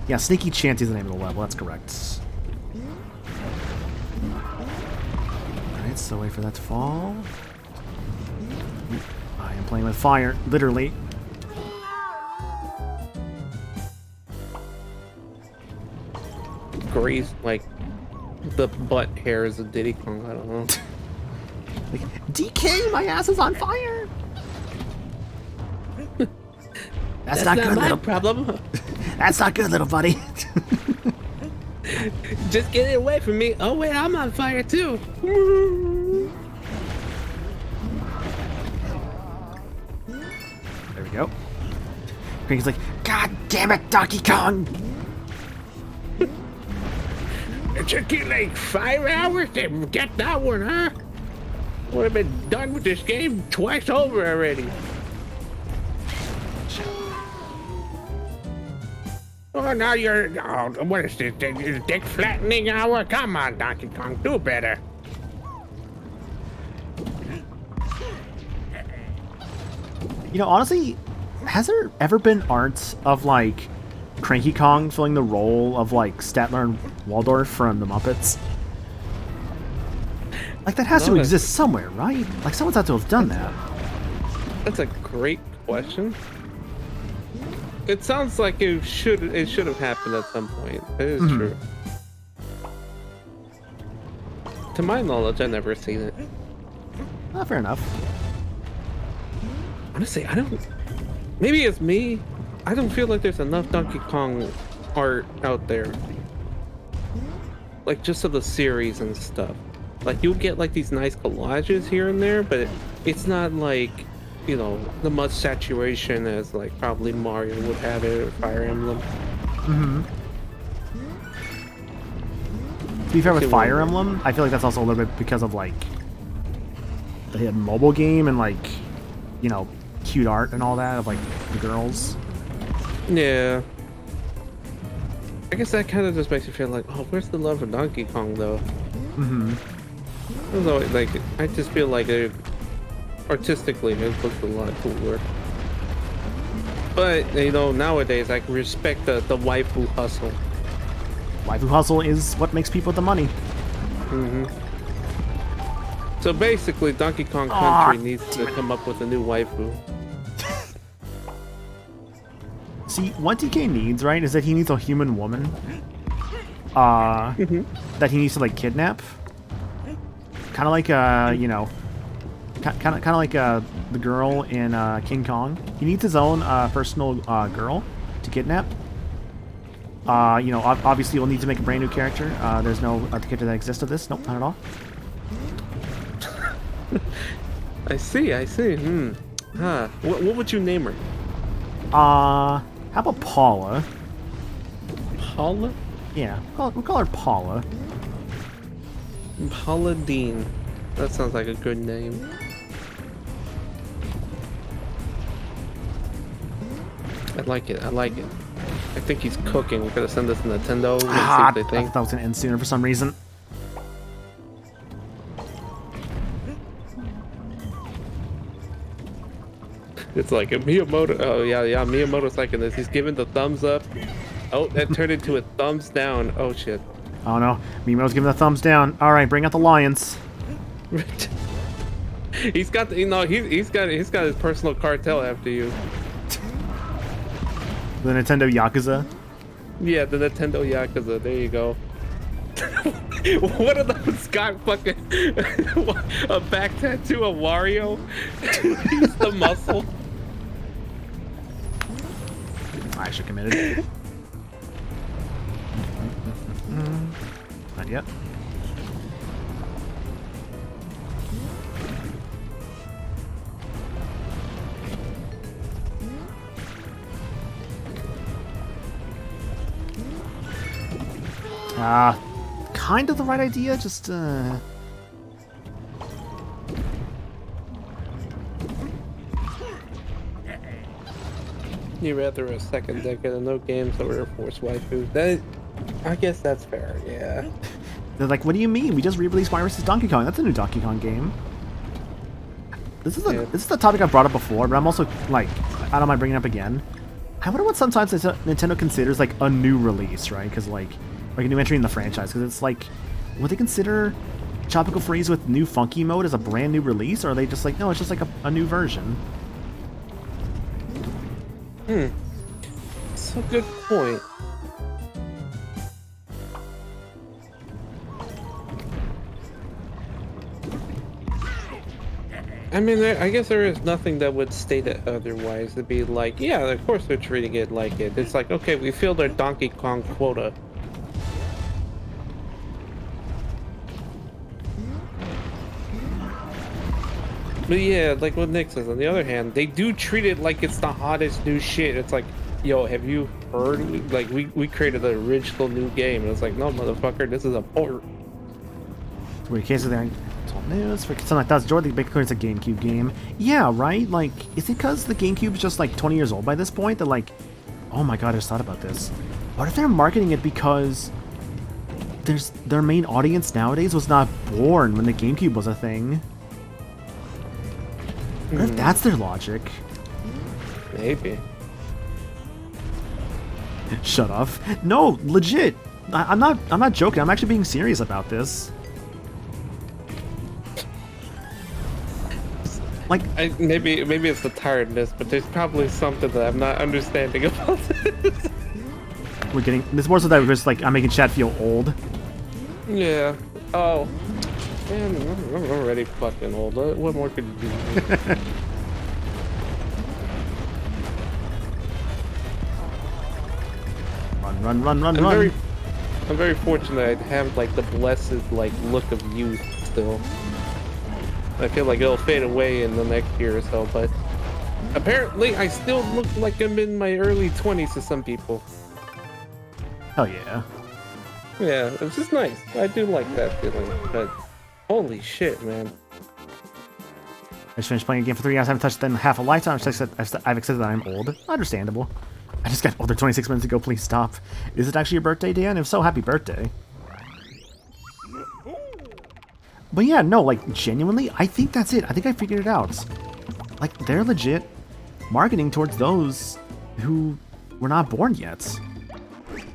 Yeah, Sneaky Chancy is the name of the level. That's correct. Alright, so wait for that to fall. I am playing with fire, literally. Grace, like the butt hairs of Diddy Kong. I don't know. Like, DK, my ass is on fire. That's not good, my little problem. That's not good, little buddy. Just get it away from me. Oh wait, I'm on fire too. There we go. Cranky's like, God damn it, Donkey Kong! It took you like 5 hours to get that one, huh? Would have been done with this game twice over already. Oh, now you're. Oh, what is this? Dick flattening hour? Come on, Donkey Kong, do better. You know, honestly, has there ever been art of, like, Cranky Kong filling the role of, like, Statler and Waldorf from the Muppets? Like, that has to exist somewhere, right? Like, someone's had to have done that. That's a great question. It sounds like it should have happened at some point. It is true. To my knowledge, I've never seen it. Fair enough. Honestly, I don't. Maybe it's me. I don't feel like there's enough Donkey Kong art out there. Like just of the series and stuff. Like you'll get like these nice collages here and there, but it's not like, you know, the much saturation as like probably Mario would have it or Fire Emblem. To be fair with Fire Emblem, I feel like that's also a little bit because of like the mobile game and like, you know, cute art and all that of like the girls. Yeah. I guess that kind of just makes you feel like, oh, where's the love for Donkey Kong though? Although, like, I just feel like artistically it looks a lot cooler. But you know, nowadays I can respect the waifu hustle. Waifu hustle is what makes people the money. So basically, Donkey Kong Country needs to come up with a new waifu. See, what DK needs, right, is that he needs a human woman. That he needs to like kidnap. Kind of like you know, kind of like the girl in King Kong. He needs his own personal girl to kidnap. You know, obviously we'll need to make a brand new character. There's no character that exists of this. Nope, not at all. I see. What would you name her? How about Paula? Paula? Yeah, we'll call her Paula. Paula Dean. That sounds like a good name. I like it. I think he's cooking. We're gonna send this to Nintendo and see what they I think. thought that was gonna end sooner for some reason. It's like a Miyamoto. Oh yeah, Miyamoto's liking this. He's giving the thumbs up. Oh, that turned into a thumbs down. Oh shit. Oh no, Miyamoto's giving the thumbs down. All right, bring out the lions. He's got the, you know, he's got his personal cartel after you. The Nintendo Yakuza. Yeah, the Nintendo Yakuza. There you go. What are those got fucking a back tattoo of Wario? He's the muscle. I should committed. Not yet. Kind of the right idea, just You rather a second decade of no games over a force waifu. That, I guess that's fair, yeah. They're like, what do you mean? We just re-released Mario vs. Donkey Kong. That's a new Donkey Kong game. This is the topic I've brought up before, but I'm also like, I don't mind bringing it up again. I wonder what sometimes Nintendo considers like a new release, right? Because like a new entry in the franchise. Because it's like, would they consider Tropical Freeze with new funky mode as a brand new release, or are they just like, no, it's just like a new version? That's a good point. I mean, I guess there is nothing that would state it otherwise. It'd be like, yeah, of course they're treating it like it. It's like, okay, we filled our Donkey Kong quota. But yeah, like what Nick says, on the other hand, they do treat it like it's the hottest new shit. It's like, yo, have you heard? Like, we created the original new game. And it's like, no, motherfucker, this is a port. Wait, cases there. It's all news. For something like that, Jordan Big it's a GameCube game. Yeah, right? Like, is it because the GameCube's just like 20 years old by this point that like, oh my god, I just thought about this. What if they're marketing it because their main audience nowadays was not born when the GameCube was a thing? What if that's their logic? Maybe. Shut up. No, legit. I'm not joking. I'm actually being serious about this. Like, Maybe it's the tiredness, but there's probably something that I'm not understanding about this. we're getting this more so that we're just like I'm making chat feel old. Yeah. Oh. Man, I'm already fucking old. What more could you do? Run. I'm very fortunate I have like the blessed like look of youth still. I feel like it'll fade away in the next year or so, but apparently I still look like I'm in my early 20s to some people. Hell yeah. Yeah, it's just nice. I do like that feeling, but holy shit, man. I just finished playing a game for 3 hours. I haven't touched it in half a lifetime. I've accepted that I'm old. Understandable. I just got older 26 minutes ago. Please stop. Is it actually your birthday, Dan? If so, happy birthday. But yeah, no, like, genuinely, I think that's it. I think I figured it out. Like, they're legit marketing towards those who were not born yet.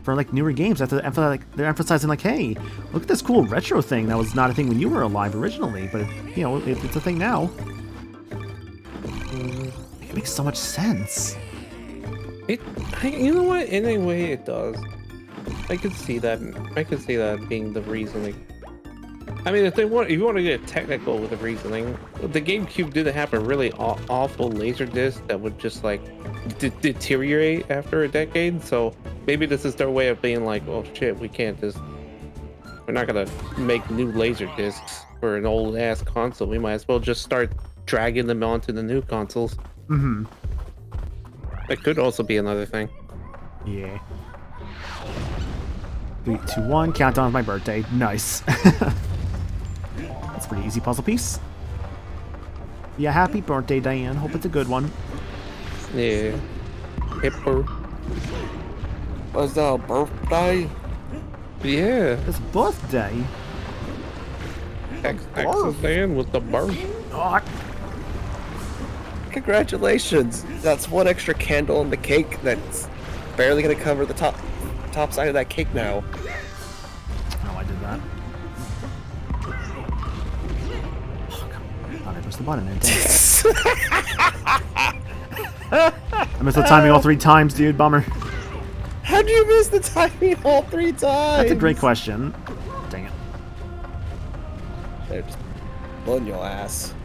For, like, newer games. They're emphasizing, like, hey, look at this cool retro thing that was not a thing when you were alive originally, but, you know, it's a thing now. It makes so much sense. You know what? In a way, it does. I could see that. I could see that being the reasoning. I mean, if you want to get technical with the reasoning, the GameCube did have a really awful Laserdisc that would just like deteriorate after a decade. So maybe this is their way of being like, oh shit, we're not gonna make new Laserdiscs for an old ass console. We might as well just start dragging them onto the new consoles. Mm-hmm. That could also be another thing. Yeah. 3, 2, 1. Countdown of my birthday. Nice. That's a pretty easy puzzle piece. Yeah, happy birthday, Diane. Hope it's a good one. Yeah. Hipper. Was that a birthday? Yeah. It's birthday. Texas Dan with the birth. Oh, Congratulations! That's one extra candle on the cake that's barely gonna cover the top side of that cake now. oh, I did that. Oh, come on. I thought I pushed the button there. I missed the timing all 3 times, dude. Bummer. How'd you miss the timing all 3 times? That's a great question. Dang it. They're just blowing your ass.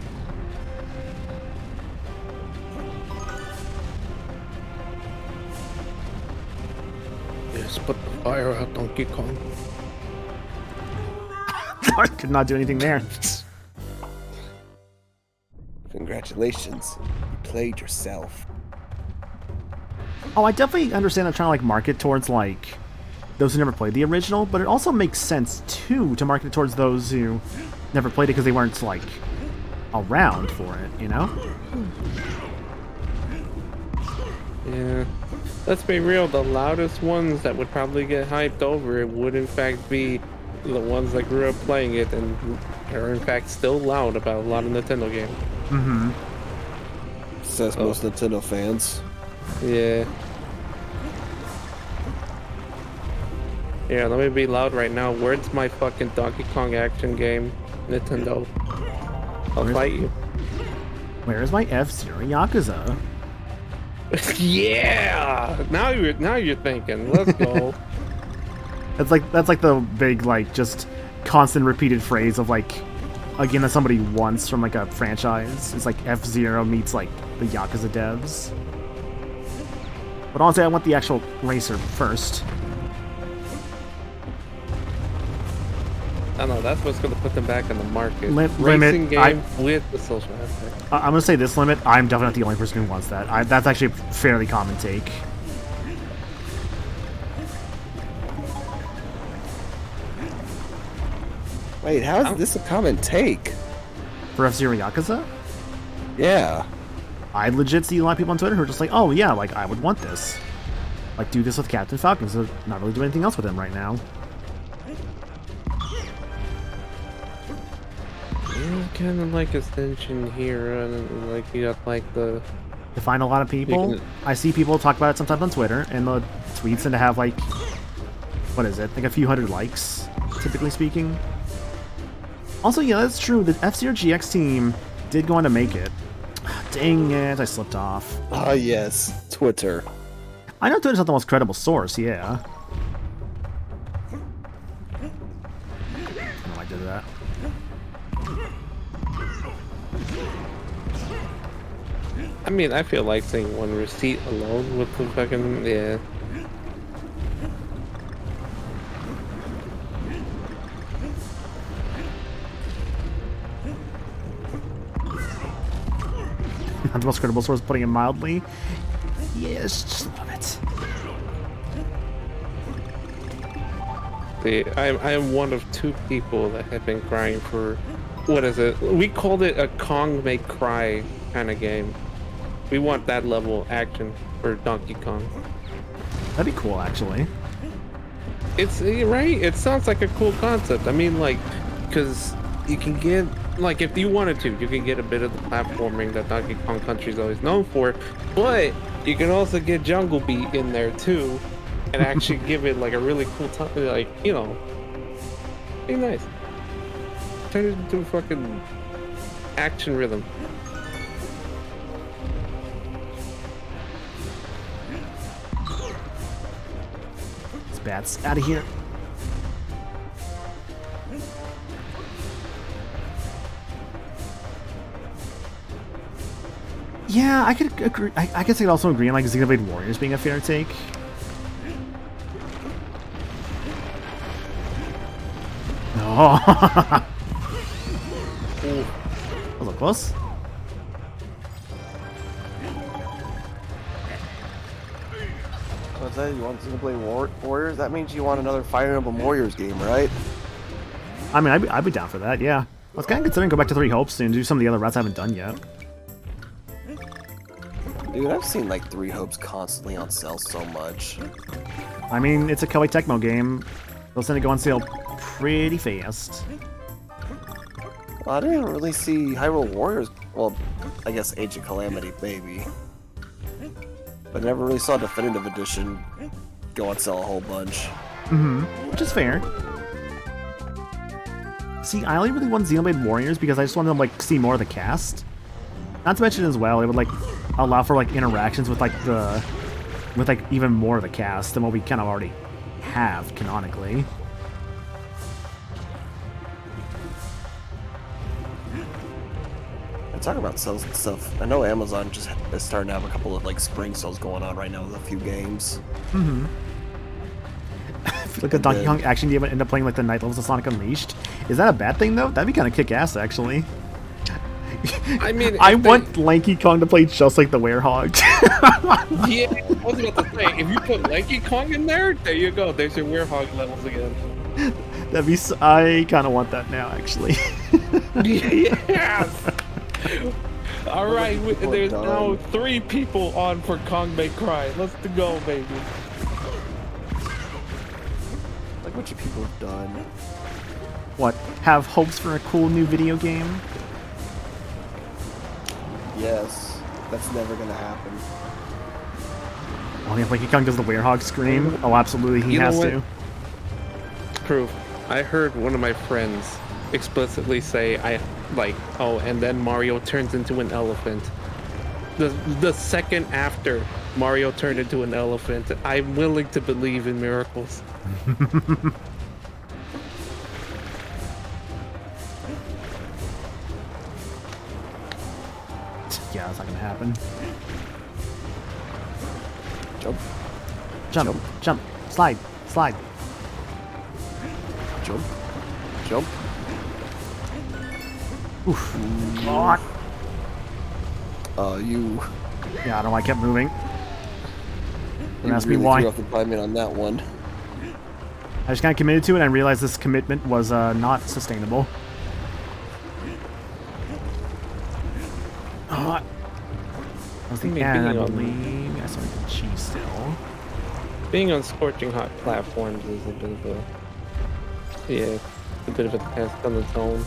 Yes, put the fire out, Donkey Kong. I could not do anything there. Congratulations, you played yourself. Oh, I definitely understand they're trying to like market towards like those who never played the original, but it also makes sense too to market it towards those who never played it because they weren't like around for it, you know? Yeah. Let's be real, the loudest ones that would probably get hyped over it would in fact be the ones that grew up playing it and are in fact still loud about a lot of Nintendo games. Mm-hmm. Says most Nintendo fans. Yeah. Yeah, let me be loud right now. Where's my fucking Donkey Kong action game, Nintendo? I'll fight you. Where is my F-Zero Yakuza? Yeah! Now you're thinking. Let's go. That's like the big like just constant repeated phrase of like a game that somebody wants from like a franchise. It's like F-Zero meets like the Yakuza devs. But honestly, I want the actual racer first. I don't know. That's what's going to put them back in the market. Limit, Racing game with the social aspect. I'm gonna say this limit. I'm definitely not the only person who wants that. That's actually a fairly common take. Wait, how is this a common take? For F-Zero Yakuza, Yeah. I legit see a lot of people on Twitter who are just like, oh yeah, like I would want this. Like do this with Captain Falcon, so not really doing anything else with him right now. Kind of like Ascension here, and like you got like the. To find a lot of people, I see people talk about it sometimes on Twitter, and the tweets tend to have like, what is it, like a few hundred likes, typically speaking. Also, yeah, that's true. The F-Zero GX team did go on to make it. Dang it, I slipped off. Ah, yes. Twitter. I know Twitter's not the most credible source, yeah. I know I did that. I mean, I feel like saying one receipt alone with the fucking yeah. Not the most credible source, putting it mildly. Yes, just a little bit. See, I am one of 2 people that have been crying for, what is it? We called it a Kong may cry kind of game. We want that level action for Donkey Kong. That'd be cool, actually. It's right. It sounds like a cool concept. I mean, like, because you can get, like, if you wanted to, you can get a bit of the platforming that Donkey Kong Country is always known for, but you can also get Jungle Beat in there too, and actually give it like a really cool time. Like, you know, be nice. Turn it into a fucking action rhythm. These bats out of here. Yeah, I could agree. I guess I could also agree on like Xenoblade Warriors being a fair take. Oh, that was a little close. What's that? You want to play Warriors? That means you want another Fire Emblem Warriors game, right? I mean, I'd be down for that. Yeah, I was kind of considering go back to Three Hopes and do some of the other routes I haven't done yet. Dude, I've seen like Three Hopes constantly on sale so much. I mean, it's a Koei Tecmo game. Those tend to go on sale pretty fast. Well, I didn't really see Hyrule Warriors. Well, I guess Age of Calamity, maybe. But I never really saw Definitive Edition go on sale a whole bunch. Which is fair. See, I only really want Xenoblade Warriors because I just wanted to like see more of the cast. Not to mention as well, it would like allow for like interactions with like even more of the cast than what we kind of already have canonically. And talking about sales and stuff, I know Amazon just is starting to have a couple of like spring sales going on right now with a few games. Like a Donkey Kong action game, end up playing like the night levels of Sonic Unleashed. Is that a bad thing though? That'd be kind of kick-ass actually. I mean, I want Lanky Kong to play just like the Werehog. Yeah, I was about to say, if you put Lanky Kong in there you go. There's your Werehog levels again. That'd be. I kind of want that now, actually. Yes. All right, there's done. now 3 people on for Kong May Cry. Let's go, baby. Like what you people have done. What? Have hopes for a cool new video game? Yes, that's never gonna happen. Oh, yeah, Lanky Kong does the Werehog scream. Oh, absolutely, he You know has what? to. Proof. I heard one of my friends explicitly say, oh, and then Mario turns into an elephant. The second after Mario turned into an elephant, I'm willing to believe in miracles. Yeah, that's not gonna happen. Jump, Jump, jump, slide, slide. jump. Jump. Oof. You. Yeah, I don't know why I kept moving. Don't You ask me really why. threw off the timing on that one. I just kind of committed to it and realized this commitment was not sustainable. That was the Maybe end, I being on- believe. I saw the cheese still. Being on scorching hot platforms is a bit of a test on its own.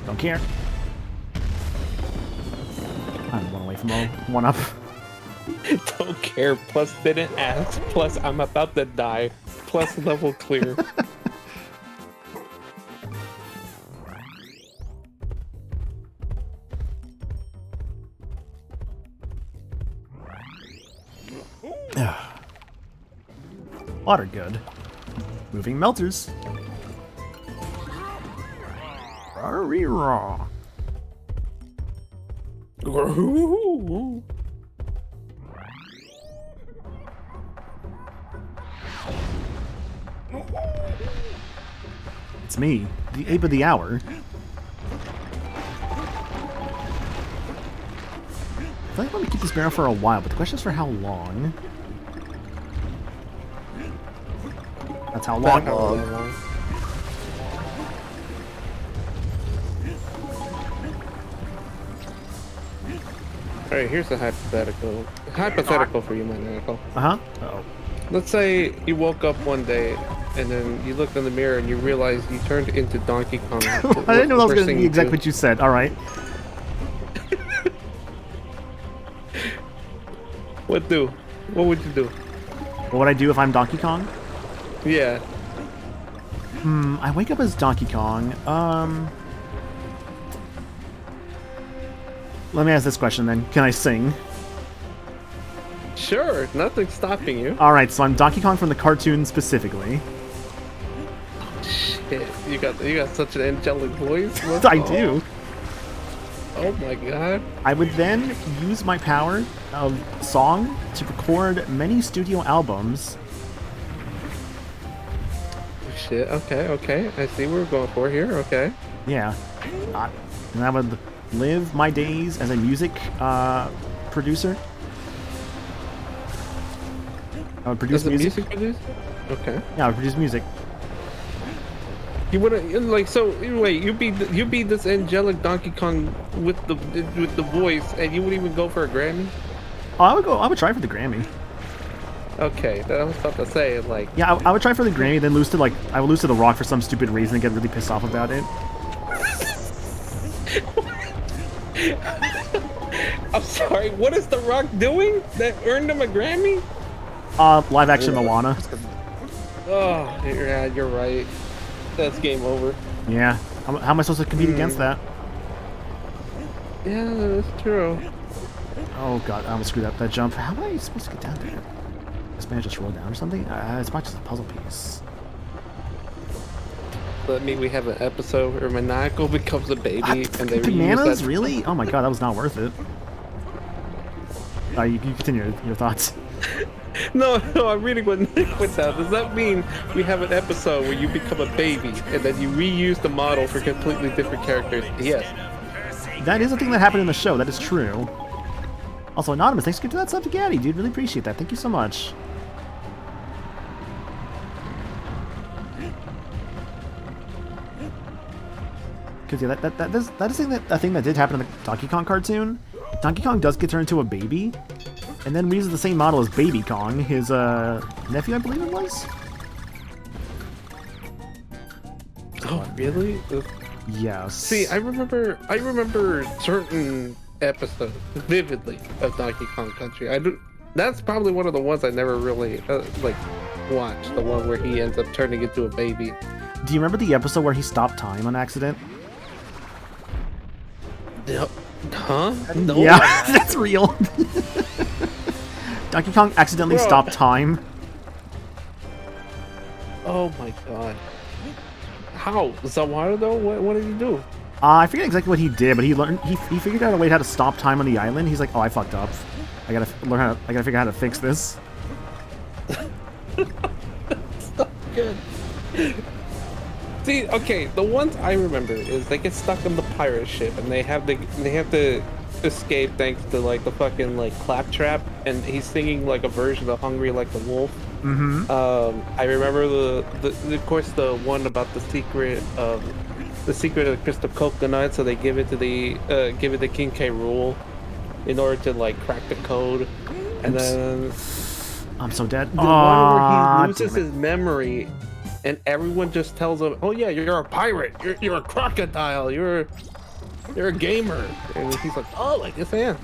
Don't care. I'm one away from one up. Don't care. Plus didn't ask. Plus I'm about to die. Plus level clear. Water good. Moving melters. Raw. It's me, the ape of the hour. I feel like I'm gonna keep this barrel for a while, but the question is for how long? That's how long. Alright, here's a hypothetical. Hypothetical for you, my Nanacle. Uh-huh. Uh-oh. Let's say you woke up one day and then you looked in the mirror and you realized you turned into Donkey Kong. I didn't know that was going to be exactly what you said. All right. What do? What would you do? What would I do if I'm Donkey Kong? Yeah. I wake up as Donkey Kong. Let me ask this question then. Can I sing? Sure, nothing's stopping you. Alright, so I'm Donkey Kong from the cartoon specifically. Shit, you got such an angelic voice. I do. Oh my god. I would then use my power of song to record many studio albums. Shit, okay. I see what we're going for here, okay. Yeah. And I would live my days as a music producer. I would produce As a music. producer? Okay. Yeah, I would produce music. You wouldn't like so. Wait, you be this angelic Donkey Kong with the voice, and you wouldn't even go for a Grammy? Oh, I would try for the Grammy. Okay, that I was about to say like. Yeah, I would try for the Grammy, then lose to I would lose to The Rock for some stupid reason and get really pissed off about it. I'm sorry. What is The Rock doing that earned him a Grammy? Live action Moana. Oh, yeah, you're right. That's game over. Yeah. How am I supposed to compete against that? Yeah, that's true. Oh god, I almost screwed up that jump. How am I supposed to get down there? This man just roll down or something? It's probably just a puzzle piece. Does that mean we have an episode where Maniacal becomes a baby and they reuse Bananas? that? Really? Oh my god, that was not worth it. You continue your thoughts. No, I'm reading what Nick put down. Does that mean we have an episode where you become a baby and then you reuse the model for completely different characters? Yes. That is a thing that happened in the show. That is true. Also, Anonymous, thanks for getting that sub to Gaddy, dude. Really appreciate that. Thank you so much. Because yeah, that is a thing that did happen in the Donkey Kong cartoon. Donkey Kong does get turned into a baby, and then reuses the same model as Baby Kong, his nephew, I believe it was. Oh, really? Yes. See, I remember certain episodes vividly of Donkey Kong Country. That's probably one of the ones I never really like watched. The one where he ends up turning into a baby. Do you remember the episode where he stopped time on accident? Yep. Huh? No. Yeah, that's real. Donkey Kong accidentally Bro. stopped time. Oh my god. How? Zawara though? What did he do? I forget exactly what he did, but he figured out a way how to stop time on the island. He's like, oh, I fucked up. I gotta figure out how to fix this. So good. See, okay, the ones I remember is they get stuck on the pirate ship and they have to escape thanks to like the fucking like claptrap, and he's singing like a version of "Hungry Like the Wolf." Mm-hmm. I remember the of course the one about the secret of the crystal coconut, so they give it to King K. Rool in order to like crack the code, and then I'm so dead. the one where he loses his memory, and everyone just tells him, "Oh yeah, you're a pirate. You're a crocodile. You're a gamer." And he's like, "Oh, like this man."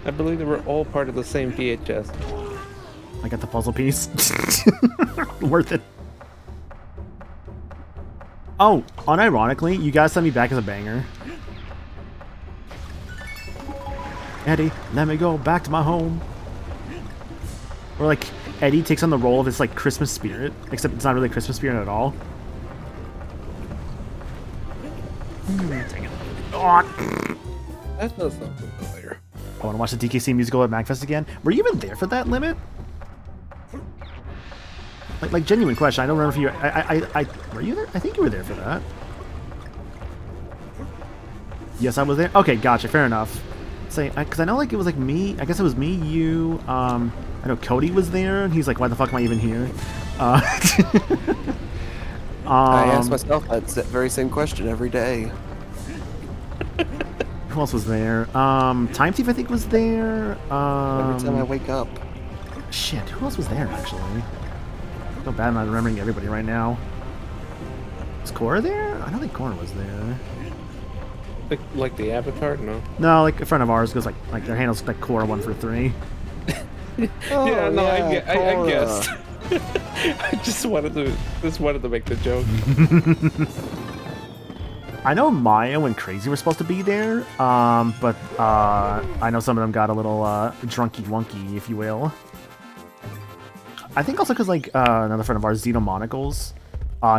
I believe they were all part of the same VHS. I got the puzzle piece. Worth it. Oh, unironically, you guys sent me back as a banger. Eddie, let me go back to my home. Or like, Eddie takes on the role of this like Christmas spirit, except it's not really Christmas spirit at all. Dang it. Oh. That does something familiar. I want to watch the DKC musical at MagFest again. Were you even there for that limit? Like genuine question. I don't remember if you. Were you there? I think you were there for that. Yes, I was there. Okay, gotcha. Fair enough. Say, because I know like it was like me. I guess it was me, you. I know Cody was there, and he's like, "Why the fuck am I even here?" I ask myself that very same question every day. Who else was there? Time Thief, I think, was there. Every time I wake up. Shit, who else was there actually? So bad I'm not remembering everybody right now. Was Cora there? I don't think Cora was there. Like the Avatar? No. No, like a friend of ours goes like their handle's like Cora143. Oh, yeah, no, yeah, I Cora. guessed. I just wanted to make the joke. I know Maya and Crazy were supposed to be there, but I know some of them got a little drunky wonky, if you will. I think also because like another friend of ours, Zeno Monocles,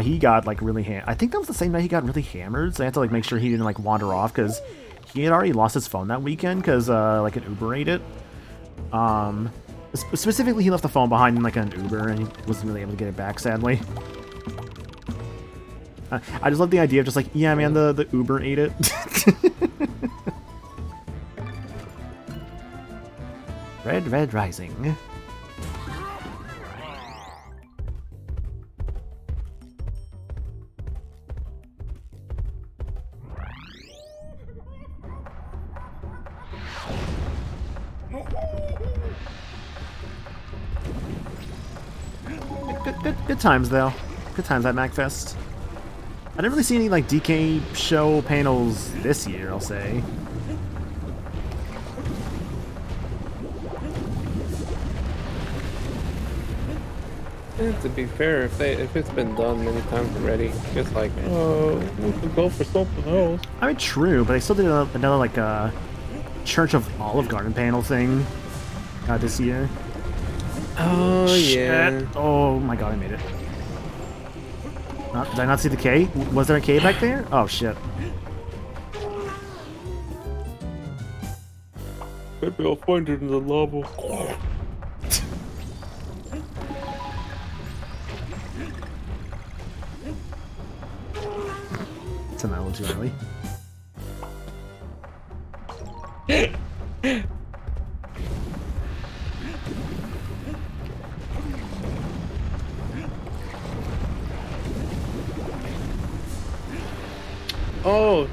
he got like really I think that was the same night he got really hammered, so I had to like make sure he didn't like wander off because he had already lost his phone that weekend because like an Uber ate it. Specifically, he left the phone behind in like an Uber and he wasn't really able to get it back, sadly. I just love the idea of just like, yeah, man, the Uber ate it. Red Rising. Good times though. Good times at MagFest. I didn't really see any like DK show panels this year, I'll say. Yeah, to be fair, if it's been done many times already, it's like, oh, we could go for something else. I mean, true, but I still did another like Church of Olive Garden panel thing this year. Oh yeah. Shit. Oh my god, I made it. Did I not see the K? Was there a K back there? Oh shit. Maybe I'll find it in the lava. It's an hour too early. Oh,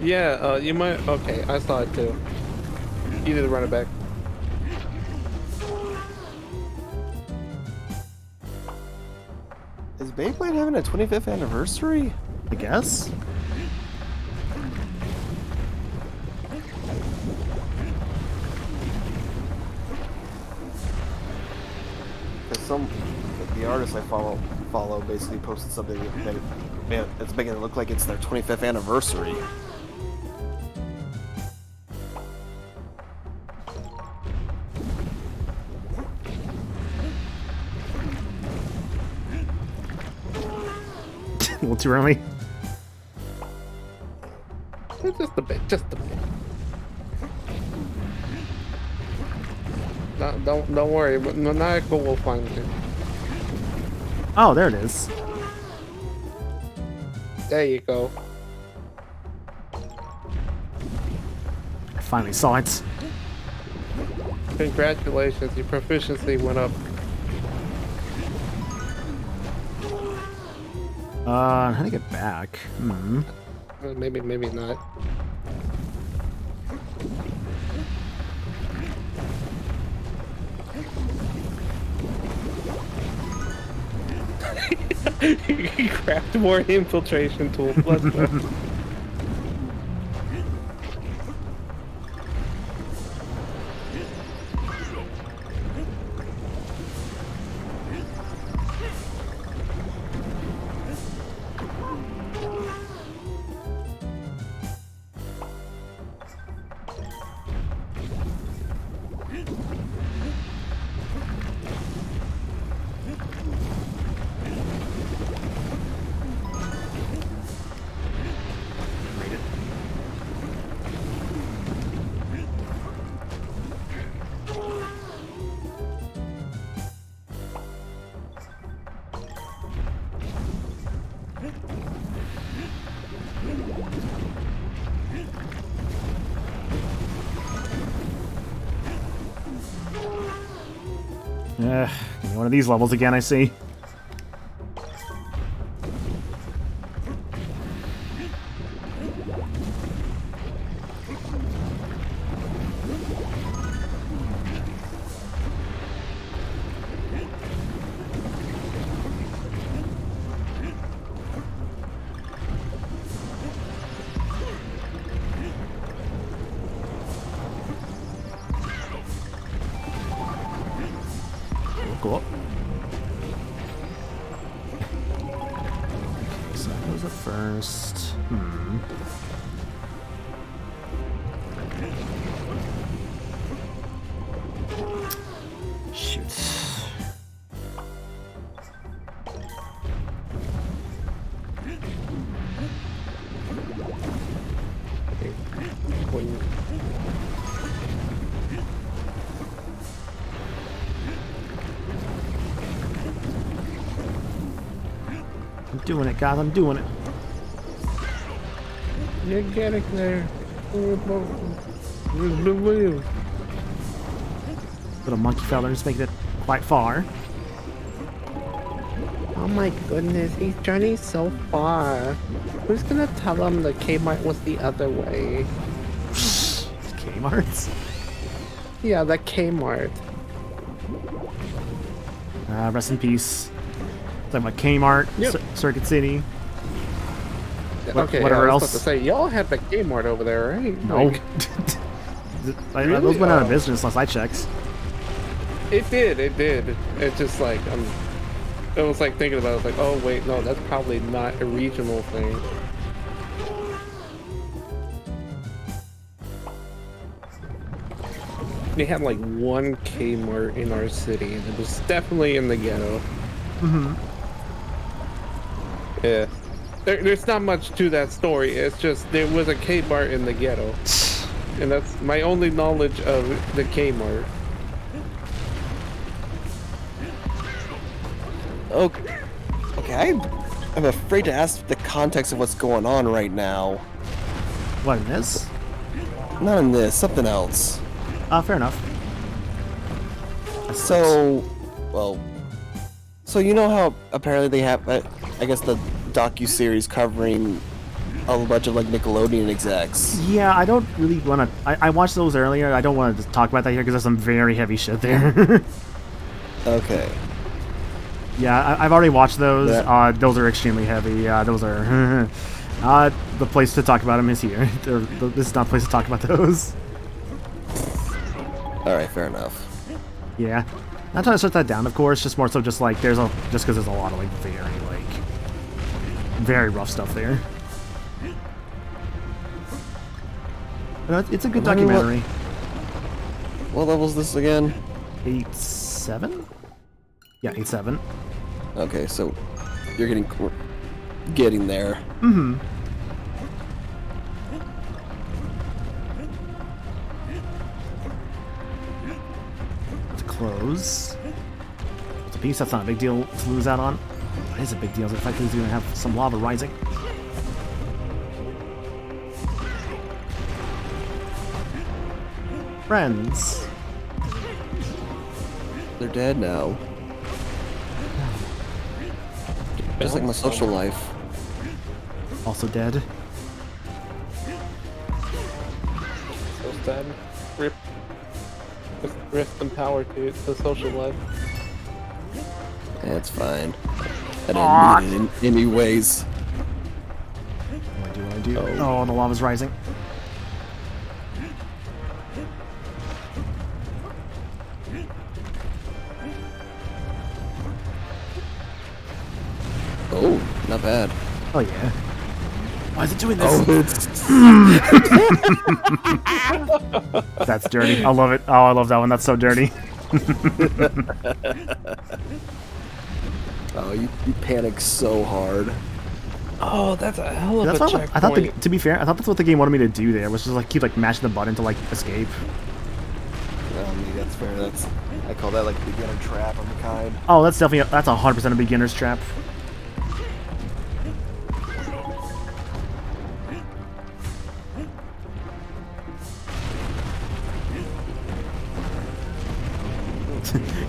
yeah, you might. Okay, I saw it too. You need to run it back. Is Beyblade having a 25th anniversary? I guess. Because the artist I follow basically posted something that it's making it look like it's their 25th anniversary. A little too early. Just a bit, just a bit. No, don't worry, but Maniacal will find it. Oh, there it is. There you go. I finally saw it. Congratulations, your proficiency went up. How to get back? Hmm. Maybe not. He grabbed more infiltration tools. Let's go. One of these levels again, I see. Cool. So that was the first. Shoot. I'm doing it, guys. I'm doing it. You're getting there. Little monkey feathers making it quite far. Oh my goodness, he's journeyed so far. Who's gonna tell him the Kmart was the other way? Kmart's? Yeah, the Kmart. Rest in peace. Talking about Kmart, Yep. Circuit City. Okay, whatever I was else. about to say, y'all had the Kmart over there, right? No. Like, Really? Those went out of Oh. business last I checked. it did. It's just like, it was like thinking about it, like, oh wait, no, that's probably not a regional thing. We had like one Kmart in our city, and it was definitely in the ghetto. Yeah. There's not much to that story. It's just there was a Kmart in the ghetto. And that's my only knowledge of the Kmart. Okay. Okay, I'm afraid to ask the context of what's going on right now. What, in this? Not in this, something else. Fair enough. So, well, so you know how apparently they have, I guess, the docu-series covering a bunch of like Nickelodeon execs. Yeah, I don't really want to. I watched those earlier. I don't want to talk about that here because there's some very heavy shit there. Okay. Yeah, I've already watched those. Yeah. Those are extremely heavy. Those are. The place to talk about them is here. This is not the place to talk about those. All right, fair enough. Yeah, not trying to shut that down, of course. Just more so, just like just because there's a lot of like very rough stuff there. But it's a good documentary. What level is this again? 8-7? Yeah, 8-7. Okay, so you're getting getting there. Mm-hmm. To close. It's a piece that's not a big deal to lose out on. It is a big deal. The fact that he's going to have some lava rising. Friends. They're dead now. Just like my social life. Also dead. So sad. Rip. Rest and power to the social life. That's fine. I didn't need it anyways. What do I do? Oh, the lava's rising. Oh, not bad. Oh yeah. Why is it doing this? Oh, it's... That's dirty. I love it. Oh, I love that one. That's so dirty. Oh, you panic so hard. Oh, that's a hell of That's a what checkpoint. I thought. To be fair, I thought that's what the game wanted me to do there, was just like keep like mashing the button to like escape. Well, maybe that's fair. I call that like a beginner trap of the kind. Oh, that's definitely 100% a beginner's trap.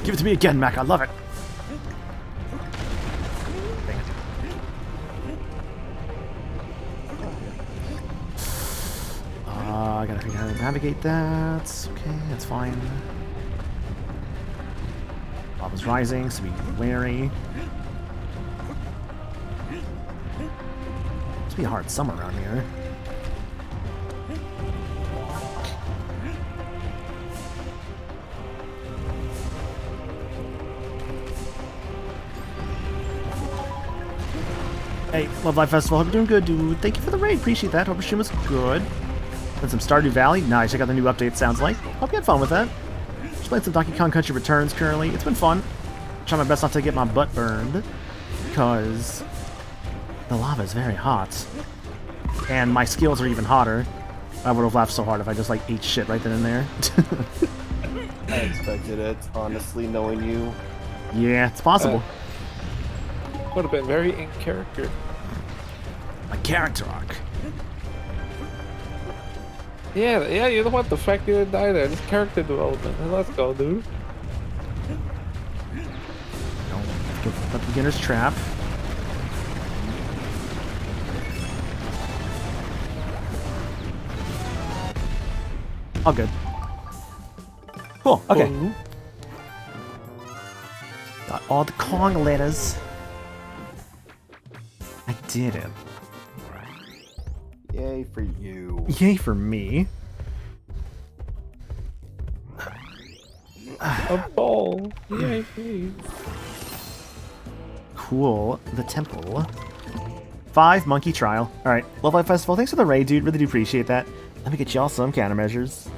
Give it to me again, Mac. I love it. Dang it. I gotta figure out how to navigate that. Okay, that's fine. Lava's rising, so be wary. Must be a hard summer around here. Hey, Love Life Festival, hope you're doing good, dude. Thank you for the raid, appreciate that. Hope your stream was good. And some Stardew Valley, nice. I got the new update, sounds like. Hope you had fun with that. Just playing some Donkey Kong Country Returns currently. It's been fun. Trying my best not to get my butt burned, because the lava is very hot. And my skills are even hotter. I would have laughed so hard if I just like ate shit right then and there. I expected it, honestly, knowing you. Yeah, it's possible. Would have been very in character. My character arc. Yeah, you know what? The fact you didn't die there, it's character development. Let's go, dude. No, get the beginner's trap. All good. Cool, okay. Cool. Got all the Kong letters. I did it. Yay for you. Yay for me. A ball. Yay, yay. Cool. The temple. 5 monkey trial. Alright. Love Life Festival. Thanks for the raid, dude. Really do appreciate that. Let me get y'all some countermeasures.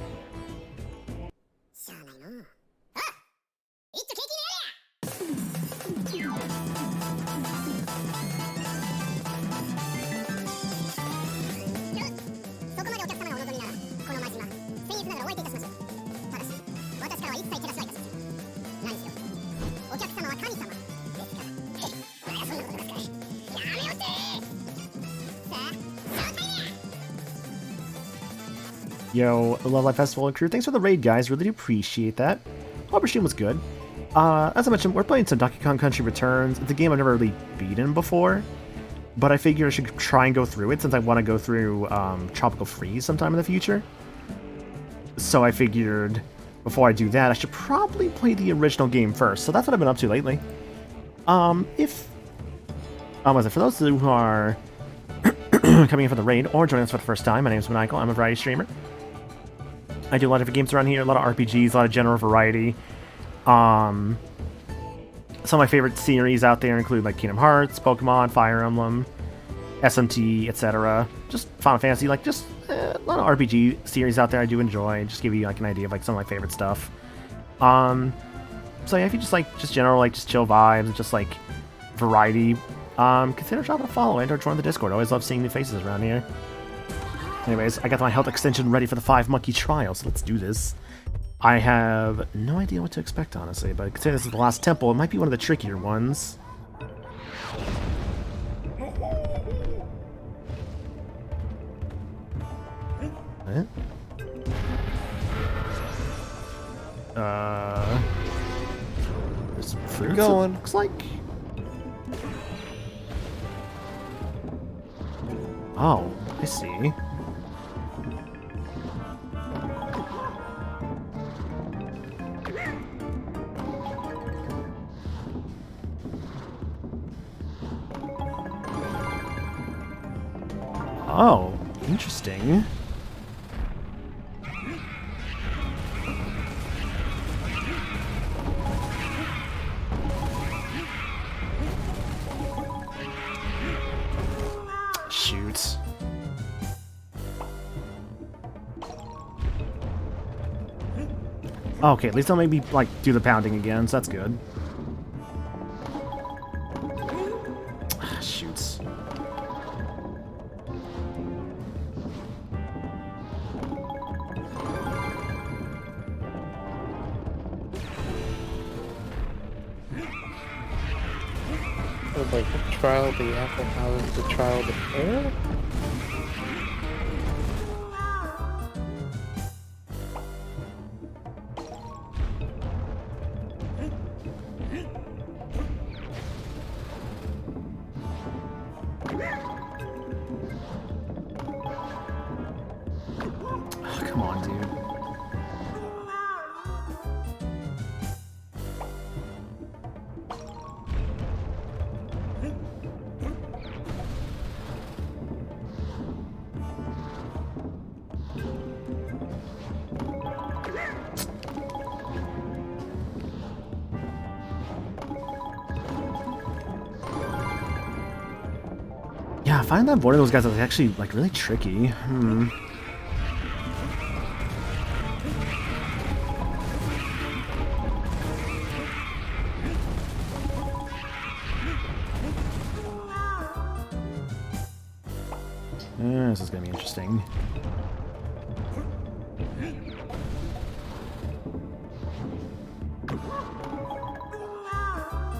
Yo, the Love Life Festival crew, thanks for the raid, guys. Really do appreciate that. Hope your stream was good. As I mentioned, we're playing some Donkey Kong Country Returns. It's a game I've never really beaten before, but I figure I should try and go through it since I want to go through Tropical Freeze sometime in the future. So I figured before I do that, I should probably play the original game first. So that's what I've been up to lately. For those who are coming in for the raid or joining us for the first time, my name is Maniacal. I'm a variety streamer. I do a lot of different games around here, a lot of RPGs, a lot of general variety. Some of my favorite series out there include like Kingdom Hearts, Pokemon, Fire Emblem, SMT, etc. Just Final Fantasy, like just a lot of RPG series out there I do enjoy. Just give you like an idea of like some of my favorite stuff. So yeah, if you just like just general like just chill vibes, just like variety Consider dropping a follow and or join the Discord. Always love seeing new faces around here. Anyways, I got my health extension ready for the 5-monkey trial, so let's do this. I have no idea what to expect, honestly, but considering this is the last temple, it might be one of the trickier ones. What? There's some fruits, going. looks like. Oh, I see. Oh, interesting. Shoot. Okay, at least they'll make me, like, do the pounding again, so that's good. Shoots. Like the trial of the apple, how is the trial of the pear? Oh, come on, dude. Yeah, I find that avoiding those guys is actually, like, really tricky. This is gonna be interesting.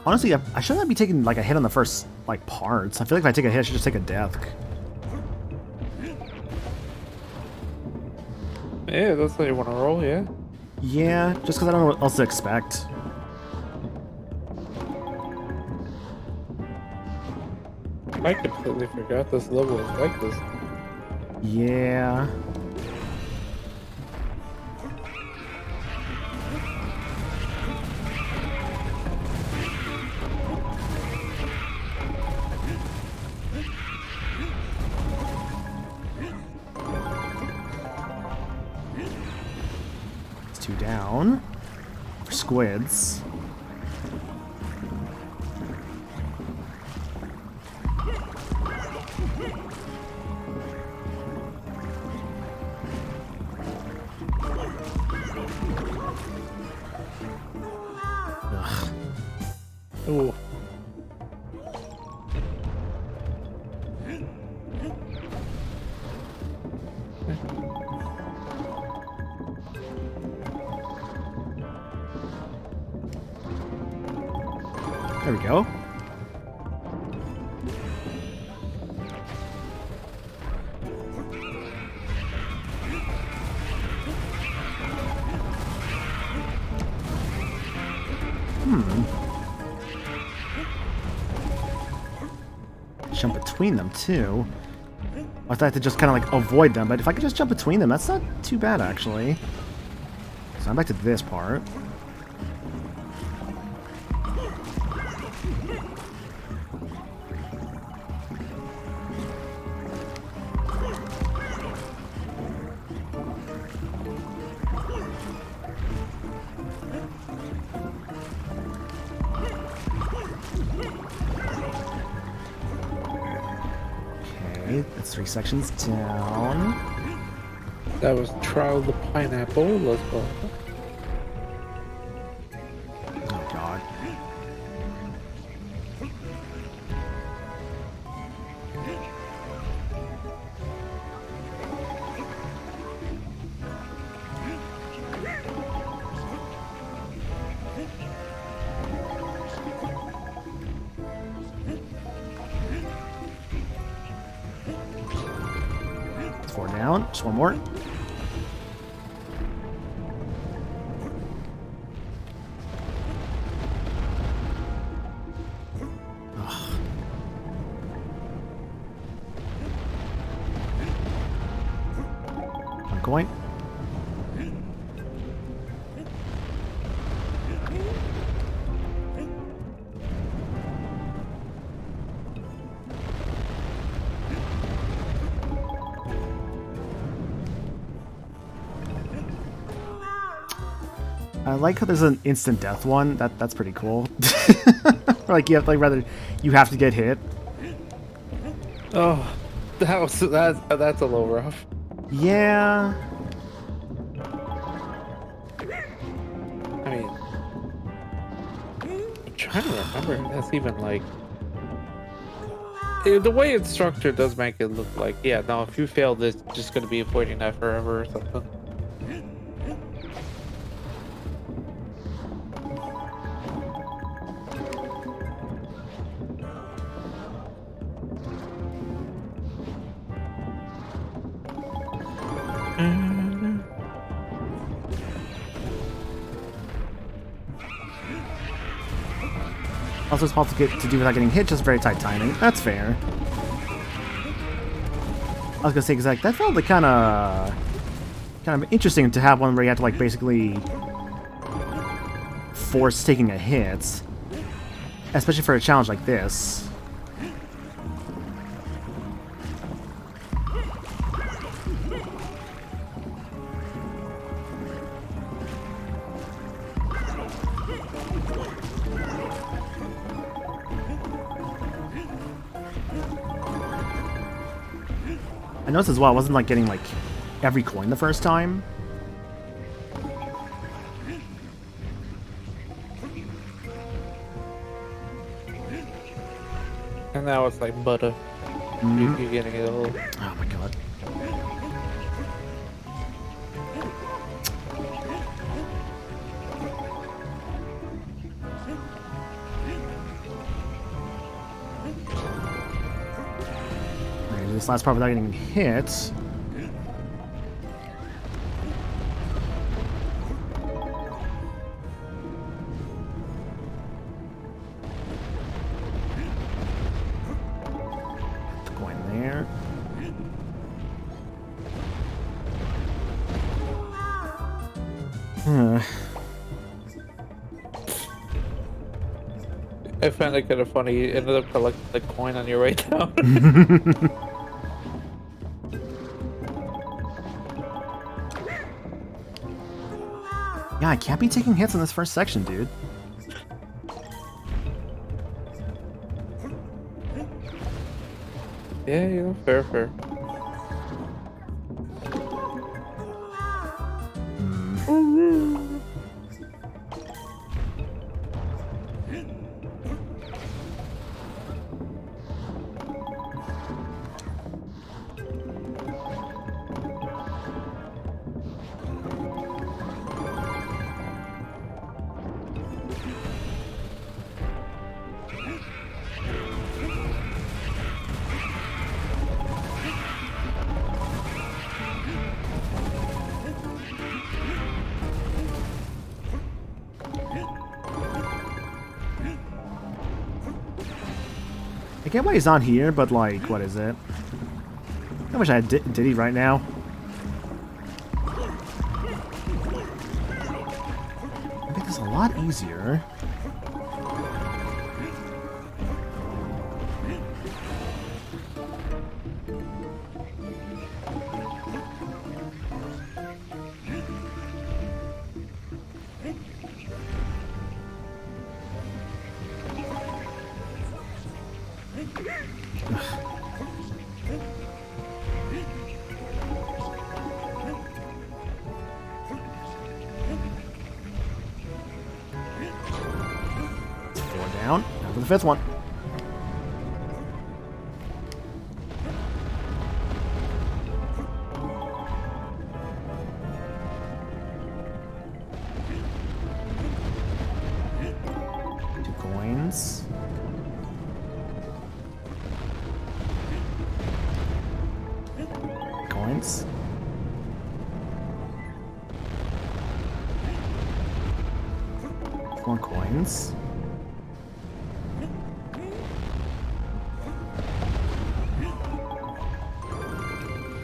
Honestly, I shouldn't be taking, like, a hit on the first, like, parts. I feel like if I take a hit, I should just take a death. Yeah, that's what you want to roll, yeah. Yeah, just because I don't know what else to expect. I completely forgot this level is like this. Yeah. It's 2 down. For squids. Ooh. There we go. Jump between them too. I thought I had to just kind of like avoid them, but if I could just jump between them, that's not too bad actually. So I'm back to this part. Okay, that's 3 sections down. That was trial of the pineapple. Let's go. Oh god. down. Just one more. Ugh. One coin. I like how there's an instant death one. That's pretty cool. Like you have you have to get hit. Oh, that's a little rough. Yeah. I mean, I'm trying to remember if that's even like the way it's structured does make it look like, yeah, no, if you fail this, you're just gonna be avoiding that forever or something. Also, it's possible to do without getting hit, just very tight timing. That's fair. I was gonna say, because like, that felt like kind of interesting to have one where you have to like basically force taking a hit, especially for a challenge like this. I noticed as well, I wasn't like getting like every coin the first time. And now it's like butter. You're getting it all. Oh my god. Alright, this last part without getting hit. The coin there. I found it kind of funny. You ended up collecting the coin on your way down. Yeah, I can't be taking hits in this first section, dude. Yeah, fair. I get why he's not here, but like, what is it? I wish I had Diddy right now. I make this a lot easier. Down. Now for the fifth one. Two coins. Coins. More coins.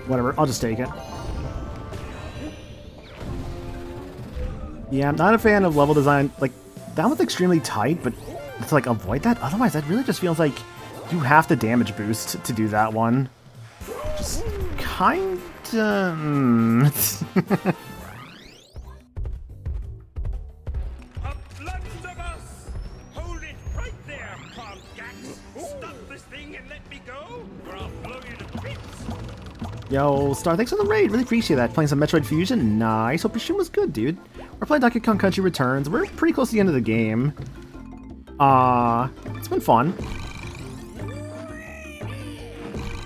Whatever, I'll just take it. Yeah, I'm not a fan of level design. Like, that one's extremely tight, but to like avoid that, otherwise that really just feels like you have to damage boost to do that one. Just kinda... A blunderbuss! Hold it right there, Pomgax! Stop this thing and let me go, or I'll blow you to bits! Yo, Star, thanks for the raid. Really appreciate that. Playing some Metroid Fusion. Nice. Hope your stream was good, dude. We're playing Donkey Kong Country Returns. We're pretty close to the end of the game. It's been fun.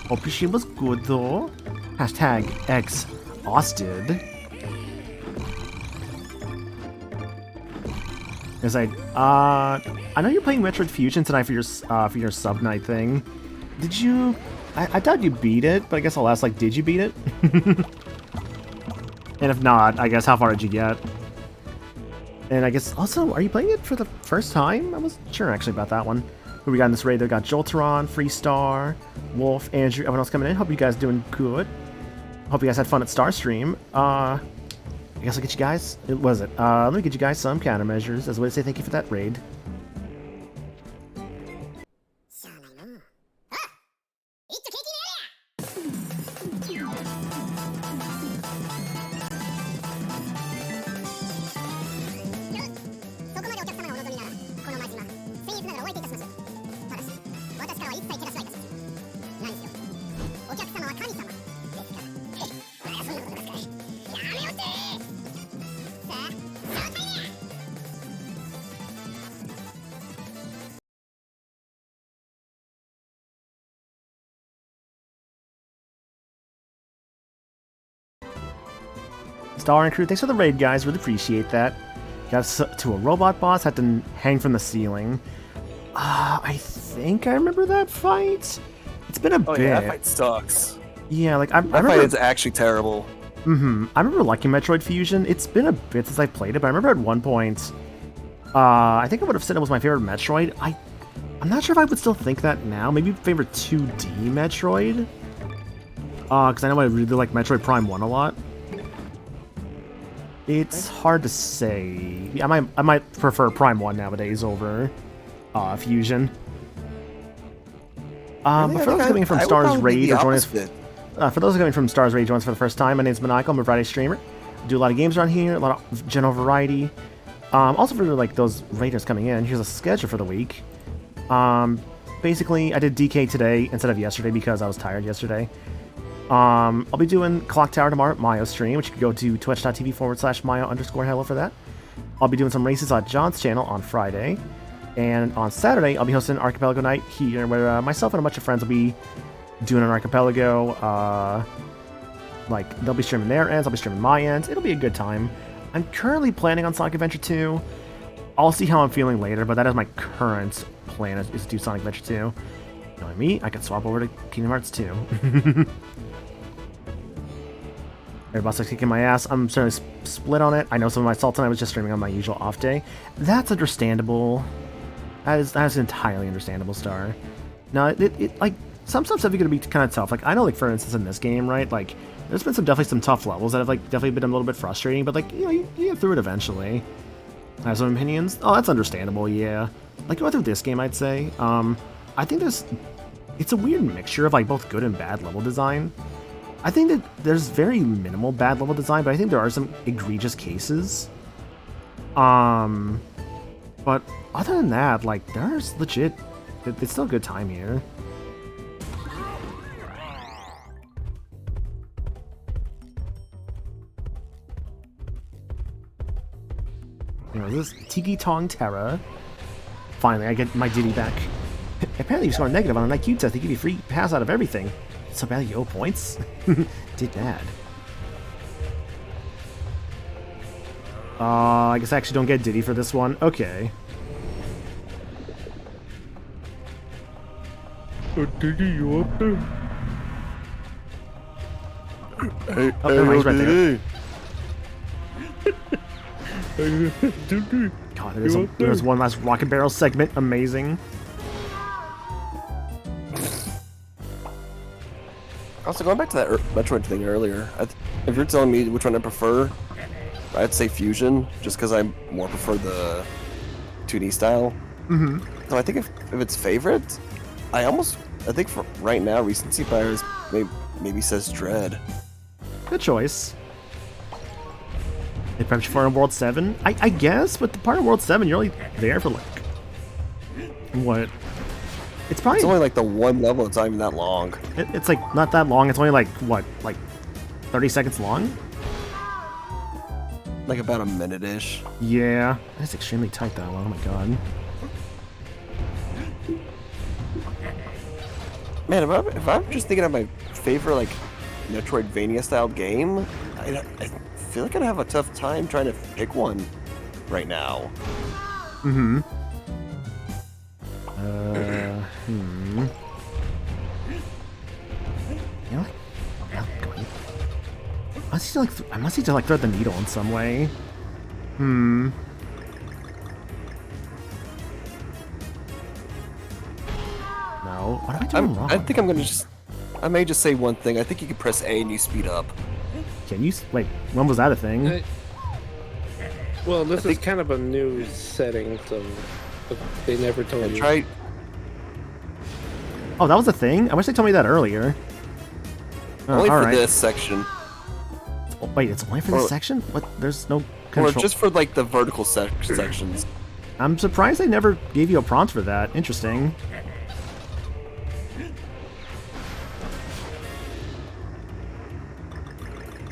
Hope your stream was good, though. Hashtag exhausted. As I know you're playing Metroid Fusion tonight for your sub night thing. Did you? I thought you beat it, but I guess I'll ask, like, did you beat it? And if not, I guess how far did you get? And I guess also, are you playing it for the first time? I wasn't sure actually about that one. Who we got in this raid? We got Jolteron, Freestar, Wolf, Andrew, everyone else coming in. Hope you guys doing good. Hope you guys had fun at Starstream. I guess I'll get you guys. Let me get you guys some countermeasures as a way to say thank you for that raid. Star and crew, thanks for the raid, guys. Really appreciate that. Got to a robot boss, had to hang from the ceiling. I think I remember that fight. It's been a bit. Yeah, that fight sucks. Yeah, like I That remember. fight is actually terrible. I remember liking Metroid Fusion. It's been a bit since I played it, but I remember at one point, I think I would have said it was my favorite Metroid. I'm not sure if I would still think that now. Maybe favorite 2D Metroid. Because I know I really like Metroid Prime 1 a lot. It's hard to say. I might prefer Prime 1 nowadays over Fusion. But for those coming from Stars Raid or joining us, for those coming from Stars Raid joining us for the first time, my name's Maniacal. I'm a variety streamer. I do a lot of games around here, a lot of general variety. Also for like those raiders coming in, here's a schedule for the week. Basically, I did DK today instead of yesterday because I was tired yesterday. I'll be doing Clock Tower tomorrow at Mayo stream, which you can go to twitch.tv/Mayo_hello for that. I'll be doing some races on John's channel on Friday. And on Saturday, I'll be hosting Archipelago Night here, where myself and a bunch of friends will be doing an Archipelago. Like, they'll be streaming their ends, I'll be streaming my ends. It'll be a good time. I'm currently planning on Sonic Adventure 2. I'll see how I'm feeling later, but that is my current plan, is to do Sonic Adventure 2. Knowing me, I could swap over to Kingdom Hearts 2. Everybody's kicking my ass. I'm certainly split on it. I know some of my Sultan I was just streaming on my usual off day. That's understandable. That is entirely understandable, Star. Now, it like, some stuff's definitely going to be kind of tough. Like, I know, like, for instance, in this game, right, like, there's been definitely some tough levels that have, like, definitely been a little bit frustrating, but, like, you know, you get through it eventually. I have some opinions. Oh, that's understandable, yeah. Like, going through this game, I'd say. I think it's a weird mixture of, like, both good and bad level design. I think that there's very minimal bad level design, but I think there are some egregious cases. But other than that, like, there's legit... It's still a good time here. Anyway, this is Tiki Tong Terra. Finally, I get my Diddy back. Apparently, you scored negative on an IQ test. They give you free pass out of everything. So bad you owe points? Did bad. I guess I actually don't get Diddy for this one. Okay. Diddy, you up there? Oh, never mind, he's right there. God, there's one last rocket barrel segment. Amazing. Also, going back to that Metroid thing earlier, if you're telling me which one I prefer, I'd say Fusion, just because I more prefer the 2D style. Mm-hmm. So I think if it's favorite, I think for right now, recency bias maybe says Dread. Good choice. They prepped you for World 7? I guess, but the part of World 7, you're only there for like... What? It's probably... It's only like the one level, it's not even that long. It's like not that long, it's only like, what, like 30 seconds long? Like about a minute-ish. Yeah. That's extremely tight though, oh my god. Man, if I'm just thinking of my favorite, like, Metroidvania-style game, I feel like I'd have a tough time trying to pick one right now. Mm-hmm. You know, like, I must need to like thread the needle in some way. No. What am I doing wrong? I think I'm gonna I may just say one thing. I think you can press A and you speed up. Can you... Wait, when was that a thing? Well, this is kind of a new setting, so they never told you. Try. Oh, that was a thing? I wish they told me that earlier. Only for alright. this section. Wait, it's only for this section? What? There's no Or control... just for, like, the vertical sections. I'm surprised they never gave you a prompt for that. Interesting.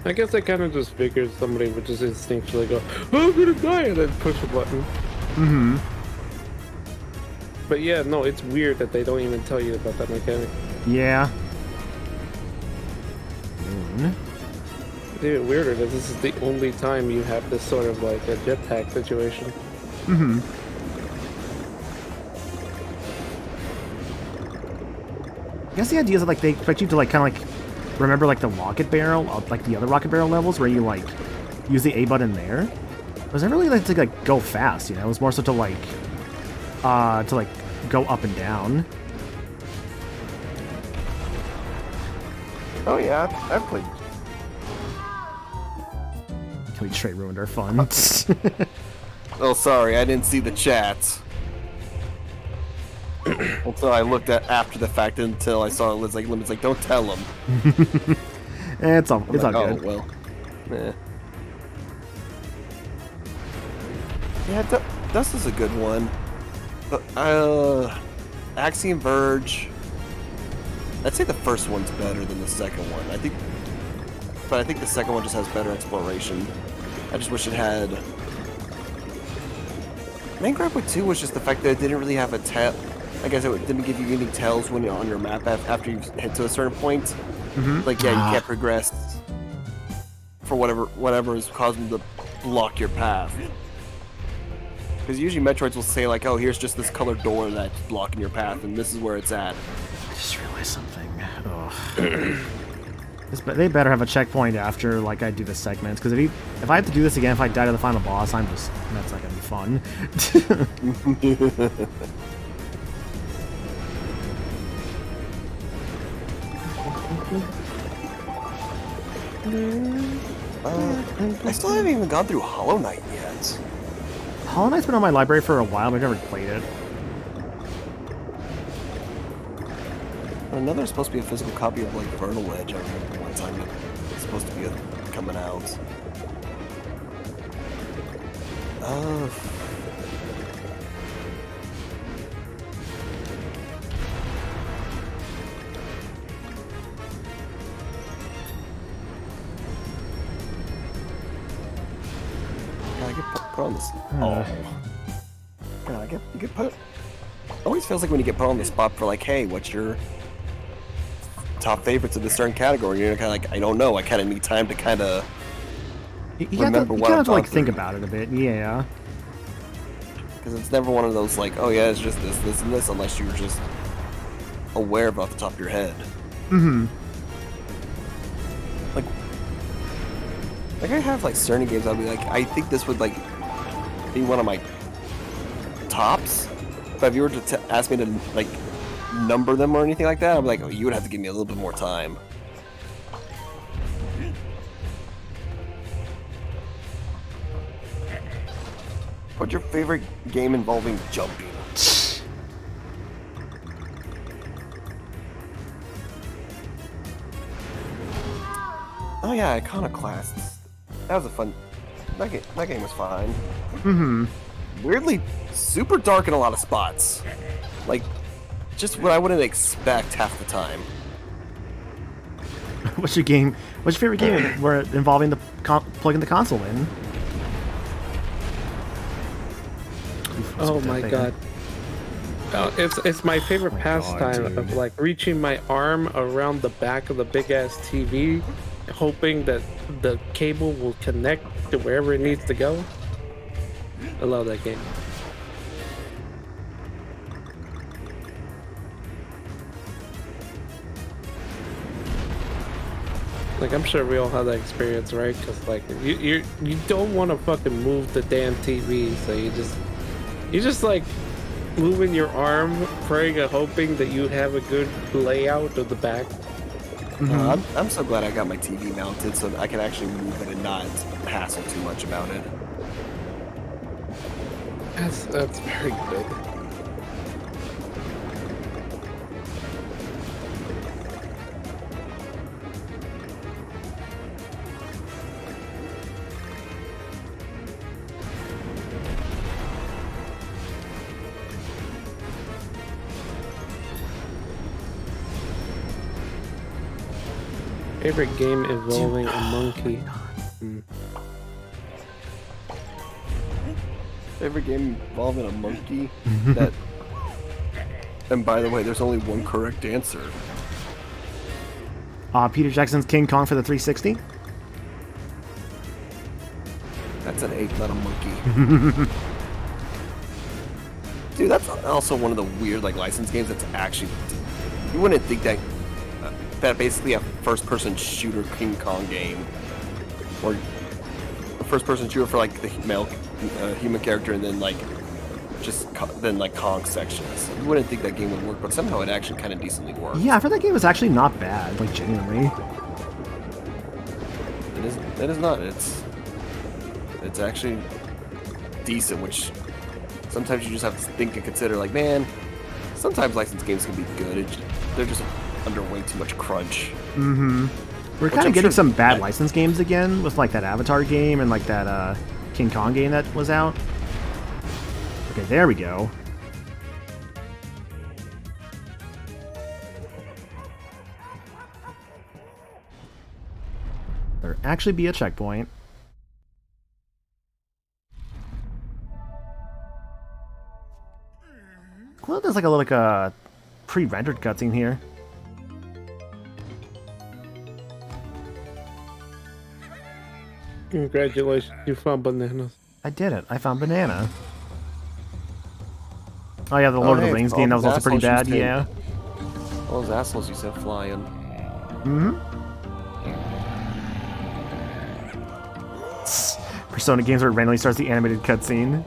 I guess I kind of just figured somebody would just instinctually go, "Oh, I'm gonna die," and then push a button. Mm-hmm. But yeah, no, it's weird that they don't even tell you about that mechanic. Yeah. It's even weirder that this is the only time you have this sort of like a jetpack situation. Mm-hmm. I guess the idea is that like they expect you to like kind of like remember like the rocket barrel, like the other rocket barrel levels where you like use the A button there. It was never really like to like go fast, you know. It was more so to like go up and down. Oh yeah, I've played. We straight ruined our fun. Oh, sorry, I didn't see the chat. Until I looked at after the fact until I saw Liz like limits like don't tell him. It's all I'm like, good. Oh well. Yeah, Dust is a good one. But Axiom Verge. I'd say the first one's better than the second one. But I think the second one just has better exploration. I just wish it had. Main gripe with 2 was just the fact that it didn't really have a tell. I guess it didn't give you any tells when you're on your map after you hit to a certain point. Mm-hmm. Like, yeah, you can't progress for whatever is causing to block your path. Because usually Metroids will say like, oh, here's just this colored door that's blocking your path, and this is where it's at. I just realized something. Ugh. They better have a checkpoint after like I do the segments, because if I have to do this again, if I die to the final boss, that's not gonna be fun. I still haven't even gone through Hollow Knight yet. Hollow Knight's been on my library for a while, but I've never played it. I know there's supposed to be a physical copy of like Vernal Edge. I remember one time it's supposed to be coming out. Can I get put on this? Oh. Can I get put? Always feels like when you get put on the spot for like, hey, what's your top favorites of this certain category? You're kind of like, I don't know. I kind of need time to kind of remember what I'm have to like through. think about it a bit. Yeah. Because it's never one of those like, oh yeah, it's just this, this, and this, unless you're just aware of off the top of your head. Mm-hmm. Like I have like certain games I'll be like, I think this would like be one of my tops. But if you were to ask me to like number them or anything like that, I'm like, oh, you would have to give me a little bit more time. What's your favorite game involving jumping? Oh yeah, Iconoclasts. That was a fun. That game was fine. Mm-hmm. Weirdly, super dark in a lot of spots. Like, just what I wouldn't expect half the time. What's your favorite game where involving the plugging the console in? Oh my god. Oh, it's my favorite pastime of like reaching my arm around the back of the big ass TV, hoping that the cable will connect to wherever it needs to go. I love that game. Like, I'm sure we all have that experience, right? Because like you don't want to fucking move the damn TV, so you just like moving your arm, praying and hoping that you have a good layout of the back. I'm so glad I got my TV mounted so that I can actually move it and not hassle too much about it. That's very good. Favorite game involving a monkey. Favorite game involving a monkey? That. And by the way, there's only one correct answer. Peter Jackson's King Kong for the 360. That's an ape, not a monkey. Dude, that's also one of the weird like licensed games that's actually. You wouldn't think that. That basically a first-person shooter King Kong game, or a first-person shooter for like the male human character, and then like like Kong sections. You wouldn't think that game would work, but somehow it actually kind of decently works. Yeah, I thought that game was actually not bad, like genuinely. It is not. It's actually decent, which sometimes you just have to think and consider. Like, man, sometimes licensed games can be good. They're just under way too much crunch. Mm-hmm. We're kind of getting some bad license games again with like that Avatar game and like that King Kong game that was out. Okay, there we go. There actually be a checkpoint. Well, there's like a pre-rendered cutscene here. Congratulations, you found bananas. I did it. I found banana. Oh yeah, the Lord of the Rings game, that was also pretty bad, yeah. All those assholes you said flying. Mm-hmm. Persona games where it randomly starts the animated cutscene.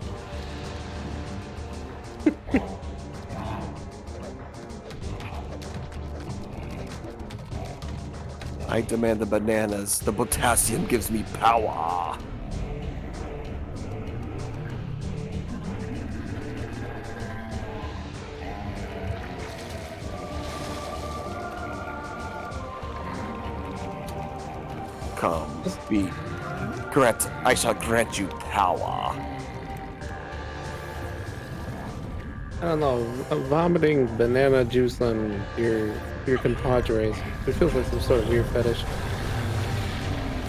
I demand the bananas. The potassium gives me power. Come, be. Grant. I shall grant you power. I don't know, vomiting banana juice on your compadres. It feels like some sort of weird fetish.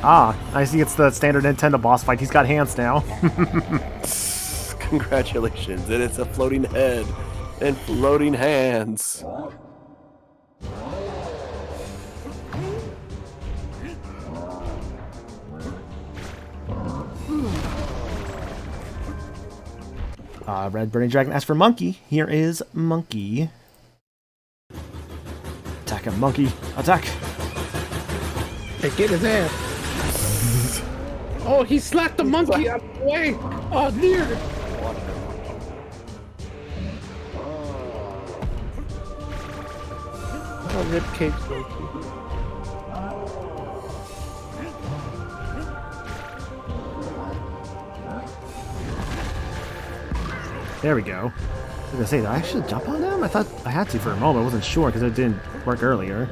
Ah, I see it's the standard Nintendo boss fight. He's got hands now. Congratulations, and it's a floating head and floating hands. Red Burning Dragon asks for Monkey. Here is Monkey. Attack him, Monkey. Attack. Hey, get his ass. Oh, he slapped the monkey out of the way. Oh, dear. Oh, ribcage monkey. There we go. I was gonna say, did I actually jump on them? I thought I had to for a moment. I wasn't sure because it didn't work earlier.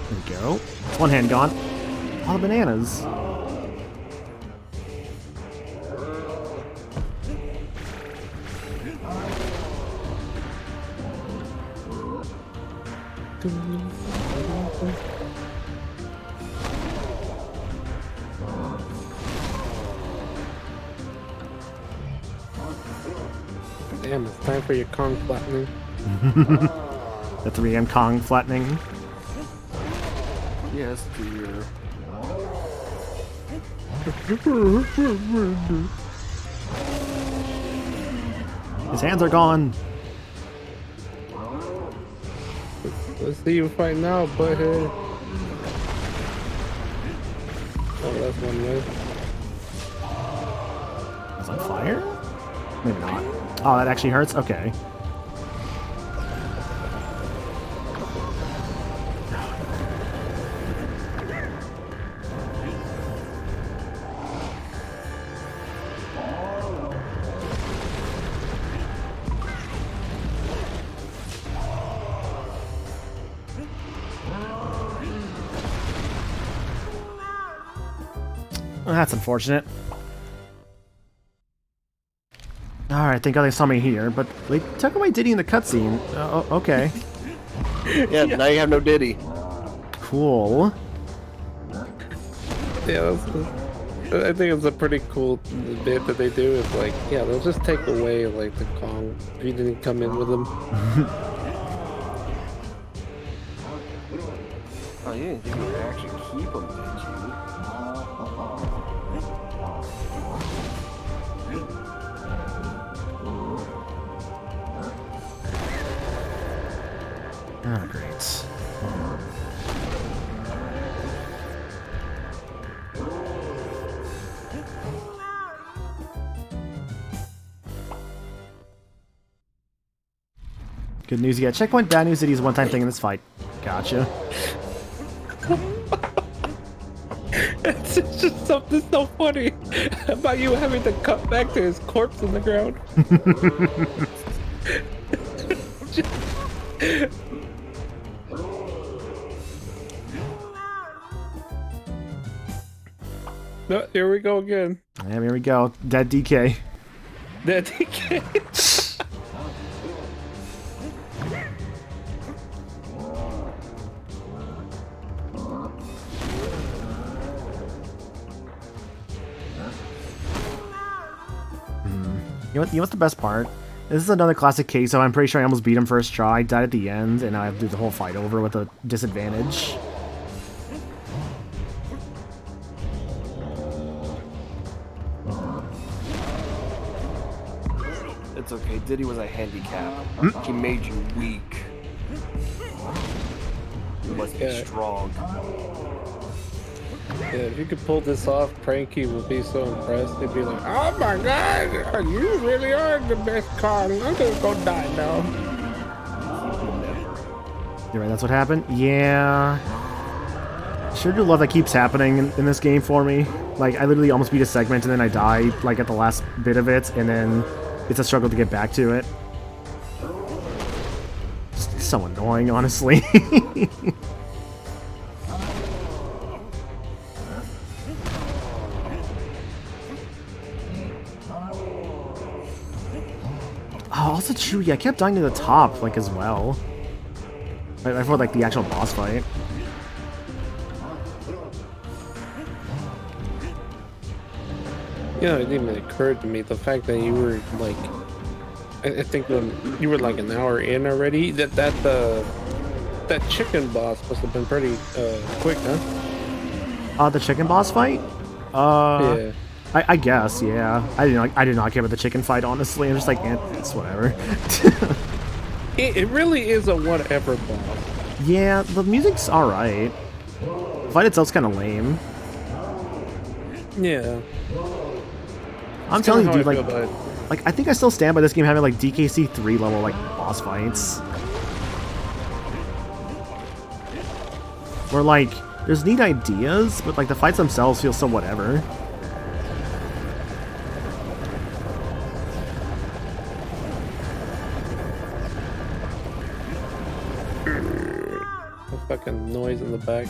There we go. It's one hand gone. All the bananas. Damn, it's time for your Kong flattening. The 3M Kong flattening. Yes, dear. His hands are gone. Let's see you fight now, butthead. Oh, that's one way. It's on fire? Maybe not. Oh, that actually hurts? Okay. Well, that's unfortunate. Alright, thank God they saw me here, but they took away Diddy in the cutscene. Okay. Yeah, now you have no Diddy. Cool. Yeah, I think it's a pretty cool bit that they do. It's like, yeah, they'll just take away like the Kong if you didn't come in with them. Oh, you didn't think we would actually keep him, did you? Oh, great. Good news, you get a checkpoint. Bad news that he's a one-time thing in this fight. Gotcha. It's just something so funny about you having to cut back to his corpse in the ground. No, here we go again. Yeah, here we go. Dead DK. That DK. You know what's the best part? This is another classic case of I'm pretty sure I almost beat him first try, died at the end, and now I have to do the whole fight over with a disadvantage. It's okay. Diddy was a handicap. He made you weak. You must be Yeah. strong. Yeah, if you could pull this off, Pranky would be so impressed. He'd be like, "Oh my God, you really are the best Kong. I'm gonna go die now." You're right, that's what happened? Yeah. Sure do love that keeps happening in this game for me. Like, I literally almost beat a segment and then I die, like, at the last bit of it, and then it's a struggle to get back to it. Just so annoying, honestly. Oh, also true, yeah, I kept dying to the top, like, as well. I thought, like, the actual boss fight. Yeah, it didn't even occur to me the fact that you were like, I think when you were like an hour in already, that chicken boss must have been pretty quick, huh? The chicken boss fight? Yeah. I guess, yeah. I did not care about the chicken fight, honestly. I'm just like, it's whatever. It really is a whatever boss. Yeah, the music's alright. The fight itself's kind of lame. Yeah. I'm telling you, Kinda dude, how I feel about it. like I think I still stand by this game having like DKC 3 level like boss fights. Where like there's neat ideas, but like the fights themselves feel so whatever. The fucking noise in the back.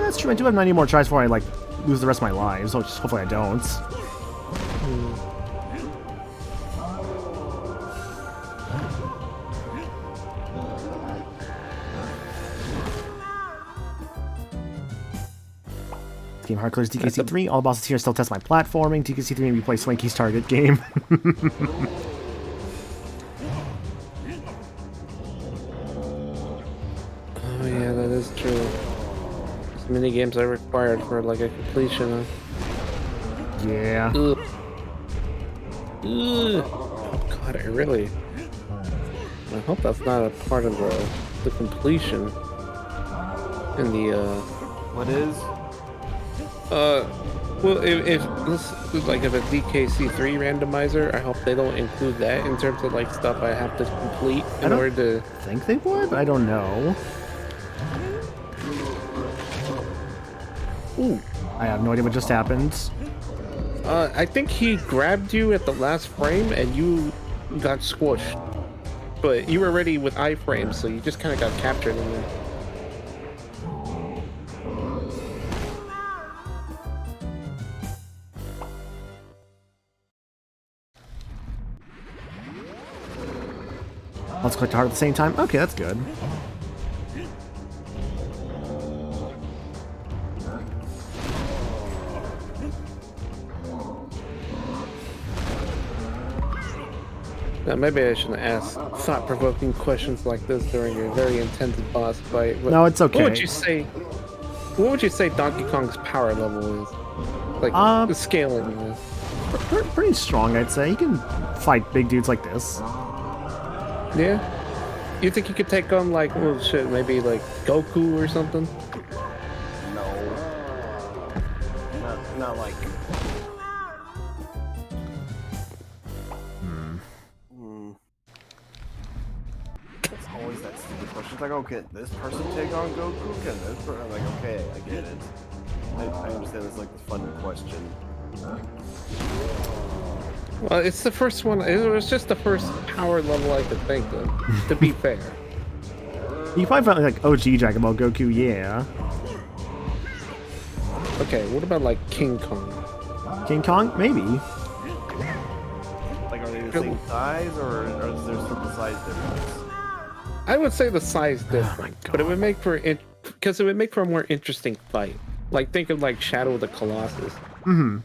That's true. I do have 90 more tries before I like lose the rest of my lives. So just hopefully I don't. Game hard clears DKC 3. All bosses here still test my platforming. DKC 3 maybe play Swanky's target game. Oh yeah, that is true. These mini games are required for like a completion. Yeah. Ugh. Ugh. Oh god, I really. I hope that's not a part of the completion. In the What is? well, if this is like if a DKC3 randomizer, I hope they don't include that in terms of like stuff I have to complete in order to. I think they would. I don't know. Ooh. I have no idea what just happened. I think he grabbed you at the last frame and you got squished. But you were already with iframes, so you just kind of got captured in there. Let's click hard at the same time. Okay, that's good. Now, maybe I shouldn't ask thought-provoking questions like this during a very intense boss fight. But No, it's okay. What would you say? What would you say Donkey Kong's power level is? Like the scaling is. Pretty strong, I'd say. You can fight big dudes like this. Yeah. You think you could take on like, well, shit, maybe like Goku or something? No. Not like. It's always that stupid question. It's like, oh, can this person take on Goku? Can this person? I'm like, okay, I get it. I understand it's like the fun question. Well, it's the first one. It was just the first power level I could think of. To be fair. You can probably find like OG Dragon Ball Goku, yeah. Okay, what about like King Kong? King Kong, maybe. Like, are they the same size, or is there some size difference? I would say the size different, but it would make for because it would make for a more interesting fight. Like think of like Shadow of the Colossus. Mm-hmm.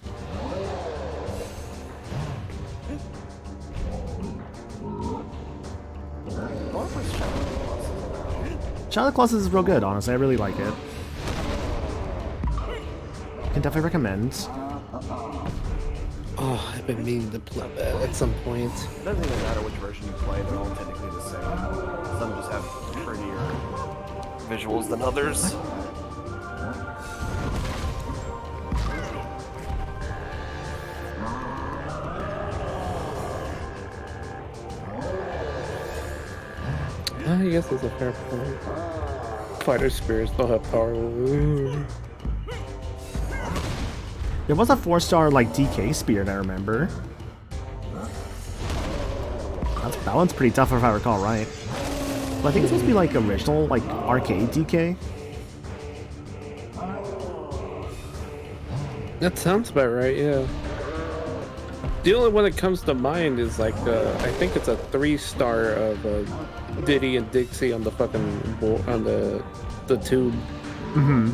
Shadow of the Colossus is real good, honestly. I really like it. Can definitely recommend. Oh, I've been meaning to play that at some point. It doesn't even matter which version you play, they're all technically the same. Some just have prettier visuals than others. I guess that's a fair point. Fighter spirits don't have power. There was a 4-star like DK Spirit, I remember. That one's pretty tough if I recall right. But I think it's supposed to be like original, like arcade DK. That sounds about right, yeah. The only one that comes to mind is like I think it's a 3-star of Diddy and Dixie on the fucking on the tube. Mm-hmm.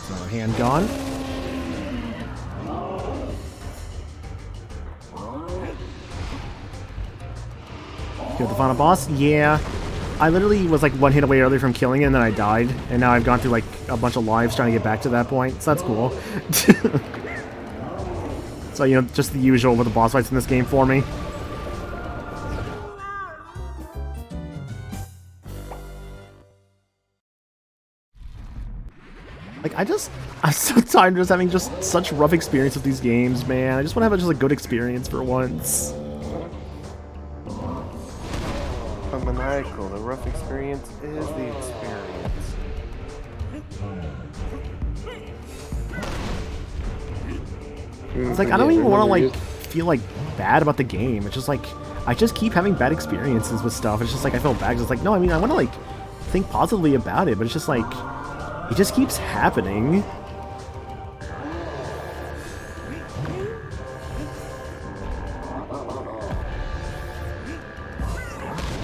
So hand gone. Kill the final boss? Yeah. I literally was like one hit away earlier from killing it and then I died. And now I've gone through like a bunch of lives trying to get back to that point. So that's cool. So, you know, just the usual with the boss fights in this game for me. Like, I'm so tired of just having just such rough experience with these games, man. I just want to have just a good experience for once. I'm maniacal. The rough experience is the experience. It's like, I don't even want to, like, feel, like, bad about the game. It's just, like, I just keep having bad experiences with stuff. It's just, like, I feel bad. It's like, no, I mean, I want to, like, think positively about it, but it's just, like, it just keeps happening.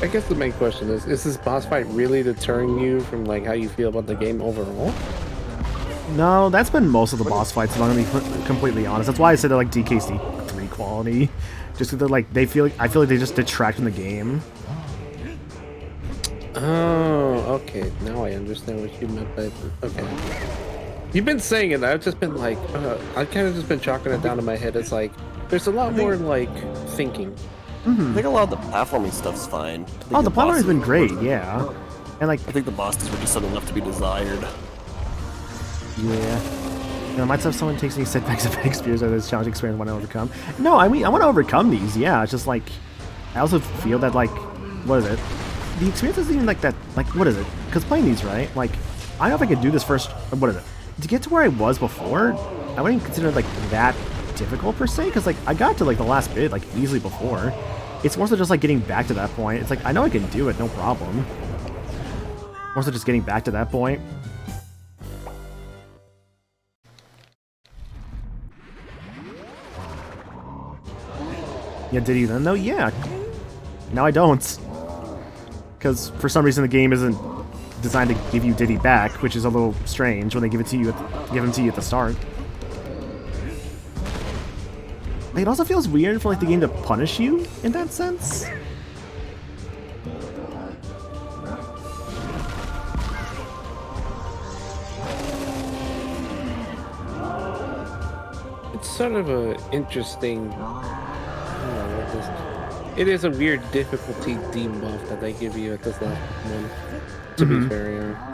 I guess the main question is this boss fight really deterring you from like how you feel about the game overall? No, that's been most of the boss fights, if I'm gonna be completely honest. That's why I said they're like DKC 3 quality. Just because they're like, I feel like they just detract from the game. Oh, okay. Now I understand what you meant by okay. You've been saying it. I've just been like, I kind of just been chalking it down in my head. It's like there's a lot more like thinking. I think a lot of the platforming stuff's fine. Oh, the platforming's been great, yeah. And like, I think the bosses were just something left to be desired. yeah. You know, might have someone takes any setbacks of experience or this challenging experience I want to overcome. No, I mean, I want to overcome these, yeah. It's just like, I also feel that like, what is it? The experience isn't even like that, like, what is it? Because playing these, right? Like, I know if I could do this first, what is it? To get to where I was before, I wouldn't consider it like that difficult per se, because like, I got to like the last bit like easily before. It's more so just like getting back to that point. It's like, I know I can do it, no problem. More so just getting back to that point. Yeah, did he then though? Yeah. Now I don't. Because for some reason the game isn't designed to give you Diddy back, which is a little strange when they give it to you give him to you at the start. Like, it also feels weird for like the game to punish you in that sense. It's sort of a interesting. I don't know what this. It is a weird difficulty debuff that they give you at this last one. To be fair, yeah.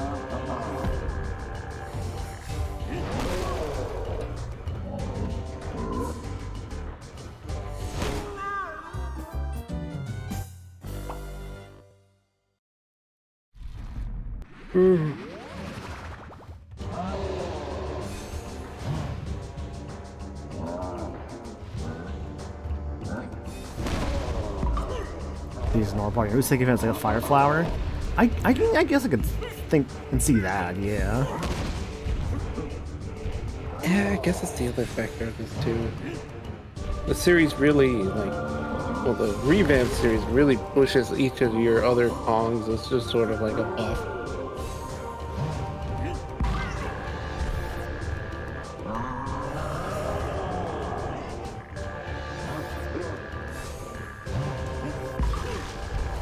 These normal party. Who's thinking it's like a fire flower? I guess I could think and see that, yeah. Yeah, I guess it's the other factor of this too. The series really, like, well, the revamped series really pushes each of your other Kongs. It's just sort of like a buff.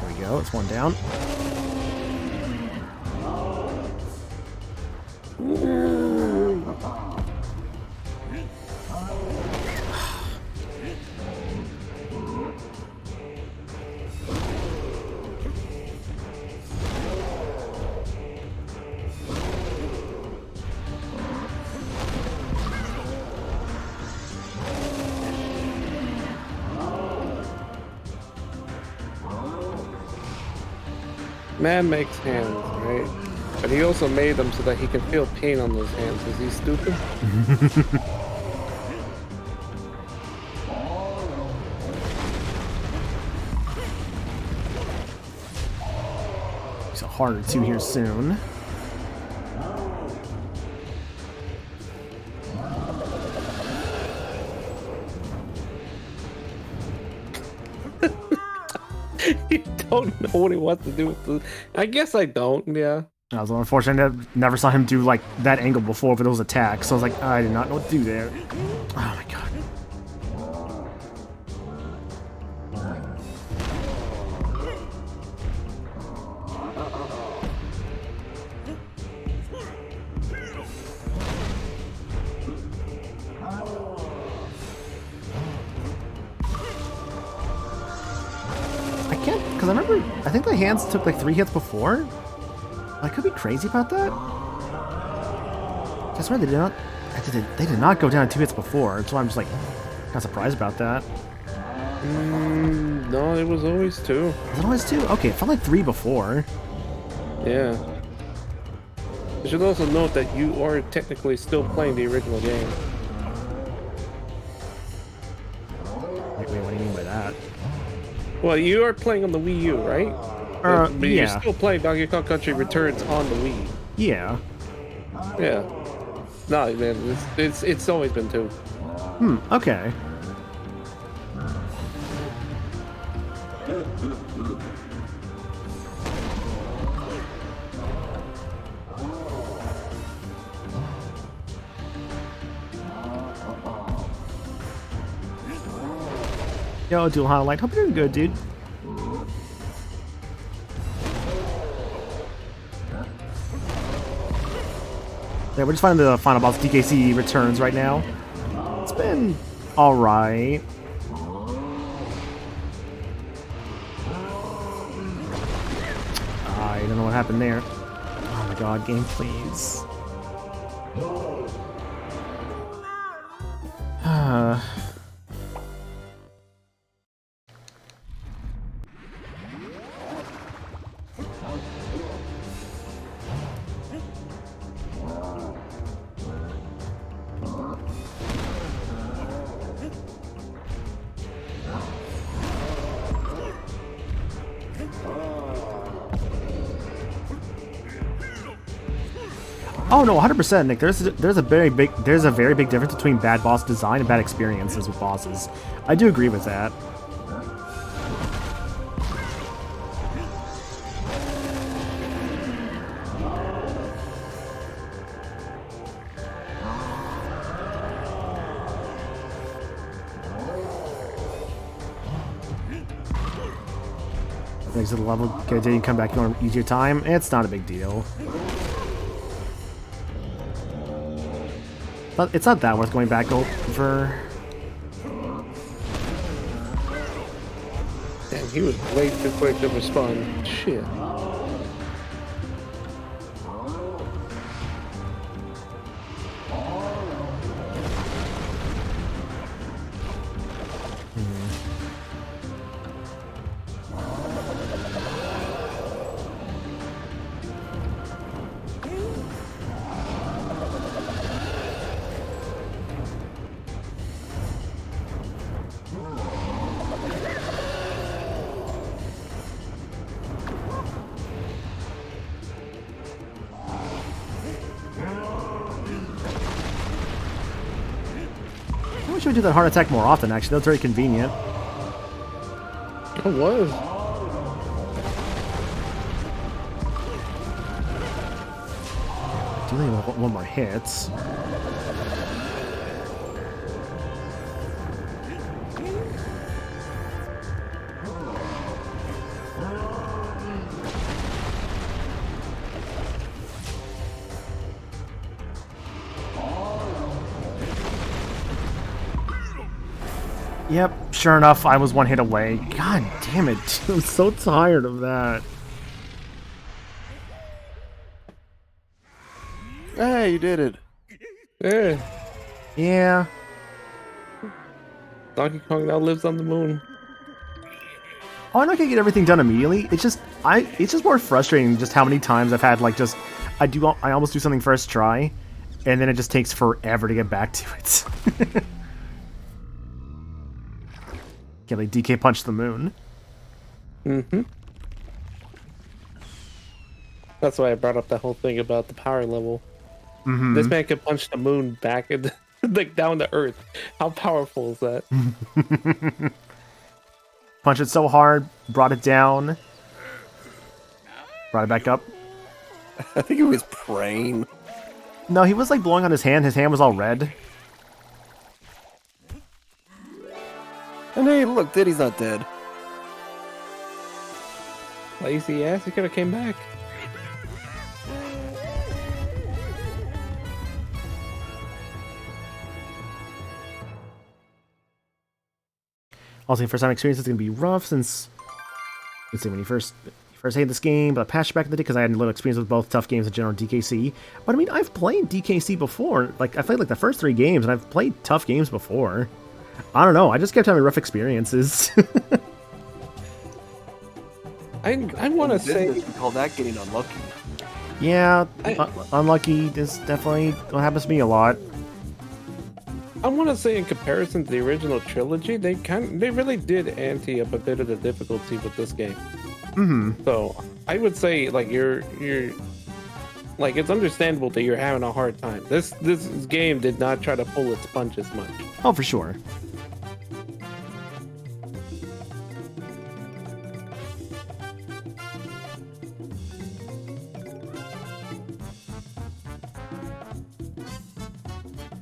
There we go, it's one down. Man makes hands, right? But he also made them so that he can feel pain on those hands. Is he stupid? He's a harder two here soon. don't know what he wants to do with the. I guess I don't. Yeah. I was unfortunate. I never saw him do like that angle before for those attacks. So I was like, I did not know what to do there. Oh my god. I can't, because I remember, I think the hands took like 3 hits before. I could be crazy about that. I swear they did not go down 2 hits before. That's why I'm just like kind of surprised about that. No, it was always 2. Was it always 2? Okay, it felt like 3 before. Yeah. You should also note that you are technically still playing the original game. Wait, what do you mean by that? Well, you are playing on the Wii U, right? But yeah. you're still playing Donkey Kong Country Returns on the Wii. Yeah. Yeah. No, man, it's always been 2. Okay. Yo, Dual Highlight. Hope you're doing good, dude. Yeah, we're just finding the final boss DKC Returns right now. It's been alright. I don't know what happened there. Oh my god, game, please. Oh no, 100%, Nick. There's a very big difference between bad boss design and bad experiences with bosses. I do agree with that. Makes the level get you can come back on easier time. It's not a big deal. But it's not that worth going back over. Damn, he was way too quick to respond. Shit. I wish we would do that heart attack more often, actually. That's very convenient. It was. Do need one more hits. Yep, sure enough, I was 1 hit away. God damn it, I'm so tired of that. Hey, you did it. Yeah. Yeah. Donkey Kong now lives on the moon. Oh, I know I can get everything done immediately. It's just more frustrating just how many times I've had like just I almost do something first try, and then it just takes forever to get back to it. Can't like DK punch the moon. Mm-hmm. That's why I brought up that whole thing about the power level. Mm-hmm. This man could punch the moon back in like down to Earth. How powerful is that? Punch it so hard, brought it down. Brought it back up. I think it was praying. No, he was like blowing on his hand. His hand was all red. And hey, look, Diddy's not dead. Lazy ass, he could have came back. Also, first time experience is gonna be rough since let's see when you first hated this game, but I patched back in the day because I had a little experience with both tough games and general DKC. But I mean, I've played DKC before. Like I played like the first 3 games, and I've played tough games before. I don't know. I just kept having rough experiences. I want to say We call that getting unlucky. Yeah, unlucky is definitely what happens to me a lot. I want to say in comparison to the original trilogy, they really did ante up a bit of the difficulty with this game. Mm-hmm. So I would say like you're like it's understandable that you're having a hard time. This game did not try to pull its punches much. Oh, for sure.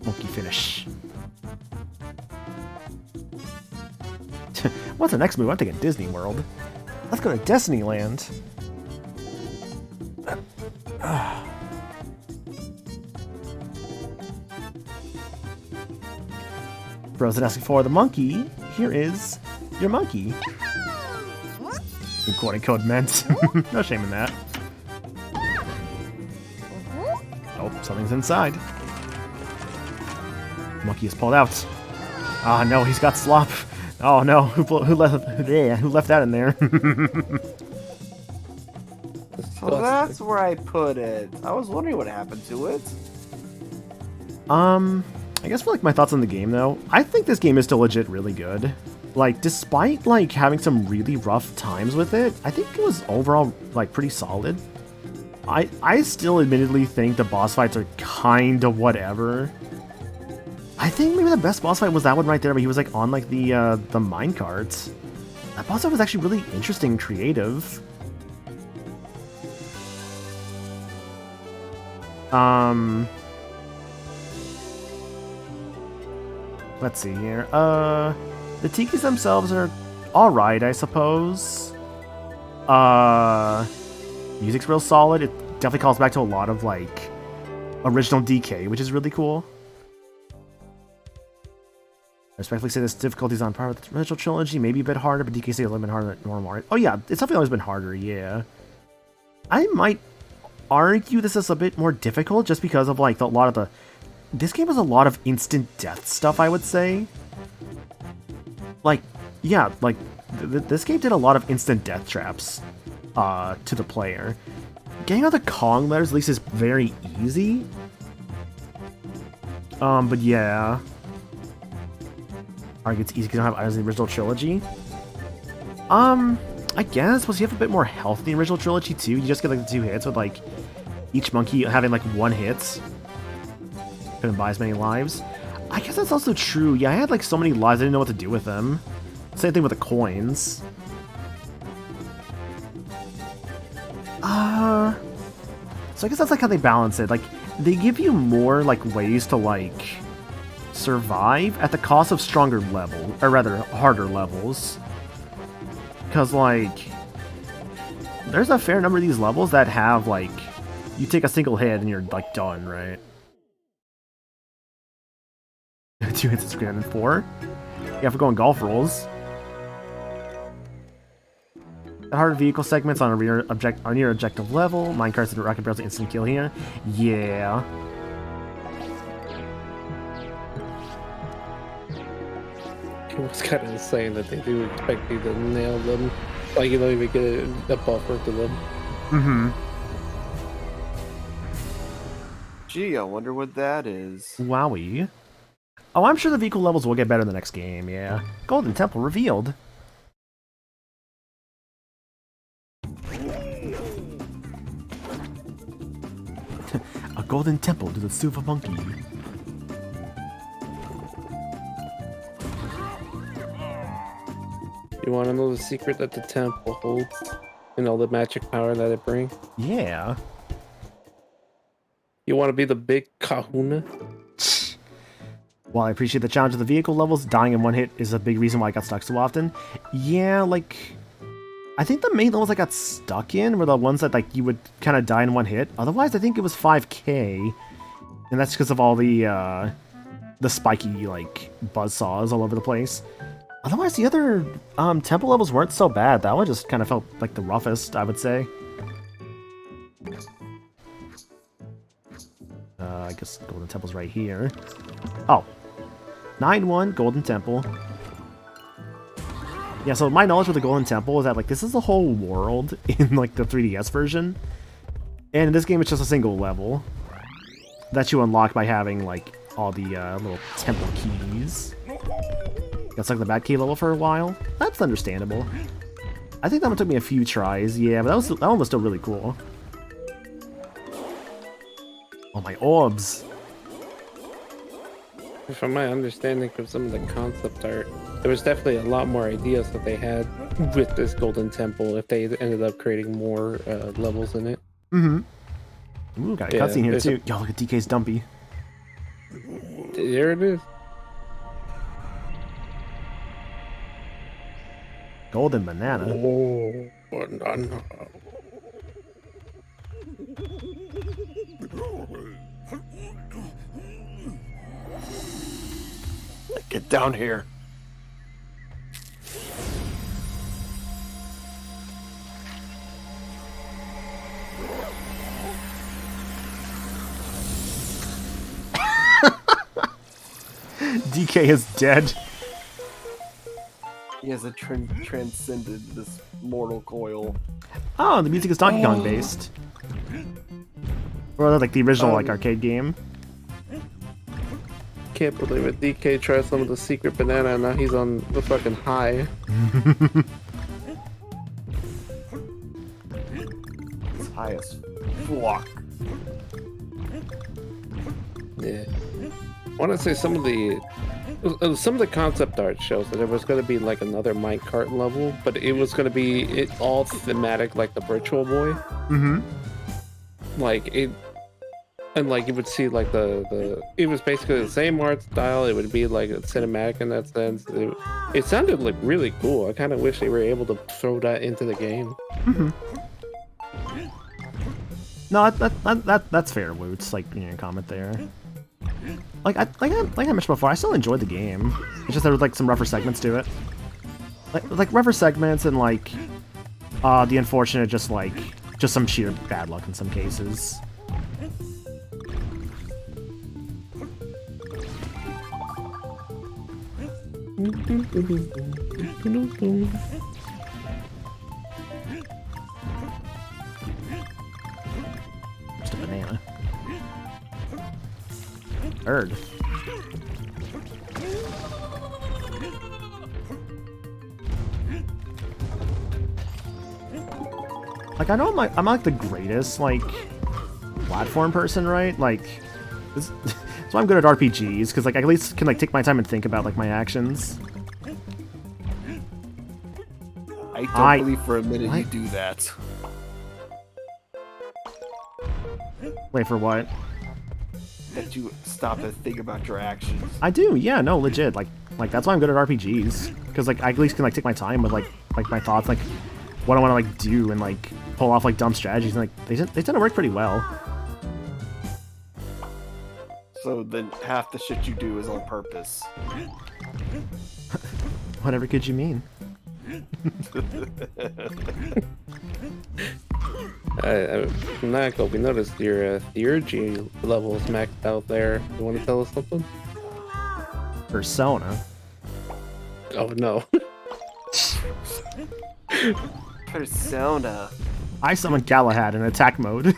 Monkey finish. What's the next move? I'm thinking Disney World. Let's go to Destinyland. Bros asking for the monkey. Here is your monkey. Good quote code meant. No shame in that. Oh, something's inside. Monkey is pulled out. Ah, no, he's got slop. Oh no, who left that in there? So that's where I put it. I was wondering what happened to it. I guess for like my thoughts on the game though, I think this game is still legit really good. Like, despite like having some really rough times with it, I think it was overall like pretty solid. I still admittedly think the boss fights are kinda whatever. I think maybe the best boss fight was that one right there, where he was like on like the minecart. That boss fight was actually really interesting and creative. Let's see here. The Tikis themselves are alright, I suppose. Music's real solid. It definitely calls back to a lot of like original DK, which is really cool. I respectfully say this difficulty is on par with the original trilogy, maybe a bit harder, but DKC is a little bit harder than normal. Oh yeah, it's definitely always been harder, yeah. I might argue this is a bit more difficult just because of like a lot of the... This game has a lot of instant death stuff, I would say. Like, yeah, like, this game did a lot of instant death traps to the player. Getting out the Kong letters at least is very easy. But yeah. I argue it's easy because you don't have items in the original trilogy. I guess, because you have a bit more health in the original trilogy too. You just get like the 2 hits with like each monkey having like 1 hit. Couldn't buy as many lives. I guess that's also true. Yeah, I had like so many lives, I didn't know what to do with them. Same thing with the coins. So I guess that's like how they balance it. Like, they give you more like ways to like survive at the cost of stronger level, or rather harder levels. Because like, there's a fair number of these levels that have like, you take a single hit and you're like done, right? 2 hits is greater than 4. Yeah, if we're going golf rules. The harder vehicle segments on your objective level. Minecarts and rocket barrels instant kill here. Yeah. It was kind of insane that they do expect you to nail them. Like you don't even get a buffer to them. Mm-hmm. Gee, I wonder what that is. Wowie. Oh, I'm sure the vehicle levels will get better in the next game, yeah. Golden Temple revealed. A golden temple to the Suva monkey. You want to know the secret that the temple holds? and all the magic power that it brings. Yeah. You want to be the big kahuna? While I appreciate the challenge of the vehicle levels, dying in one hit is a big reason why I got stuck so often. Yeah, like, I think the main levels I got stuck in were the ones that like you would kind of die in one hit. Otherwise, I think it was 5K, and that's because of all the spiky like buzzsaws all over the place. Otherwise, the other temple levels weren't so bad. That one just kind of felt like the roughest, I would say. I guess Golden Temple's right here. Oh. 9-1, Golden Temple. Yeah, so my knowledge with the Golden Temple is that, like, this is the whole world in, like, the 3DS version. And in this game, it's just a single level that you unlock by having, like, all the little temple keys. Got stuck in the Bat Cave level for a while. That's understandable. I think that one took me a few tries, yeah, but that one was still really cool. Oh, my orbs. From my understanding of some of the concept art, there was definitely a lot more ideas that they had with this Golden Temple if they ended up creating more levels in it. Mm-hmm. Ooh, got a cutscene here too. Yo, look at DK's dumpy. There it is. Golden banana. Oh, banana. Get down here. DK is dead. He has transcended this mortal coil. Oh, the music is Donkey Kong based. Or like the original like arcade game. Can't believe it. DK tried some of the secret banana and now he's on the fucking high. It's high as fuck. Yeah. I want to say some of the concept art shows that there was going to be like another minecart level, but it was going to be all thematic like the Virtual Boy. Mm-hmm. Like it, and like you would see like it was basically the same art style. It would be like a cinematic in that sense. It sounded like really cool. I kind of wish they were able to throw that into the game. Mm-hmm. No, that's fair, Woots. Like your comment there. Like I mentioned before, I still enjoyed the game. It's just there was like some rougher segments to it. Like rougher segments and like the unfortunate just some sheer bad luck in some cases. Just a banana. Bird. Like I know I'm not like the greatest like platform person, right? Like that's why I'm good at RPGs, because like I at least can like take my time and think about like my actions. I don't believe for a minute you do that. Wait, for what? That you stop and think about your actions. I do, yeah, no, legit. Like that's why I'm good at RPGs, because like I at least can like take my time with like my thoughts, like what I want to like do and like pull off like dumb strategies, and like they tend to work pretty well. So then half the shit you do is on purpose. Whatever could you mean? Nako, we noticed your theurgy level is maxed out there. You want to tell us something? Persona. Oh no. Persona. I summoned Galahad in attack mode.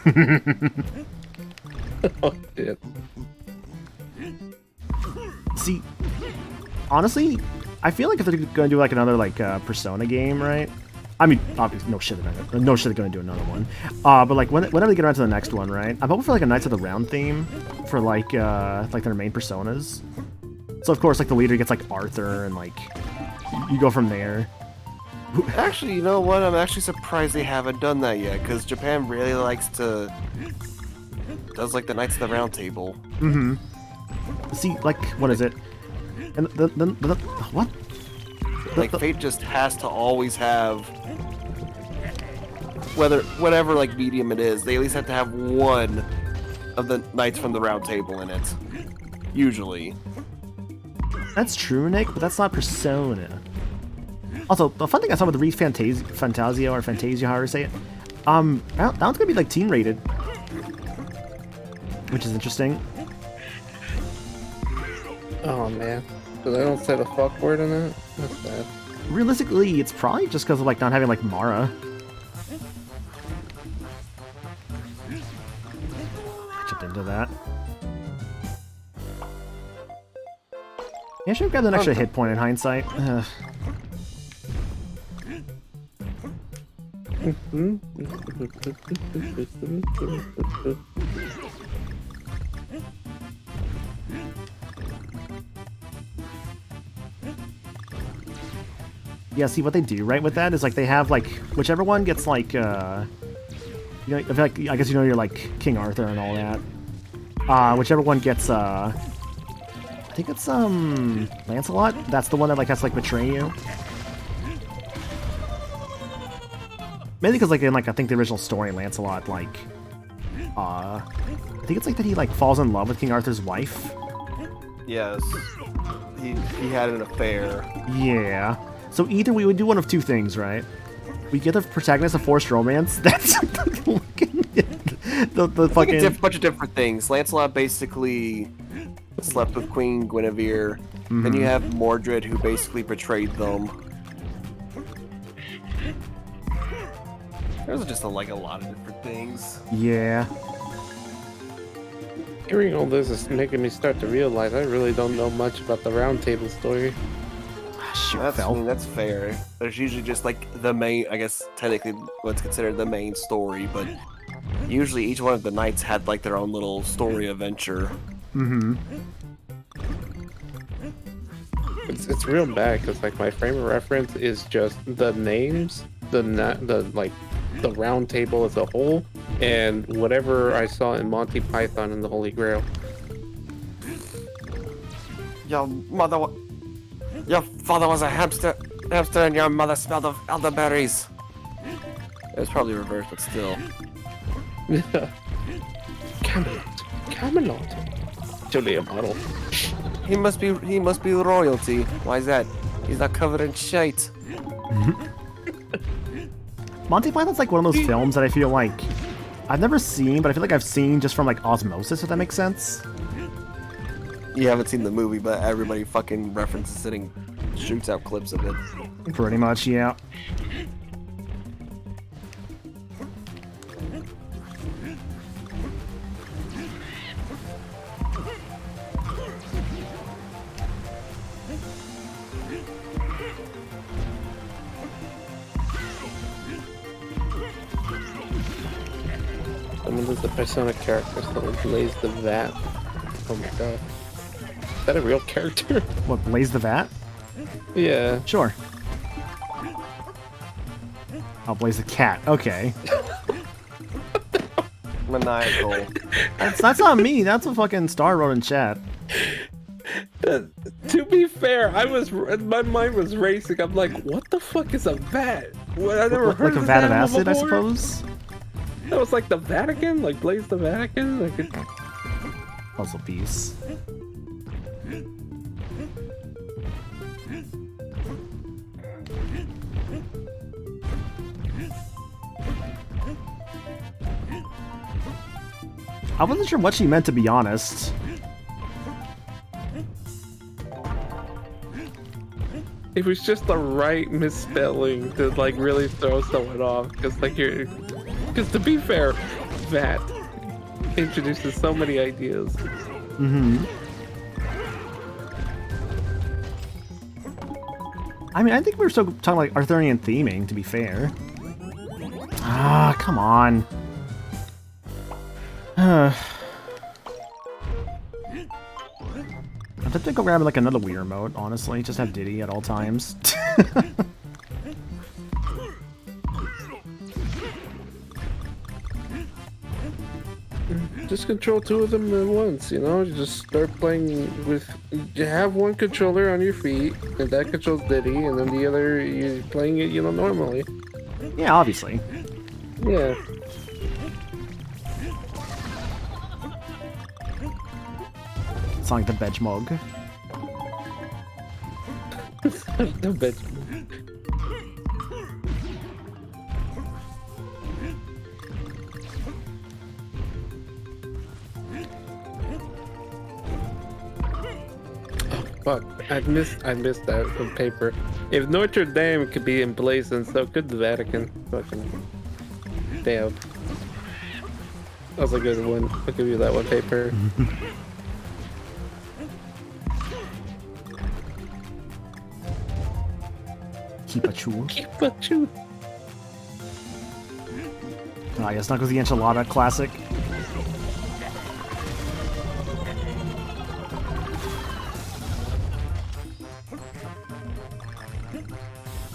Oh shit. See, honestly, I feel like if they're gonna do like another like Persona game, right? I mean, obviously, no shit they're gonna do another one. But like whenever they get around to the next one, right? I'm hoping for like a Knights of the Round theme for like their main personas. So of course, like the leader gets like Arthur, and like you go from there. Actually, you know what? I'm actually surprised they haven't done that yet, because Japan really likes to... does like the Knights of the Round Table. Mm-hmm. See, like, what is it? And the what? Like, Fate just has to always have... whatever, like, medium it is, they at least have to have one of the Knights from the Round Table in it. Usually. That's true, Nick, but that's not Persona. Also, the fun thing I saw with the Reef Fantasia, or Fantasia, however you say it, that one's gonna be like teen rated, which is interesting. Oh man, so they don't say the fuck word in that? That's bad. Realistically, it's probably just because of like not having like Mara. I jumped into that. Yeah, I should have gotten an extra hit point in hindsight. Ugh. Yeah, see what they do right with that is like they have like whichever one gets like you know, I feel like I guess you know you're like King Arthur and all that. Whichever one gets I think it's Lancelot. That's the one that like has to like betray you. Mainly because like in like I think the original story, Lancelot like I think it's like that he like falls in love with King Arthur's wife. Yes. He had an affair. Yeah. So either we would do one of two things, right? We get the protagonist a forced romance. That's the Like fucking a bunch of different things. Lancelot basically slept with Queen Guinevere. Then you have Mordred, who basically betrayed them. There's just a lot of different things. Yeah. Hearing all this is making me start to realize I really don't know much about the Round Table story. Shit, I fell. mean, that's fair. There's usually just like the main, I guess technically what's considered the main story, but usually each one of the knights had like their own little story adventure. It's real bad because like my frame of reference is just the names, the Round Table as a whole, and whatever I saw in Monty Python and the Holy Grail. Your father was a hamster, and your mother smelled of elderberries. It was probably reversed, but still. Camelot. Actually a bottle. He must be royalty. Why is that? He's not covered in shite. Monty Python's like one of those films that I feel like I've never seen, but I feel like I've seen just from like osmosis, if that makes sense. You haven't seen the movie, but everybody fucking references it and shoots out clips of it. Pretty much, yeah. Someone is the Persona character, someone plays the vat. Oh my god. Is that a real character? What, Blaze the Vat? Yeah. Sure. Oh, Blaze the Cat. Okay. Maniacal. That's not me. That's what fucking Star wrote in chat. To be fair, my mind was racing. I'm like, what the fuck is a vat? What, I never heard Like a of vat of this animal acid, I before. suppose? That was like the Vatican? Like Blaze the Vatican? Like it... Puzzle piece. I wasn't sure what she meant, to be honest. It was just the right misspelling to like really throw someone off. Because like because to be fair, vat introduces so many ideas. Mm-hmm. I mean, I think we were still talking like Arthurian theming, to be fair. Ah, come on. I'm tempted to go grab like another Wii remote, honestly. Just have Diddy at all times. just control two of them at once, you know? You just start playing with... You have one controller on your feet, and that controls Diddy, and then the other, you're playing it, you know, normally. Yeah, obviously. Yeah. Sonic the Hedgehog. No bet. Fuck, I missed that on paper. If Notre Dame could be emblazoned, so could the Vatican. Fucking damn. That was a good one. I'll give you that one, paper. Pikachu. Pikachu. I guess not because the enchilada classic.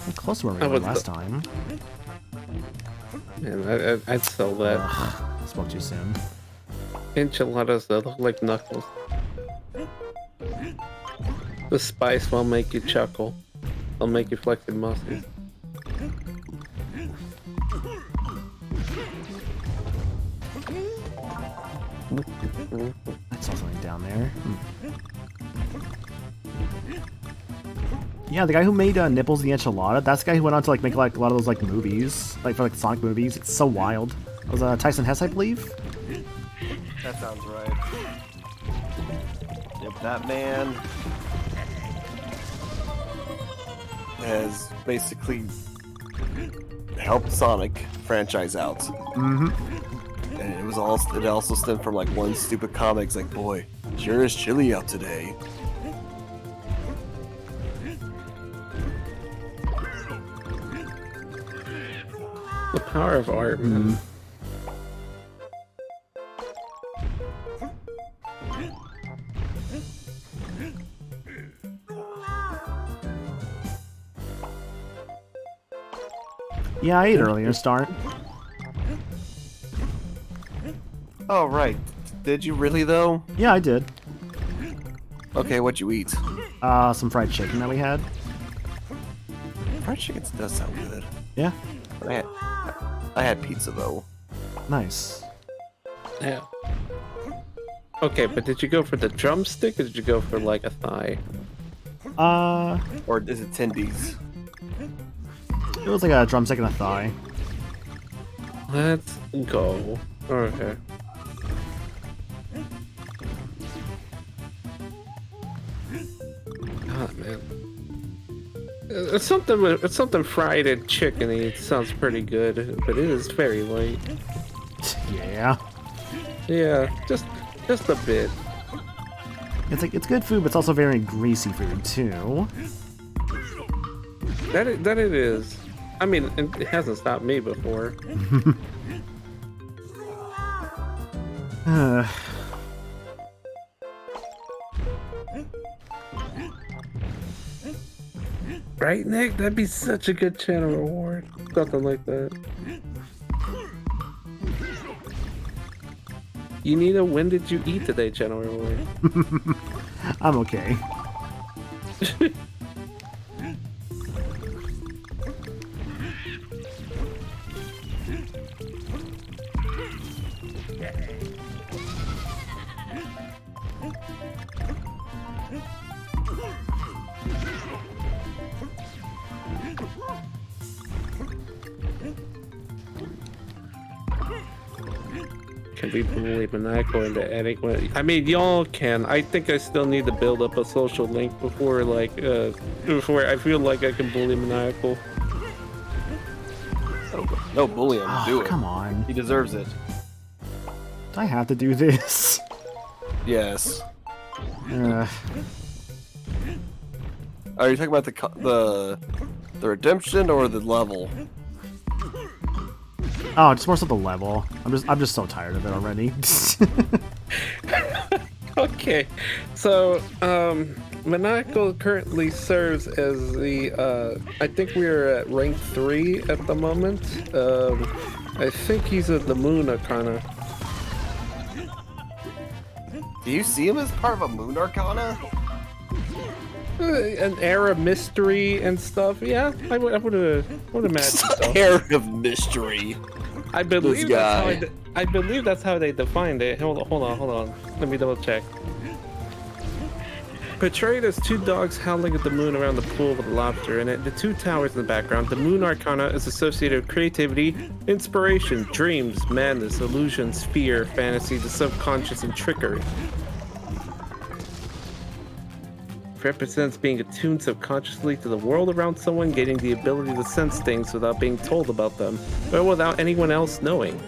How close to where we were last time. Man, I'd sell that. Ugh, spoke too soon. Enchiladas that look like knuckles. The spice will make you chuckle. It'll make you flex your muscles. I saw something down there. Yeah, the guy who made Nipples the Enchilada, that's the guy who went on to like make like a lot of those like movies, like for like Sonic movies. It's so wild. It was Tyson Hess, I believe. That sounds right. Yep, that man has basically helped Sonic franchise out. Mm-hmm. And it also stemmed from like one stupid comic. It's like, boy, sure is chilly out today. The power of art, man. Yeah, I ate earlier, Start. Oh, right. Did you really, though? Yeah, I did. Okay, what'd you eat? Some fried chicken that we had. Fried chicken does sound good. Yeah, But I had pizza, though. nice. Yeah. Okay, but did you go for the drumstick or did you go for like a thigh? Or is it tendies? It was like a drumstick and a thigh. Let's go. Okay. God, man. It's something fried and chickeny. It sounds pretty good, but it is very light. Yeah. Yeah, just a bit. It's like it's good food, but it's also very greasy food too. That it is. I mean, it hasn't stopped me before. Right, Nick? That'd be such a good channel reward. Something like that. You need a when did you eat today channel reward. I'm okay. Can we believe maniacal into any way? I mean, y'all can. I think I still need to build up a social link before, like, before I feel like I can bully maniacal. No, bully him. Oh, Do it. come on. He deserves it. Do I have to do this? Yes. Uh, Are you talking about the redemption or the level? oh, just more so the level. I'm just so tired of it already. Okay, so maniacal currently serves as the I think we're at rank 3 at the moment. I think he's at the moon Arcana. Do you see him as part of a Moon Arcana? An era mystery and stuff. Yeah, I would imagine so. Air of mystery. I believe This that's how guy. I believe that's how they defined it. Hold on. Let me double check. Portrayed as two dogs howling at the moon around the pool with a lobster in it, the two towers in the background. The Moon Arcana is associated with creativity, inspiration, dreams, madness, illusions, fear, fantasy, the subconscious, and trickery. Represents being attuned subconsciously to the world around someone, gaining the ability to sense things without being told about them, or without anyone else knowing.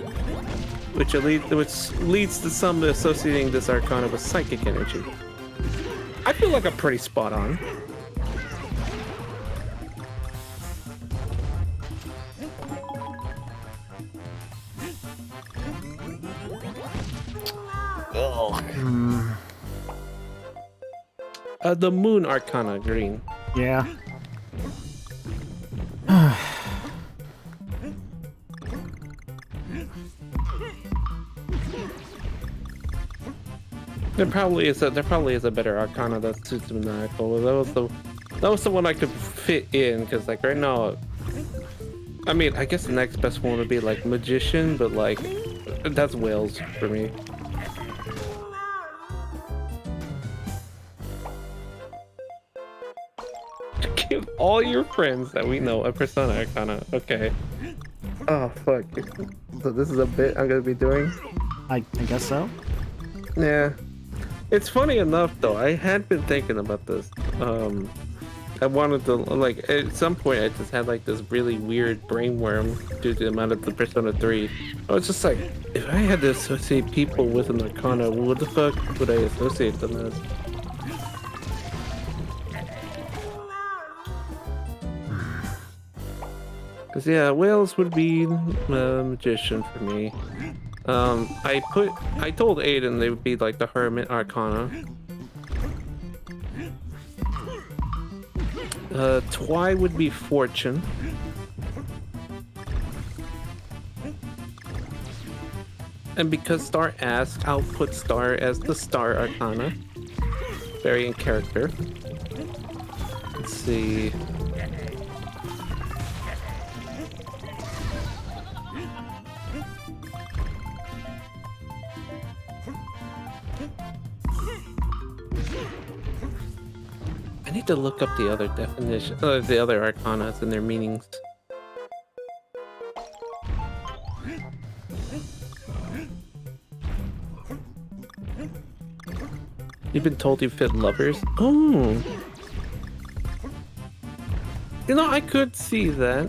Which leads to some associating this arcana with psychic energy. I feel like I'm pretty spot on. Oh. The Moon Arcana, green. Yeah. There probably is a better Arcana that suits the Maniacal. That was the one I could fit in, because like right now, I mean, I guess the next best one would be like Magician, but like that's Whales for me. Give all your friends that we know a Persona Arcana. Okay. Oh fuck. So this is a bit I'm gonna be doing. I guess so. Yeah. It's funny enough though, I had been thinking about this. I wanted to, like, at some point I just had like this really weird brainworm due to the amount of the Persona 3. I was just like, if I had to associate people with an Arcana, what the fuck would I associate them as? Cause yeah, Whales would be Magician for me. I told Aiden they would be like the Hermit Arcana. Twy would be Fortune. And because Star asked, I'll put Star as the Star Arcana. Very in character. Let's see. I need to look up the other definition, the other arcanas and their meanings. You've been told you fit lovers? Oh! You know, I could see that.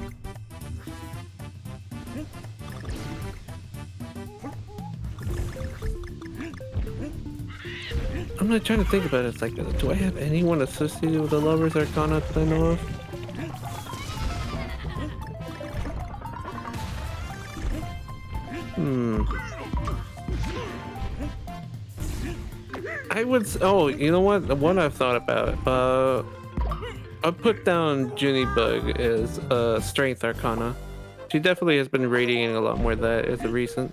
I'm not trying to think about it. It's like, do I have anyone associated with the Lovers Arcana that I know of? I would. Oh, you know what? The one I've thought about. I'll put down Junibug as Strength Arcana. She definitely has been radiating a lot more of that as of recent.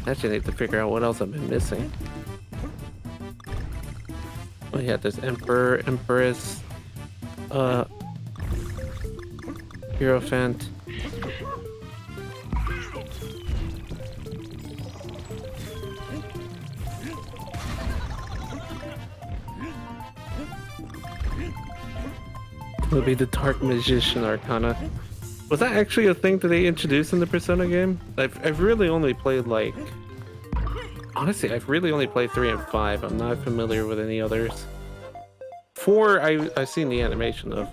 Actually, I need to figure out what else I've been missing. Oh yeah, there's Emperor, Empress, Hierophant. It'll be the Dark Magician Arcana. Was that actually a thing that they introduced in the Persona game? I've really only played like... Honestly, I've really only played 3 and 5. I'm not familiar with any others. 4, I've seen the animation of.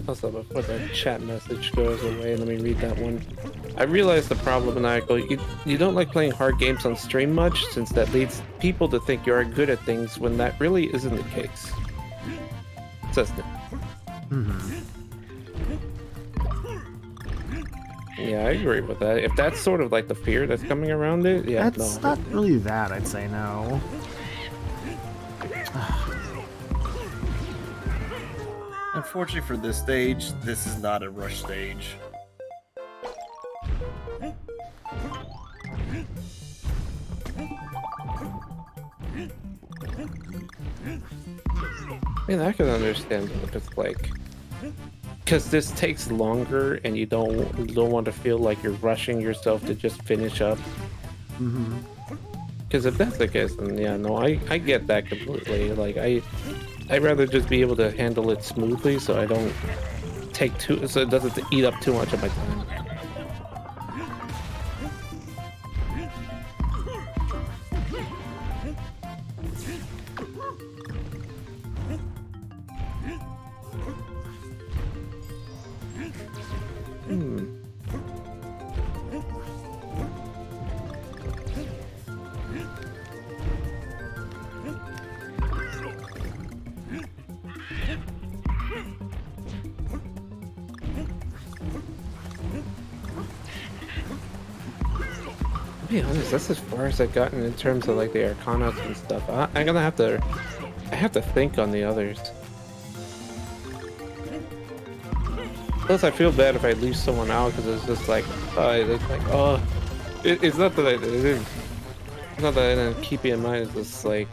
Also, before that chat message goes away, let me read that one. I realize the problem, Michael. You don't like playing hard games on stream much, since that leads people to think you are good at things when that really isn't the case. Says no. Yeah, I agree with that. If that's sort of like the fear that's coming around it, yeah, That's no. not really that, I'd say, no. Unfortunately for this stage, this is not a rush stage. I mean, I can understand if it's like, because this takes longer, and you don't want to feel like you're rushing yourself to just finish up. Because if that's the case, then yeah, no, I get that completely. Like I'd rather just be able to handle it smoothly, so I don't take so it doesn't eat up too much of my time. To be honest, that's as far as I've gotten in terms of like the Arcanas and stuff. I have to think on the others. Plus, I feel bad if I leave someone out because it's just like, it's not that I didn't. It's not that I didn't keep it in mind. It's just like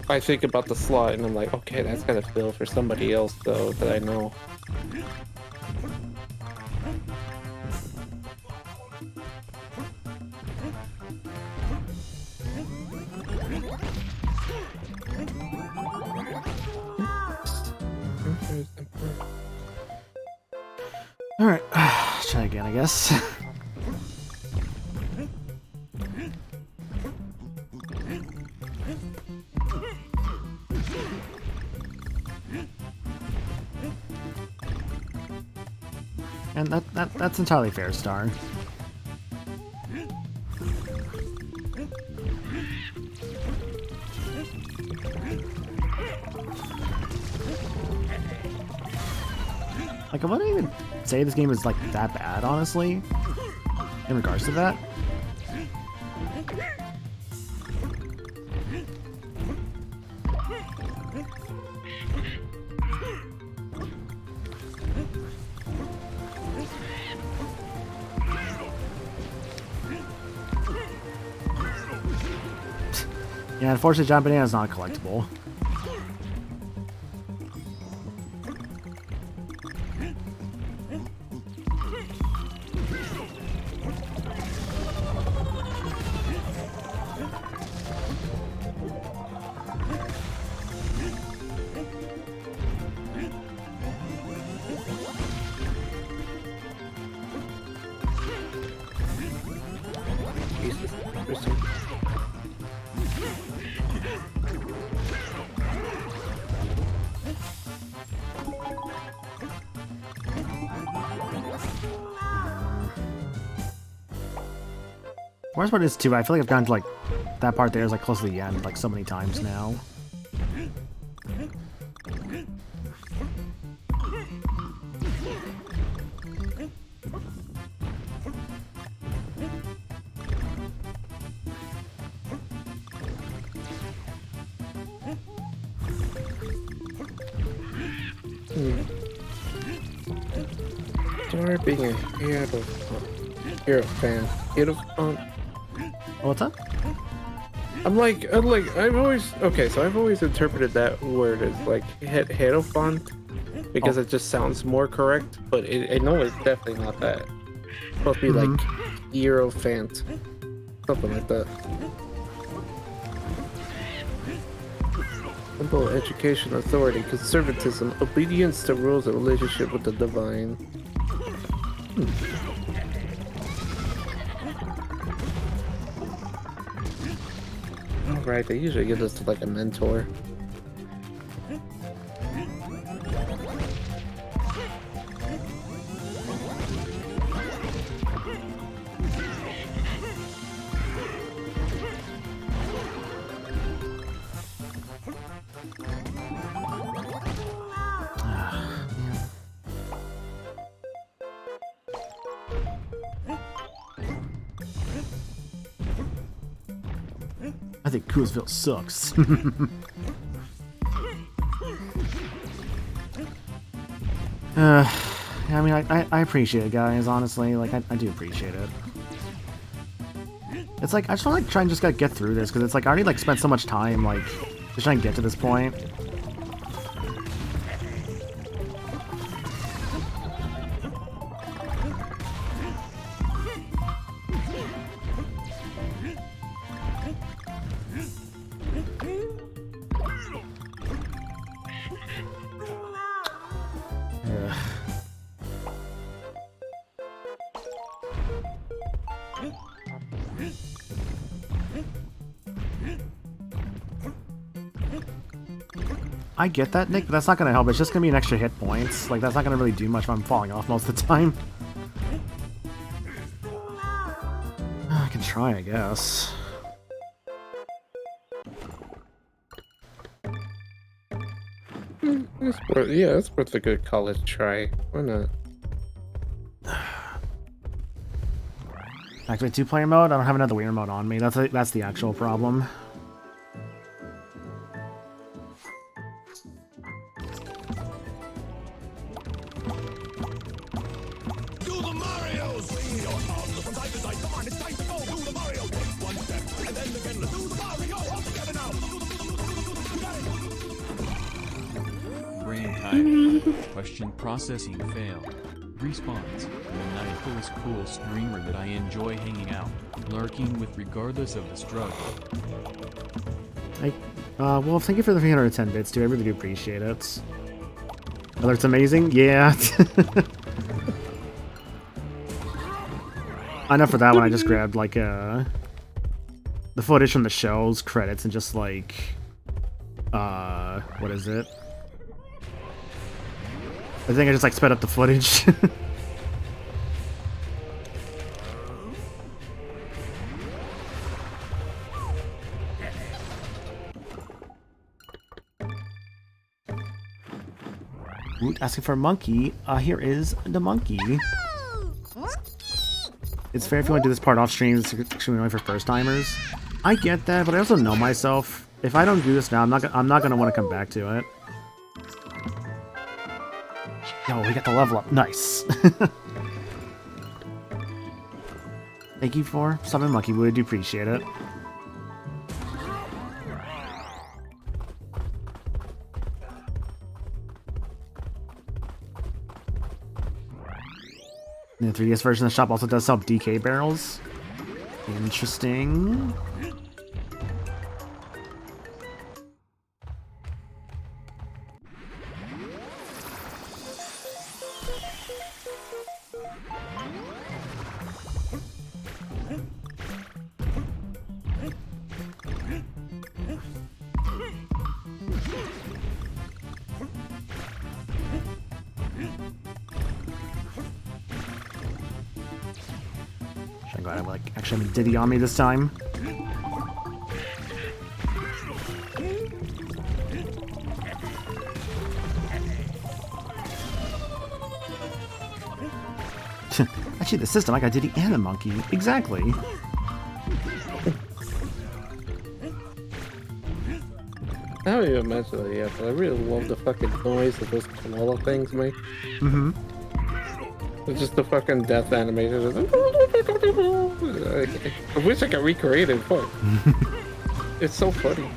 I think about the slot and I'm like, okay, that's gotta fill for somebody else though that I know. Alright, try again, I guess. And that's entirely fair, Star. Like, I wouldn't even say this game is like that bad, honestly, in regards to that. Yeah, unfortunately, Giant Banana is not collectible. Worst part is too, I feel like I've gotten to like that part there is like close to the end like so many times now. Sorry being a hero fan. Hero fan. What's up? I've always interpreted that word as like hierophant because it just sounds more correct, but I know it's definitely not that. It's supposed to be like hierophant, something like that. Simple education, authority, conservatism, obedience to rules, and relationship with the divine. Right, they usually give this to like a mentor. I think Coolsville sucks. I mean, I appreciate it, guys, honestly. Like, I do appreciate it. It's like, I just want to, like, try and just, like, get through this, because it's like, I already, like, spent so much time, like, just trying to get to this point. I get that, Nick, but that's not going to help. It's just going to be an extra hit points. Like, that's not going to really do much if I'm falling off most of the time. I can try, I guess. It's worth a good college try. Why not? Activate 2-player mode? I don't have another Wii remote on me. That's the actual problem. Brain time. Question processing failed. Response. Maniacal's cool streamer that I enjoy hanging out, lurking with regardless of the struggle. Well, thank you for the 310 bits, dude. I really do appreciate it. Whether it's amazing? Yeah. I know for that one, I just grabbed, like, the footage from the show's credits and just, like, what is it? I think I just, like, sped up the footage. Woot asking for a monkey. Here is the monkey. It's fair if you want to do this part off stream. It's extremely annoying for first timers. I get that, but I also know myself. If I don't do this now, I'm not gonna want to come back to it. Yo, we got the level up. Nice. Thank you for summon monkey. We do appreciate it. The 3DS version of the shop also does sell DK barrels. Interesting. I'm glad I actually have a Diddy on me this time. Actually, the system, I got Diddy and a monkey. Exactly. I haven't even mentioned it yet, but I really love the fucking noise that those canola things make. Mm-hmm. It's just the fucking death animation. I wish I could recreate it, fuck. It's so funny.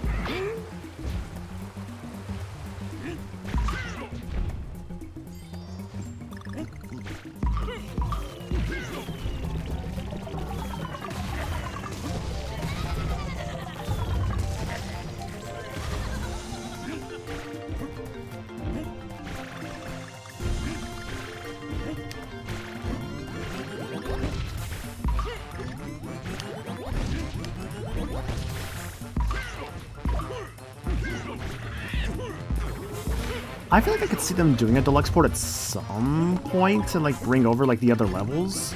I feel like I could see them doing a deluxe port at some point to like bring over like the other levels.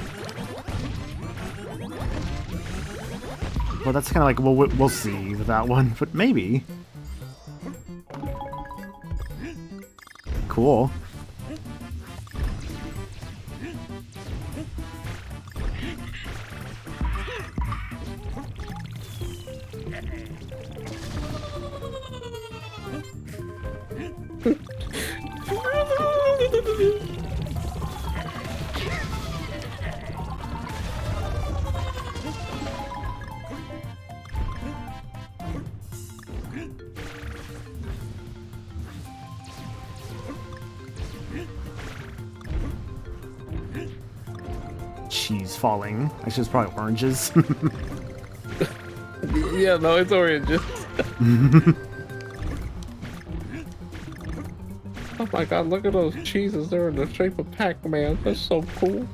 Well, that's kind of like we'll see with that one, but maybe. Cool. cheese falling. Actually, it's probably oranges. Yeah, no, it's oranges. Oh my god, look at those cheeses. They're in the shape of Pac-Man. That's so cool.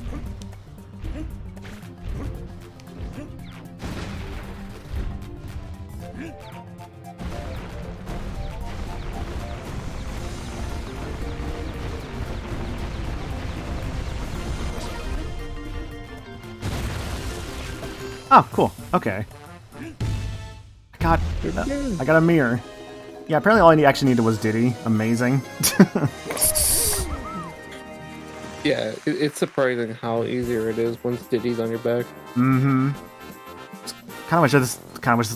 Oh, cool. Okay. I got a mirror. Yeah, apparently all I actually needed was Diddy. Amazing. Yeah, it's surprising how easier it is once Diddy's on your back. Mm-hmm. Kind of wish this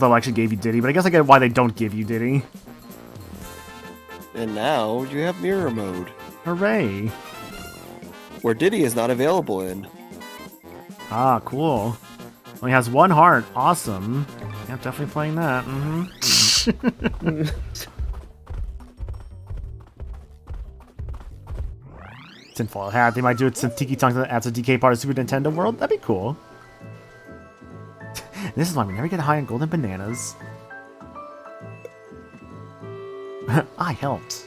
level actually gave you Diddy, but I guess I get why they don't give you Diddy. And now you have mirror mode, Hooray! where Diddy is not available in. Ah, cool. Only has 1 heart. Awesome. Yeah, definitely playing that. Mm-hmm. Tinfoil hat. They might do it since Tiki Tongue adds a DK part of Super Nintendo World. That'd be cool. This is why we never get high on golden bananas. I helped.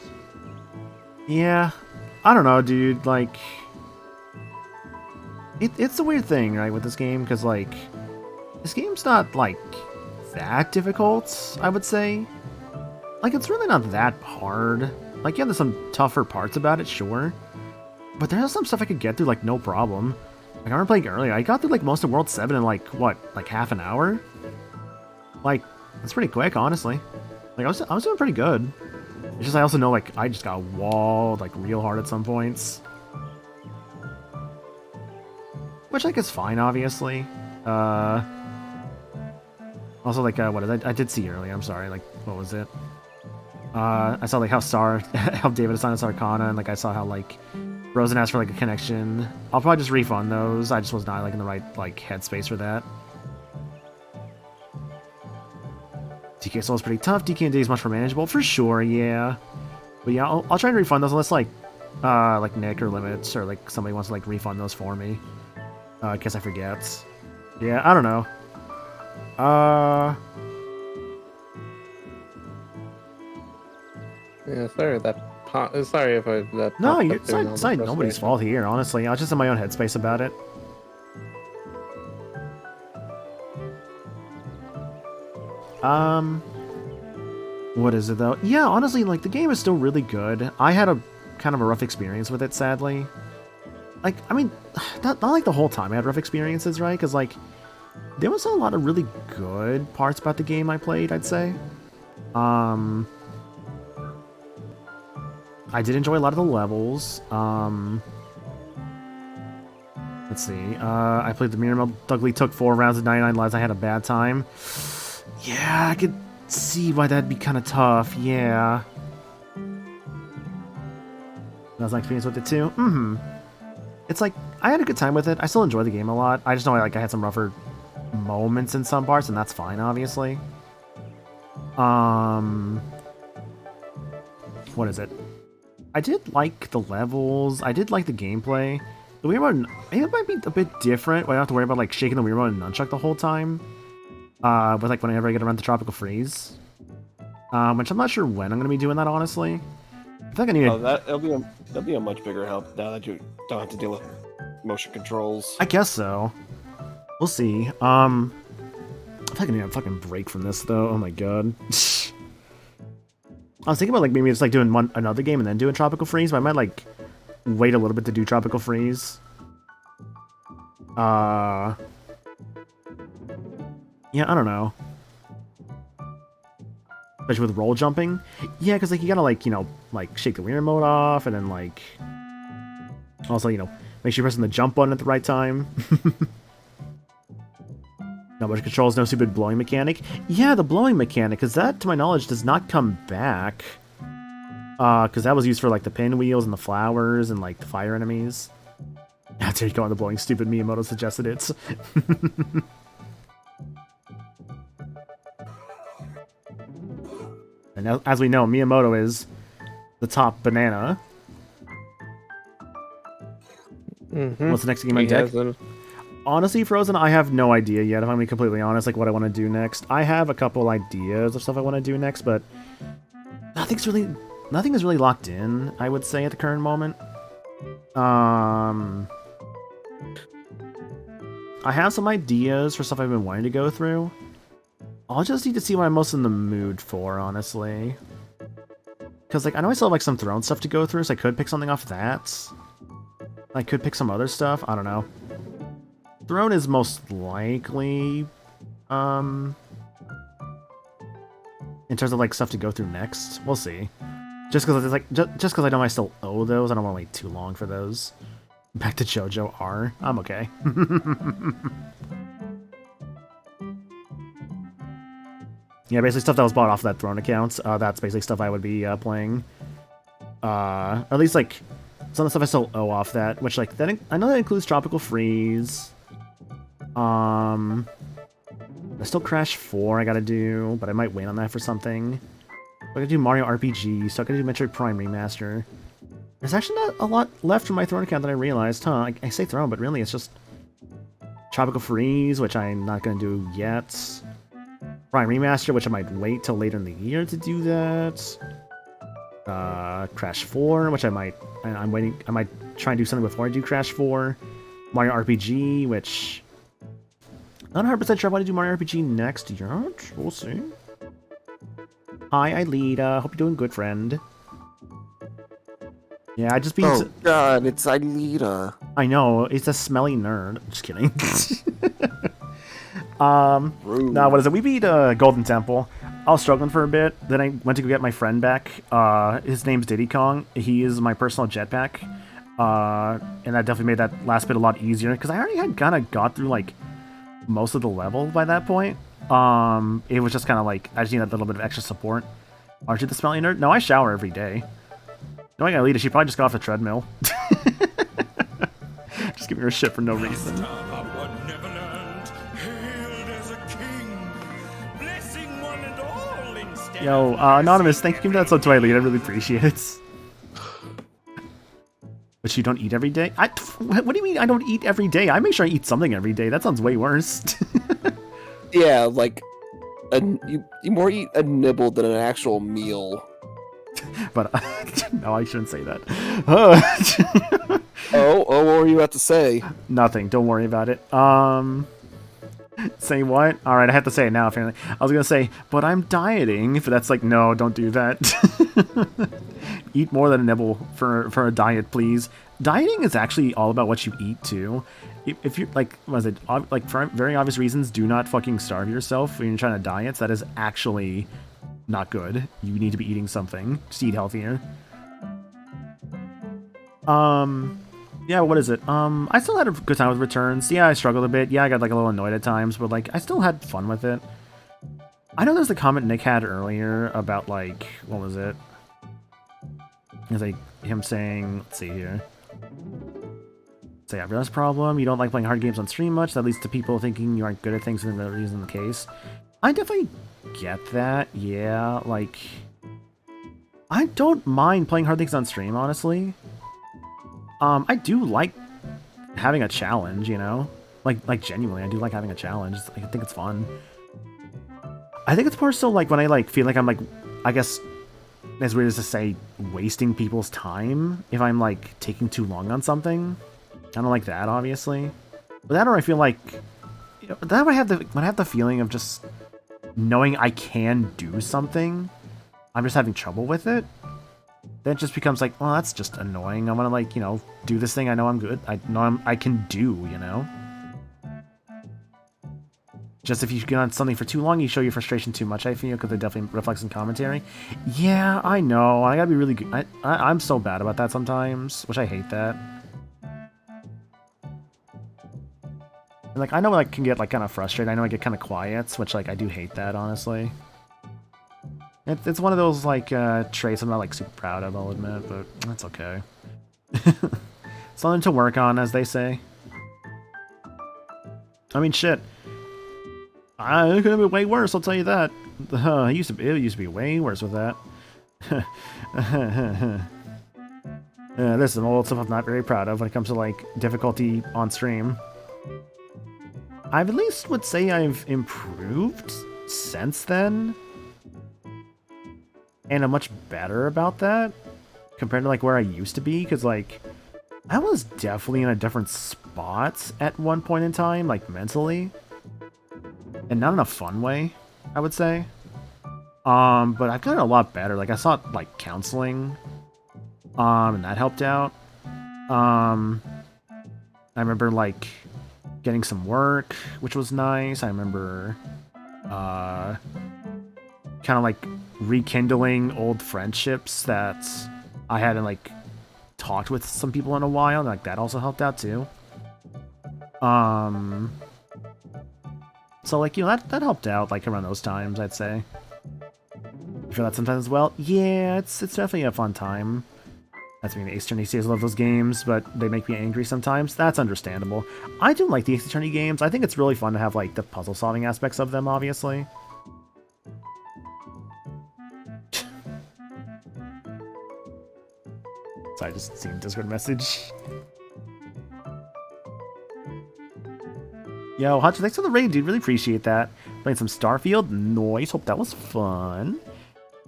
Yeah. I don't know, dude. Like... It's a weird thing, right, with this game, because, like... This game's not, like, that difficult, I would say. Like, it's really not that hard. Like, yeah, there's some tougher parts about it, sure. But there's some stuff I could get through, like, no problem. Like, I remember playing earlier, I got through, like, most of World 7 in, like, what, like, half an hour? Like, that's pretty quick, honestly. Like, I was doing pretty good. It's just I also know, like, I just got walled, like, real hard at some points. Which, like, is fine, obviously. Also, like, what is I did see earlier, I'm sorry, like, what was it? I saw, like, how David assigned us Arcana, and, like, I saw how, like, Rosen asked for, like, a connection. I'll probably just refund those. I just was not, like, in the right, like, headspace for that. DK Soul is pretty tough. DK and D is much more manageable, for sure, yeah. But yeah, I'll try and refund those unless, like Nick or Limits or, like, somebody wants to, like, refund those for me. In case I forget. Yeah, I don't know. Yeah, sorry sorry if that. No, it's not nobody's fault here, honestly. I was just in my own headspace about it. What is it, though? Yeah, honestly, like, the game is still really good. I had a kind of a rough experience with it, sadly. Like, I mean, not like the whole time I had rough experiences, right? Because, like, there was a lot of really good parts about the game I played, I'd say. I did enjoy a lot of the levels. Let's see. I played the Mirror Mode. Dudley took 4 rounds of 99 lives. I had a bad time. Yeah, I could see why that'd be kind of tough. Yeah. That was my experience with it too. It's like, I had a good time with it. I still enjoy the game a lot. I just know like I had some rougher moments in some parts, and that's fine, obviously. What is it? I did like the levels. I did like the gameplay. The Wii Remote, it might be a bit different. I don't have to worry about like shaking the Wii Remote and nunchuck the whole time. But like whenever I get around the Tropical Freeze. Which I'm not sure when I'm going to be doing that, honestly. I think I need that'll be a much bigger help now that you don't have to deal with motion controls. I guess so. We'll see. I think I need a fucking break from this, though. Oh my god. I was thinking about like maybe just like doing another game and then doing Tropical Freeze, but I might like wait a little bit to do Tropical Freeze. Yeah, I don't know. Especially with roll jumping. Yeah, because like you gotta like, you know, like shake the Wii Remote off and then like also, you know, make sure you're pressing the jump button at the right time. No motion controls, no stupid blowing mechanic. Yeah, the blowing mechanic, because that, to my knowledge, does not come back. Because that was used for, like, the pinwheels and the flowers and, like, the fire enemies. There you go on the blowing stupid Miyamoto suggested it. And now, as we know, Miyamoto is the top banana. What's the next game on deck? Honestly, Frozen, I have no idea yet, if I'm being completely honest, like what I want to do next. I have a couple ideas of stuff I want to do next, but nothing is really locked in, I would say, at the current moment. I have some ideas for stuff I've been wanting to go through. I'll just need to see what I'm most in the mood for, honestly. Because, like, I know I still have, like, some Throne stuff to go through, so I could pick something off that. I could pick some other stuff, I don't know. Throne is most likely, in terms of, like, stuff to go through next. We'll see. Just because it's like, just because I know I still owe those, I don't want to wait too long for those. Back to JoJo R. I'm okay. Yeah, basically stuff that was bought off that Throne account. That's basically stuff I would be playing. Or at least like some of the stuff I still owe off that, which like that I know that includes Tropical Freeze. There's still Crash 4 I gotta do, but I might wait on that for something. I gotta do Mario RPG, so I gotta do Metroid Prime Remaster. There's actually not a lot left from my Throne account that I realized, huh? I say Throne, but really it's just Tropical Freeze, which I'm not gonna do yet. Prime Remaster, which I might wait till later in the year to do that. Crash 4, which I'm waiting. I might try and do something before I do Crash 4. Mario RPG, which not 100% sure I want to do Mario RPG next yet. We'll see. Hi, Aelita. Hope you're doing good, friend. Yeah, I just beat. Oh God, it's Aelita. I know, it's a smelly nerd. Just kidding. Rude. No, what is it? We beat Golden Temple. I was struggling for a bit. Then I went to go get my friend back. His name's Diddy Kong. He is my personal jetpack. And that definitely made that last bit a lot easier because I already had kind of got through like most of the level by that point. It was just kind of like I just need a little bit of extra support. Aren't you the smelly nerd? No, I shower every day. Knowing Aelita, she probably just got off the treadmill. Just giving her shit for no reason. Yo, Anonymous, thank you for giving that sub to Aelita. I really appreciate it. But you don't eat every day? What do you mean I don't eat every day? I make sure I eat something every day. That sounds way worse. Yeah, like you more eat a nibble than an actual meal. But no, I shouldn't say that. Oh, what were you about to say? Nothing. Don't worry about it. Say what? All right, I have to say it now. Apparently, I was gonna say, but I'm dieting. But that's like, no, don't do that. Eat more than a nibble for a diet, please. Dieting is actually all about what you eat too. If you're like, what is it? Like for very obvious reasons, do not fucking starve yourself when you're trying to diet. That is actually not good. You need to be eating something. Just eat healthier. Yeah, what is it? I still had a good time with Returns. Yeah, I struggled a bit. Yeah, I got like a little annoyed at times, but like I still had fun with it. I know there's the comment Nick had earlier about like, what was it? It's like him saying, let's see here. Say, I realize problem. You don't like playing hard games on stream much. That leads to people thinking you aren't good at things when the real reason the case. I definitely get that. Yeah, like I don't mind playing hard things on stream, honestly. I do like having a challenge, you know? Like genuinely, I do like having a challenge. I think it's fun. I think it's more so like when I like feel like I'm like, I guess, as weird as to say, wasting people's time if I'm like taking too long on something. I don't like that, obviously. But that, or I feel like, you know, that when I have the feeling of just knowing I can do something, I'm just having trouble with it. Then it just becomes like, well, that's just annoying. I want to like, you know, do this thing I know I'm good. I know I can do, you know? Just if you get on something for too long, you show your frustration too much, I feel, because it definitely reflects in commentary. Yeah, I know. I gotta be really good. I'm so bad about that sometimes, which I hate that. And, like, I know I can get, like, kind of frustrated. I know I get kind of quiet, which, like, I do hate that, honestly. It's one of those, like, traits I'm not, like, super proud of, I'll admit, but that's okay. Something to work on, as they say. I mean, shit. It could have been way worse, I'll tell you that. It used to be way worse with that. There's some old stuff I'm not very proud of when it comes to, like, difficulty on stream. I at least would say I've improved since then. And I'm much better about that compared to like where I used to be, because like I was definitely in a different spot at one point in time, like mentally. And not in a fun way, I would say. But I've gotten a lot better. Like I sought like counseling. And that helped out. I remember like getting some work, which was nice. I remember kind of like rekindling old friendships that I hadn't like talked with some people in a while, and like that also helped out too. So like, you know, that helped out like around those times, I'd say. You feel that sometimes as well? Yeah, it's definitely a fun time. That's being the Ace Attorney series. I love those games, but they make me angry sometimes. That's understandable. I do like the Ace Attorney games. I think it's really fun to have like the puzzle solving aspects of them, obviously. Sorry, I just seen a Discord message. Yo, Hutch, thanks for the raid, dude. Really appreciate that. Playing some Starfield. Nice. Hope that was fun.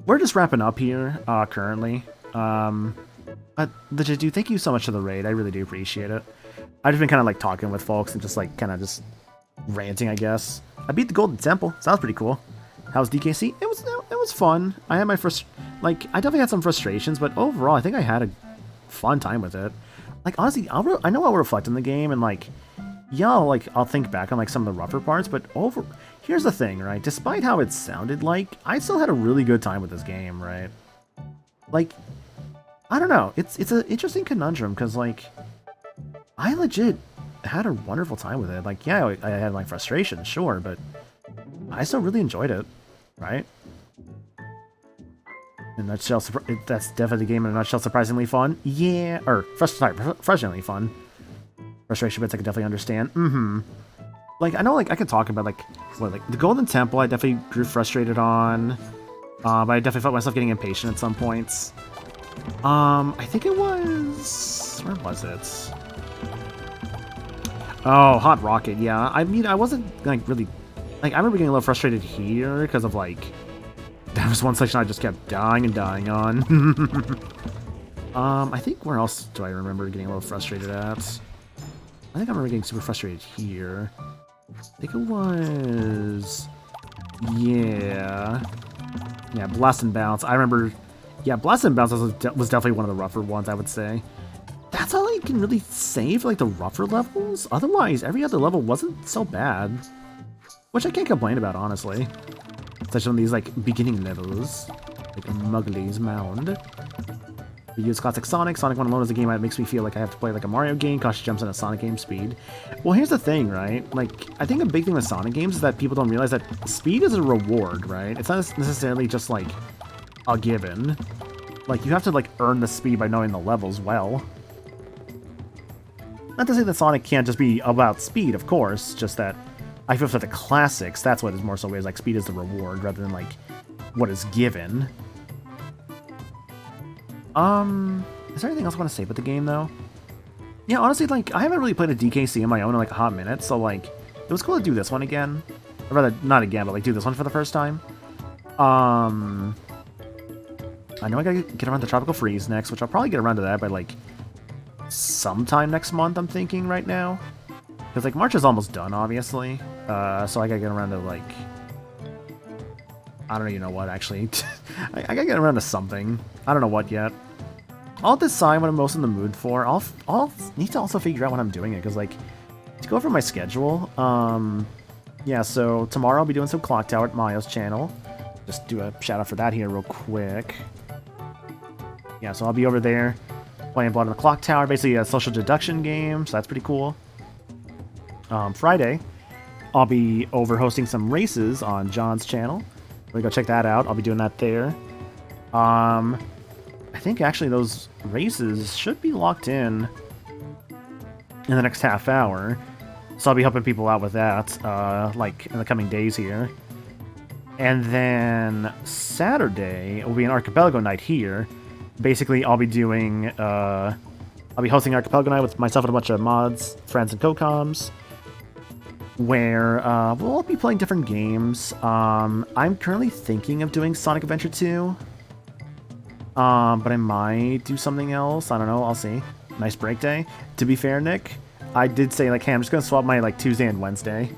We're just wrapping up here, currently. Legit, dude, thank you so much for the raid. I really do appreciate it. I've just been kind of like talking with folks and just like kind of just ranting, I guess. I beat the Golden Temple. Sounds pretty cool. How's DKC? It was fun. I had my first, like, I definitely had some frustrations, but overall, I think I had a fun time with it. Like, honestly, I know I'll reflect on the game and like, yeah, I'll think back on like some of the rougher parts, but here's the thing, right? Despite how it sounded like, I still had a really good time with this game, right? Like, I don't know. It's an interesting conundrum because like, I legit had a wonderful time with it. Like, yeah, I had my frustrations, sure, but I still really enjoyed it, right? In a nutshell, that's definitely the game in a nutshell. Surprisingly fun, yeah, or frustratingly fun. Frustration bits I can definitely understand. Like, I know, like, I could talk about, like, what, like, the Golden Temple I definitely grew frustrated on. But I definitely felt myself getting impatient at some points. I think it was... Where was it? Oh, Hot Rocket, yeah. I mean, I wasn't, like, really... Like, I remember getting a little frustrated here because of, like... That was one section I just kept dying and dying on. I think where else do I remember getting a little frustrated at? I think I remember getting super frustrated here. I think it was... Yeah, Blast and Bounce. I remember... Yeah, Blast and Bounce was definitely one of the rougher ones, I would say. That's all I can really say for, like, the rougher levels. Otherwise, every other level wasn't so bad. Which I can't complain about, honestly. Especially on these, like, beginning levels. Like Muggley's Mound. We use classic Sonic. Sonic 1 alone is a game that makes me feel like I have to play like a Mario game, cause jumps in a Sonic game speed. Well, here's the thing, right? Like, I think a big thing with Sonic games is that people don't realize that speed is a reward, right? It's not necessarily just like a given. Like, you have to like earn the speed by knowing the levels well. Not to say that Sonic can't just be about speed, of course, just that I feel for the classics, that's what is more so is like speed is the reward rather than like what is given. Is there anything else I want to say about the game, though? Yeah, honestly, like, I haven't really played a DKC on my own in, like, a hot minute, so, like, it was cool to do this one again. Or rather, not again, but, like, do this one for the first time. I know I gotta get around to Tropical Freeze next, which I'll probably get around to that by, like, sometime next month, I'm thinking, right now. Because, like, March is almost done, obviously. So I gotta get around to, like... I don't even know what, actually. I gotta get around to something. I don't know what yet. I'll decide what I'm most in the mood for. I'll need to also figure out when I'm doing it, because, like, to go over my schedule, yeah, so tomorrow I'll be doing some Clock Tower at Mayo's channel. Just do a shout out for that here real quick. Yeah, so I'll be over there playing Blood on the Clock Tower, basically a social deduction game, so that's pretty cool. Friday, I'll be over hosting some races on John's channel. We go check that out. I'll be doing that there. I think actually those races should be locked in the next half hour. So I'll be helping people out with that, like, in the coming days here. And then Saturday will be an Archipelago night here. Basically, I'll be doing, I'll be hosting Archipelago night with myself and a bunch of mods, friends, and co-coms. where we'll be playing different games. I'm currently thinking of doing Sonic Adventure 2. But I might do something else. I don't know. I'll see. Nice break day. To be fair, Nick, I did say, like, hey, I'm just going to swap my, like, Tuesday and Wednesday.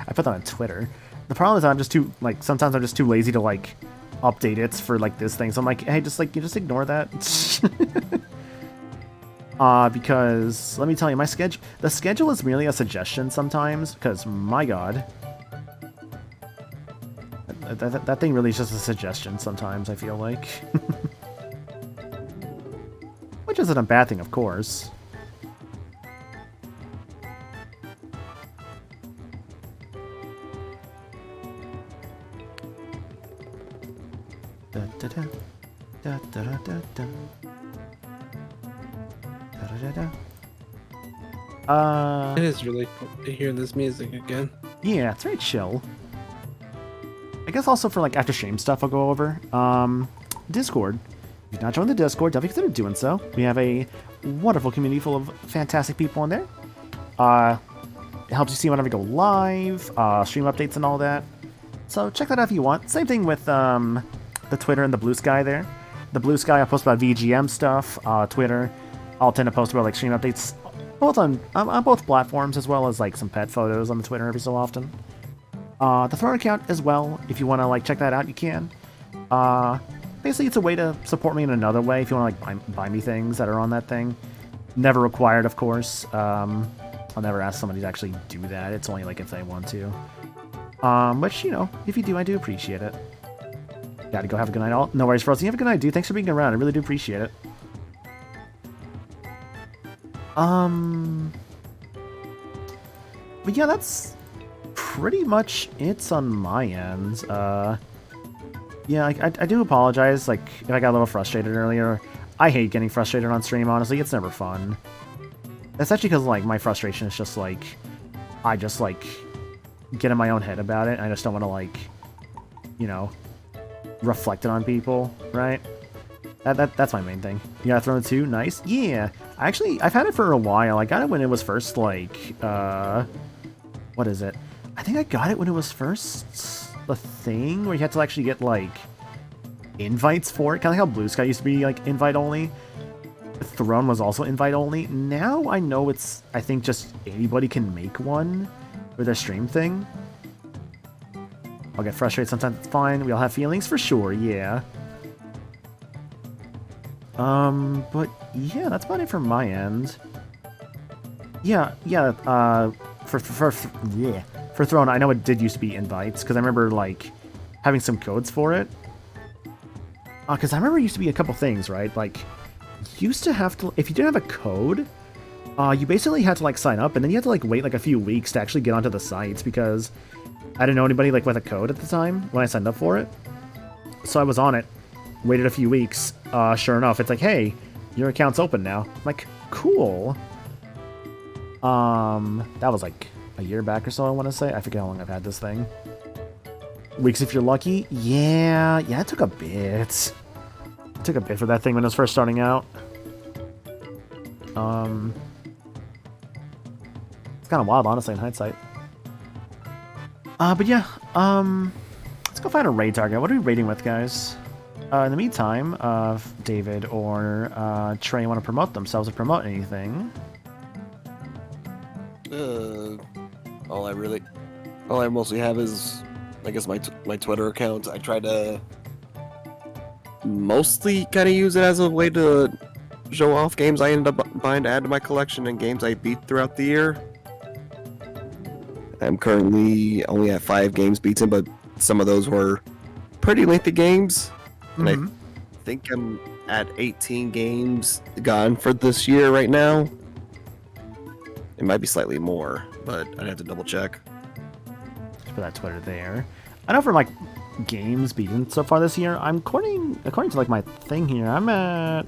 I put that on Twitter. The problem is I'm just too, like, sometimes I'm just too lazy to, like, update it for, like, this thing. So I'm like, hey, just, like, you just ignore that. Because, let me tell you, the schedule is merely a suggestion sometimes, because, my god. That thing really is just a suggestion sometimes, I feel like. Which isn't a bad thing, of course. Da da da da da da da da da da da. It is really cool to hear this music again. Yeah, it's very chill. I guess also for like after stream stuff I'll go over. Discord. If you've not joined the Discord, definitely consider doing so. We have a wonderful community full of fantastic people in there. It helps you see whenever we go live, stream updates and all that. So check that out if you want. Same thing with the Twitter and the Blue Sky there. The Blue Sky I'll post about VGM stuff. Twitter I'll tend to post about like stream updates both on both platforms, as well as like some pet photos on the Twitter every so often. The Throne account as well, if you want to like check that out, you can. Basically, it's a way to support me in another way. If you want to like buy me things that are on that thing, never required, of course. I'll never ask somebody to actually do that. It's only like if they want to. Which, you know, if you do, I do appreciate it. Gotta go have a good night, all. No worries, Frozen. You have a good night, dude. Thanks for being around. I really do appreciate it. But yeah, that's pretty much it on my end. Yeah, I do apologize, like, if I got a little frustrated earlier. I hate getting frustrated on stream, honestly. It's never fun. That's actually because, like, my frustration is just, like, I just, like, get in my own head about it. I just don't want to, like, you know, reflect it on people, right? That's my main thing. You got Throne 2? Nice. Yeah. I've had it for a while. I got it when it was first, like, what is it? I think I got it when it was first a thing where you had to actually get, like, invites for it. Kind of like how Blue Sky used to be, like, invite-only. Throne was also invite-only. Now I know it's, I think, just anybody can make one for their stream thing. I'll get frustrated sometimes. It's fine. We all have feelings for sure, yeah. But yeah, that's about it from my end. Yeah, for Throne, I know it did used to be invites, because I remember, like, having some codes for it. Because I remember it used to be a couple things, right? Like, you used to have to, if you didn't have a code, you basically had to, like, sign up, and then you had to, like, wait, like, a few weeks to actually get onto the sites, because I didn't know anybody, like, with a code at the time when I signed up for it. So I was on it, waited a few weeks, sure enough, it's like, hey, your account's open now. I'm like, cool. That was, like, a year back or so, I want to say. I forget how long I've had this thing. Weeks if you're lucky? Yeah, it took a bit. It took a bit for that thing when it was first starting out. It's kind of wild, honestly, in hindsight. But yeah, let's go find a raid target. What are we raiding with, guys? In the meantime, David or Trey want to promote themselves or promote anything. All I mostly have is, I guess, my Twitter account. I try to mostly kind of use it as a way to show off games I ended up buying to add to my collection and games I beat throughout the year. I'm currently only at 5 games beaten, but some of those were pretty lengthy games. And I think I'm at 18 games gone for this year right now. It might be slightly more, but I'd have to double check. Just put that Twitter there. I know for like games beaten so far this year, I'm according to like my thing here, I'm at,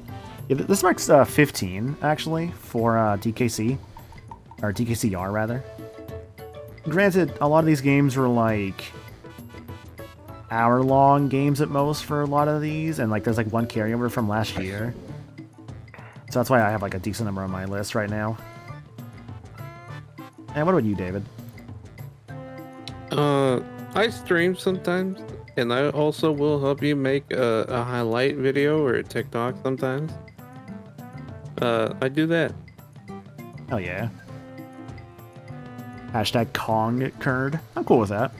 yeah, this marks 15 actually for DKC, or DKCR rather. Granted, a lot of these games were like hour-long games at most for a lot of these, and like there's like one carryover from last year. So that's why I have like a decent number on my list right now. And what about you, David? I stream sometimes, and I also will help you make a highlight video or a TikTok sometimes. I do that. Hell yeah. Hashtag Kong Curd. I'm cool with that.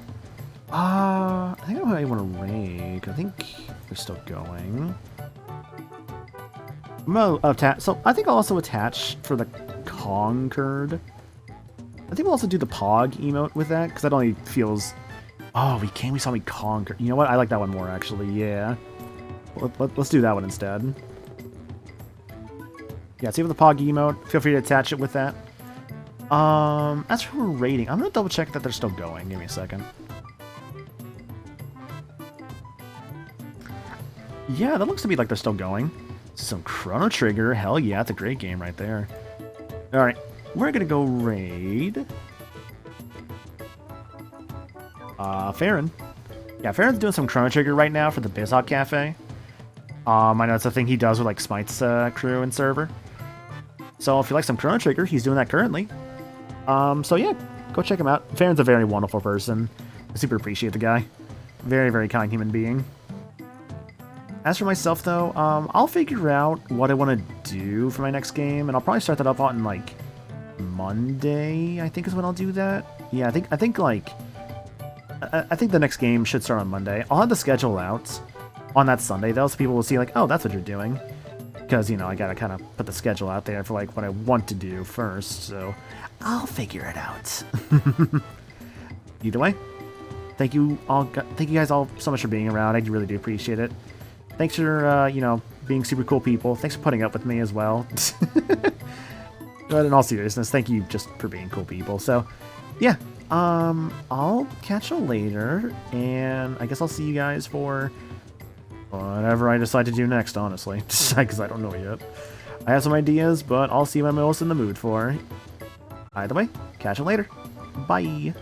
I think I might want to raid. I think they're still going. I'm gonna attach. So I think I'll also attach for the Kong Curd. I think we'll also do the Pog emote with that, because that only feels... Oh, we saw me conquer. You know what? I like that one more, actually. Yeah. Let's do that one instead. Yeah, see with the Pog emote. Feel free to attach it with that. As for rating, I'm going to double check that they're still going. Give me a second. Yeah, that looks to me like they're still going. Some Chrono Trigger. Hell yeah, that's a great game right there. Alright. We're gonna go raid Farron. Yeah, Farron's doing some Chrono Trigger right now for the BizHawk Cafe. I know it's a thing he does with like Smite's crew and server. So if you like some Chrono Trigger, he's doing that currently. So yeah, go check him out. Farron's a very wonderful person. I super appreciate the guy. Very, very kind human being. As for myself though, I'll figure out what I want to do for my next game, and I'll probably start that up on like Monday, I think is when I'll do that. Yeah, I think the next game should start on Monday. I'll have the schedule out on that Sunday though, so people will see like, oh, that's what you're doing. Because, you know, I gotta kind of put the schedule out there for like what I want to do first, so I'll figure it out. Either way, thank you guys all so much for being around. I really do appreciate it. Thanks for, you know, being super cool people. Thanks for putting up with me as well. But in all seriousness, thank you just for being cool people. So, yeah, I'll catch you later, and I guess I'll see you guys for whatever I decide to do next, honestly, because I don't know yet. I have some ideas, but I'll see what I'm most in the mood for. Either way, catch you later. Bye.